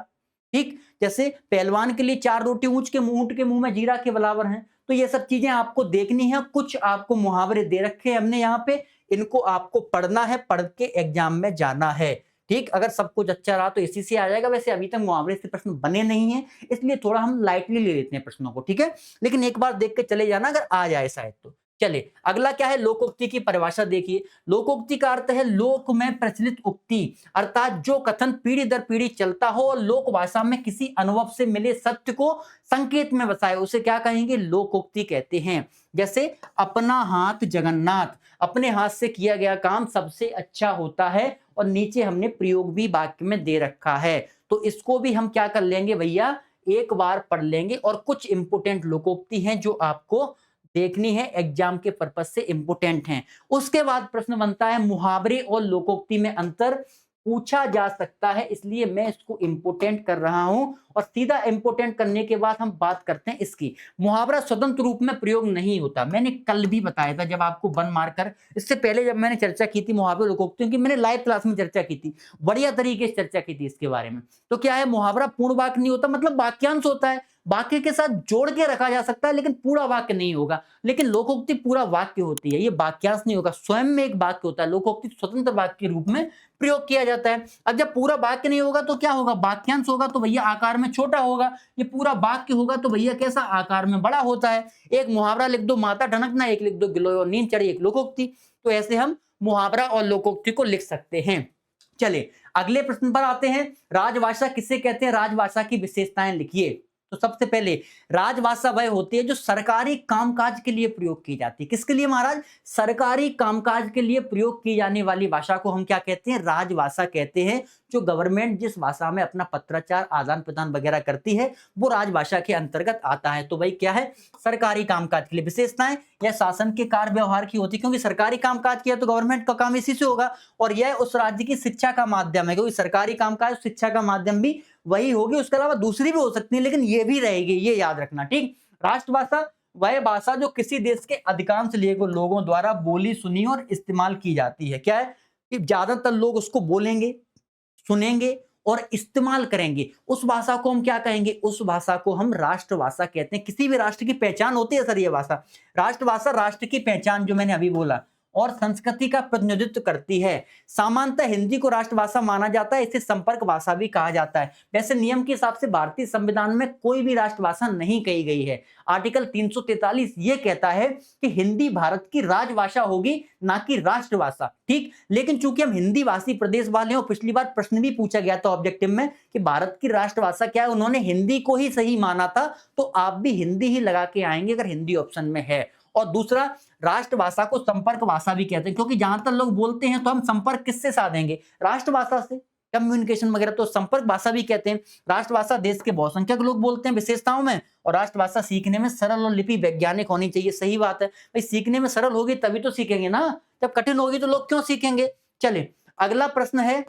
ठीक, जैसे पहलवान के लिए 4 रोटी ऊंट के मुंह में जीरा के बराबर हैं। तो ये सब चीजें आपको देखनी है। कुछ आपको मुहावरे दे रखे हैं हमने यहाँ पे, इनको आपको पढ़ना है, पढ़ के एग्जाम में जाना है। ठीक, अगर सब कुछ अच्छा रहा तो इसी से आ जाएगा। वैसे अभी तक मुहावरे से प्रश्न बने नहीं है, इसलिए थोड़ा हम लाइटली ले लेते हैं प्रश्नों को। ठीक है, लेकिन एक बार देख के चले जाना अगर आ जाए शायद तो। चलिए अगला क्या है? लोकोक्ति की परिभाषा देखिए। लोकोक्ति का अर्थ है लोक में प्रचलित उक्ति, अर्थात जो कथन पीढ़ी दर पीढ़ी चलता हो और लोक भाषा में किसी अनुभव से मिले सत्य को संकेत में बसाए, उसे क्या कहेंगे? लोकोक्ति कहते हैं। जैसे अपना हाथ जगन्नाथ, अपने हाथ से किया गया काम सबसे अच्छा होता है, और नीचे हमने प्रयोग भी वाक्य में दे रखा है। तो इसको भी हम क्या कर लेंगे भैया? एक बार पढ़ लेंगे। और कुछ इंपोर्टेंट लोकोक्ति हैं जो आपको देखनी है, एग्जाम के पर्पस से इंपोर्टेंट हैं। उसके बाद प्रश्न बनता है मुहावरे और लोकोक्ति में अंतर। पूछा जा सकता है, इसलिए मैं इसको इंपोर्टेंट कर रहा हूं। और सीधा इंपोर्टेंट करने के बाद हम बात करते हैं इसकी। मुहावरा स्वतंत्र रूप में प्रयोग नहीं होता, मैंने कल भी बताया था जब आपको 1 मार्कर, इससे पहले जब मैंने चर्चा की थी मुहावरे लोकोक्तियों की, मैंने लाइव क्लास में चर्चा की थी, बढ़िया तरीके से चर्चा की थी इसके बारे में। तो क्या है, मुहावरा पूर्ण वाक्य नहीं होता, मतलब वाक्यांश होता है, वाक्य के साथ जोड़ के रखा जा सकता है लेकिन पूरा वाक्य नहीं होगा। लेकिन लोकोक्ति पूरा वाक्य होती है, ये वाक्यांश नहीं होगा, स्वयं में एक वाक्य होता है। लोकोक्ति स्वतंत्र वाक्य के रूप में प्रयोग किया जाता है। अब जब पूरा वाक्य नहीं होगा तो क्या होगा, वाक्यांश होगा तो भैया आकार में छोटा होगा, ये पूरा वाक्य होगा तो भैया कैसा, आकार में बड़ा होता है। एक मुहावरा लिख दो माता ठनकना, एक लिख दो गिलोय और नींद चढ़ी, एक लोकोक्ति। तो ऐसे हम मुहावरा और लोकोक्ति को लिख सकते हैं। चलिए अगले प्रश्न पर आते हैं। राजभाषा किसे कहते हैं, राजभाषा की विशेषताएं लिखिए। तो सबसे पहले राजभाषा वह होती है जो सरकारी कामकाज के लिए प्रयोग की जाती है। किसके लिए महाराज, सरकारी कामकाज के लिए प्रयोग की जाने वाली भाषा को हम क्या कहते हैं, राजभाषा कहते हैं। जो गवर्नमेंट जिस भाषा में अपना पत्राचार आदान प्रदान वगैरह करती है वो राजभाषा के अंतर्गत आता है। तो भाई क्या है, सरकारी कामकाज के लिए। विशेषताएं, यह शासन के कार्य व्यवहार की होती है, क्योंकि सरकारी कामकाज किया तो गवर्नमेंट का काम इसी से होगा। और यह उस राज्य की शिक्षा का माध्यम है, क्योंकि सरकारी कामकाज शिक्षा का माध्यम भी वही होगी, उसके अलावा दूसरी भी हो सकती है लेकिन ये भी रहेगी, ये याद रखना, ठीक। राष्ट्रभाषा वह भाषा जो किसी देश के अधिकांश लोगों द्वारा बोली, सुनी और इस्तेमाल की जाती है। क्या है कि ज्यादातर लोग उसको बोलेंगे, सुनेंगे और इस्तेमाल करेंगे। उस भाषा को हम क्या कहेंगे, उस भाषा को हम राष्ट्रभाषा कहते हैं। किसी भी राष्ट्र की पहचान होती है सर ये भाषा। राष्ट्रभाषा राष्ट्र की पहचान, जो मैंने अभी बोला, और संस्कृति का प्रतिनिधित्व करती है। सामान्यतः हिंदी को राष्ट्रभाषा माना जाता है, इसे संपर्क भाषा भी कहा जाता है। वैसे नियम के हिसाब से भारतीय संविधान में कोई भी राष्ट्रभाषा नहीं कही गई है। आर्टिकल 343 ये कहता है कि हिंदी भारत की राजभाषा होगी, ना कि राष्ट्रभाषा, ठीक। लेकिन चूंकि हम हिंदी भाषी प्रदेश वाले हैं, और पिछली बार प्रश्न भी पूछा गया था ऑब्जेक्टिव में कि भारत की राष्ट्रभाषा क्या है, उन्होंने हिंदी को ही सही माना था, तो आप भी हिंदी ही लगा के आएंगे अगर हिंदी ऑप्शन में है। और दूसरा, राष्ट्रभाषा को संपर्क भाषा भी कहते हैं, क्योंकि जहां तक लोग बोलते हैं तो हम संपर्क किससे साधेंगे, राष्ट्रभाषा से, कम्युनिकेशन वगैरह, तो संपर्क भाषा भी कहते हैं। राष्ट्रभाषा देश के बहुसंख्यक लोग बोलते हैं विशेषताओं में। और राष्ट्रभाषा सीखने में सरल और लिपि वैज्ञानिक होनी चाहिए। सही बात है भाई, सीखने में सरल होगी तभी तो सीखेंगे ना, जब कठिन होगी तो लोग क्यों सीखेंगे। चले अगला प्रश्न है,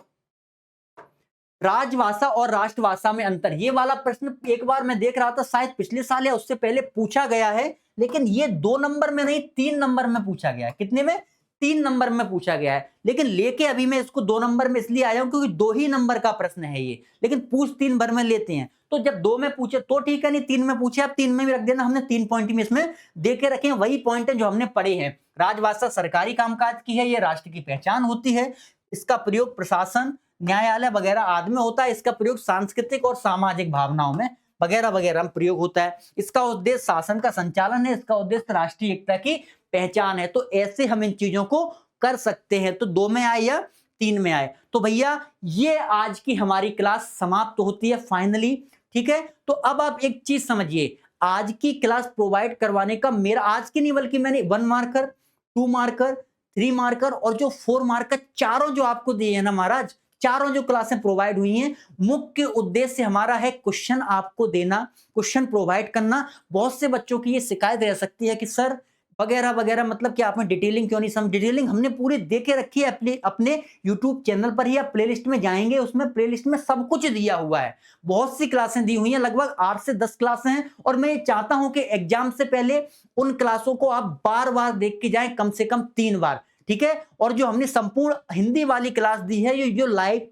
राजभाषा और राष्ट्रभाषा में अंतर। ये वाला प्रश्न एक बार मैं देख रहा था, शायद पिछले साल या उससे पहले पूछा गया है, लेकिन ये 2 नंबर में नहीं 3 नंबर में पूछा गया है। कितने में, 3 नंबर में पूछा गया है। लेकिन लेके अभी मैं इसको 2 नंबर में इसलिए आया हूं क्योंकि 2 ही नंबर का प्रश्न है ये, लेकिन पूछ 3 भर में लेते हैं। तो जब 2 में पूछे तो ठीक है, नहीं 3 में पूछे आप 3 में भी रख देना। हमने 3 पॉइंट में इसमें दे के रखे हैं, वही पॉइंट है जो हमने पढ़े हैं। राजभाषा सरकारी कामकाज की है, ये राष्ट्र की पहचान होती है। इसका प्रयोग प्रशासन, न्यायालय वगैरह आदि में होता है। इसका प्रयोग सांस्कृतिक और सामाजिक भावनाओं में वगैरह वगैरह में प्रयोग होता है। इसका उद्देश्य शासन का संचालन है, इसका उद्देश्य राष्ट्रीय एकता की पहचान है। तो ऐसे हम इन चीजों को कर सकते हैं। तो 2 में आए या 3 में आए। तो भैया ये आज की हमारी क्लास समाप्त होती है फाइनली, ठीक है। तो अब आप एक चीज समझिए, आज की क्लास प्रोवाइड करवाने का मेरा आज की नहीं बल्कि मैंने 1 मार्कर, 2 मार्कर, 3 मार्कर और जो 4 मार्कर, चारों जो आपको दिए हैं ना महाराज, चारों जो क्लासें प्रोवाइड हुई हैं, मुख्य उद्देश्य हमारा है क्वेश्चन आपको देना, क्वेश्चन प्रोवाइड करना। बहुत से बच्चों की ये शिकायत रह सकती है कि सर वगैरह वगैरह, मतलब कि आपने डिटेलिंग क्यों नहीं समझ। डिटेलिंग हमने पूरी दे के रखी है अपने YouTube चैनल पर ही। आप प्लेलिस्ट में जाएंगे, उसमें प्लेलिस्ट में सब कुछ दिया हुआ है। बहुत सी क्लासें दी हुई हैं, लगभग 8 से 10 क्लासें हैं। और मैं ये चाहता हूं कि एग्जाम से पहले उन क्लासों को आप बार बार देख के जाएं, कम से कम 3 बार, ठीक है। और जो हमने संपूर्ण हिंदी वाली क्लास दी है, ये जो लाइव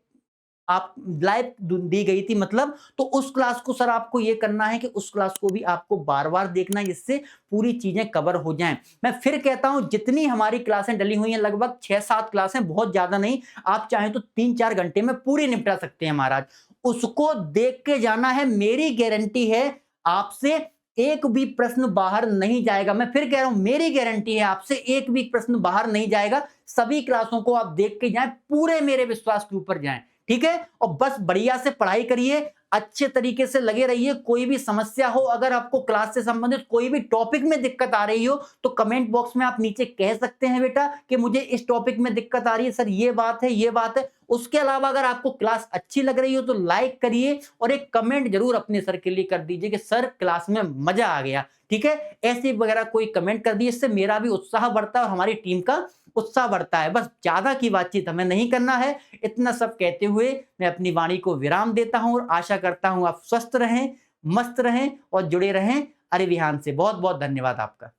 दी गई थी, मतलब तो उस क्लास को सर आपको ये करना है कि उस क्लास को भी आपको बार बार देखना है, जिससे पूरी चीजें कवर हो जाएं। मैं फिर कहता हूं, जितनी हमारी क्लासें डली हुई हैं, लगभग 6-7 क्लासें, बहुत ज्यादा नहीं, आप चाहें तो 3-4 घंटे में पूरी निपटा सकते हैं महाराज। उसको देख के जाना है, मेरी गारंटी है आपसे एक भी प्रश्न बाहर नहीं जाएगा। मैं फिर कह रहा हूं, मेरी गारंटी है आपसे एक भी प्रश्न बाहर नहीं जाएगा। सभी क्लासों को आप देख के जाएं, पूरे मेरे विश्वास के ऊपर जाएं, ठीक है। और बस बढ़िया से पढ़ाई करिए, अच्छे तरीके से लगे रहिए। कोई भी समस्या हो, अगर आपको क्लास से संबंधित कोई भी टॉपिक में दिक्कत आ रही हो, तो कमेंट बॉक्स में आप नीचे कह सकते हैं बेटा कि मुझे इस टॉपिक में दिक्कत आ रही है सर, ये बात है, ये बात है। उसके अलावा अगर आपको क्लास अच्छी लग रही हो तो लाइक करिए और एक कमेंट जरूर अपने सर के लिए कर दीजिए कि सर क्लास में मजा आ गया। ठीक है, ऐसे वगैरह कोई कमेंट कर दिए, इससे मेरा भी उत्साह बढ़ता है और हमारी टीम का उत्साह बढ़ता है। बस ज्यादा की बातचीत हमें नहीं करना है। इतना सब कहते हुए मैं अपनी वाणी को विराम देता हूं और आशा करता हूं आप स्वस्थ रहें, मस्त रहें और जुड़े रहें अरे विहान से। बहुत बहुत धन्यवाद आपका।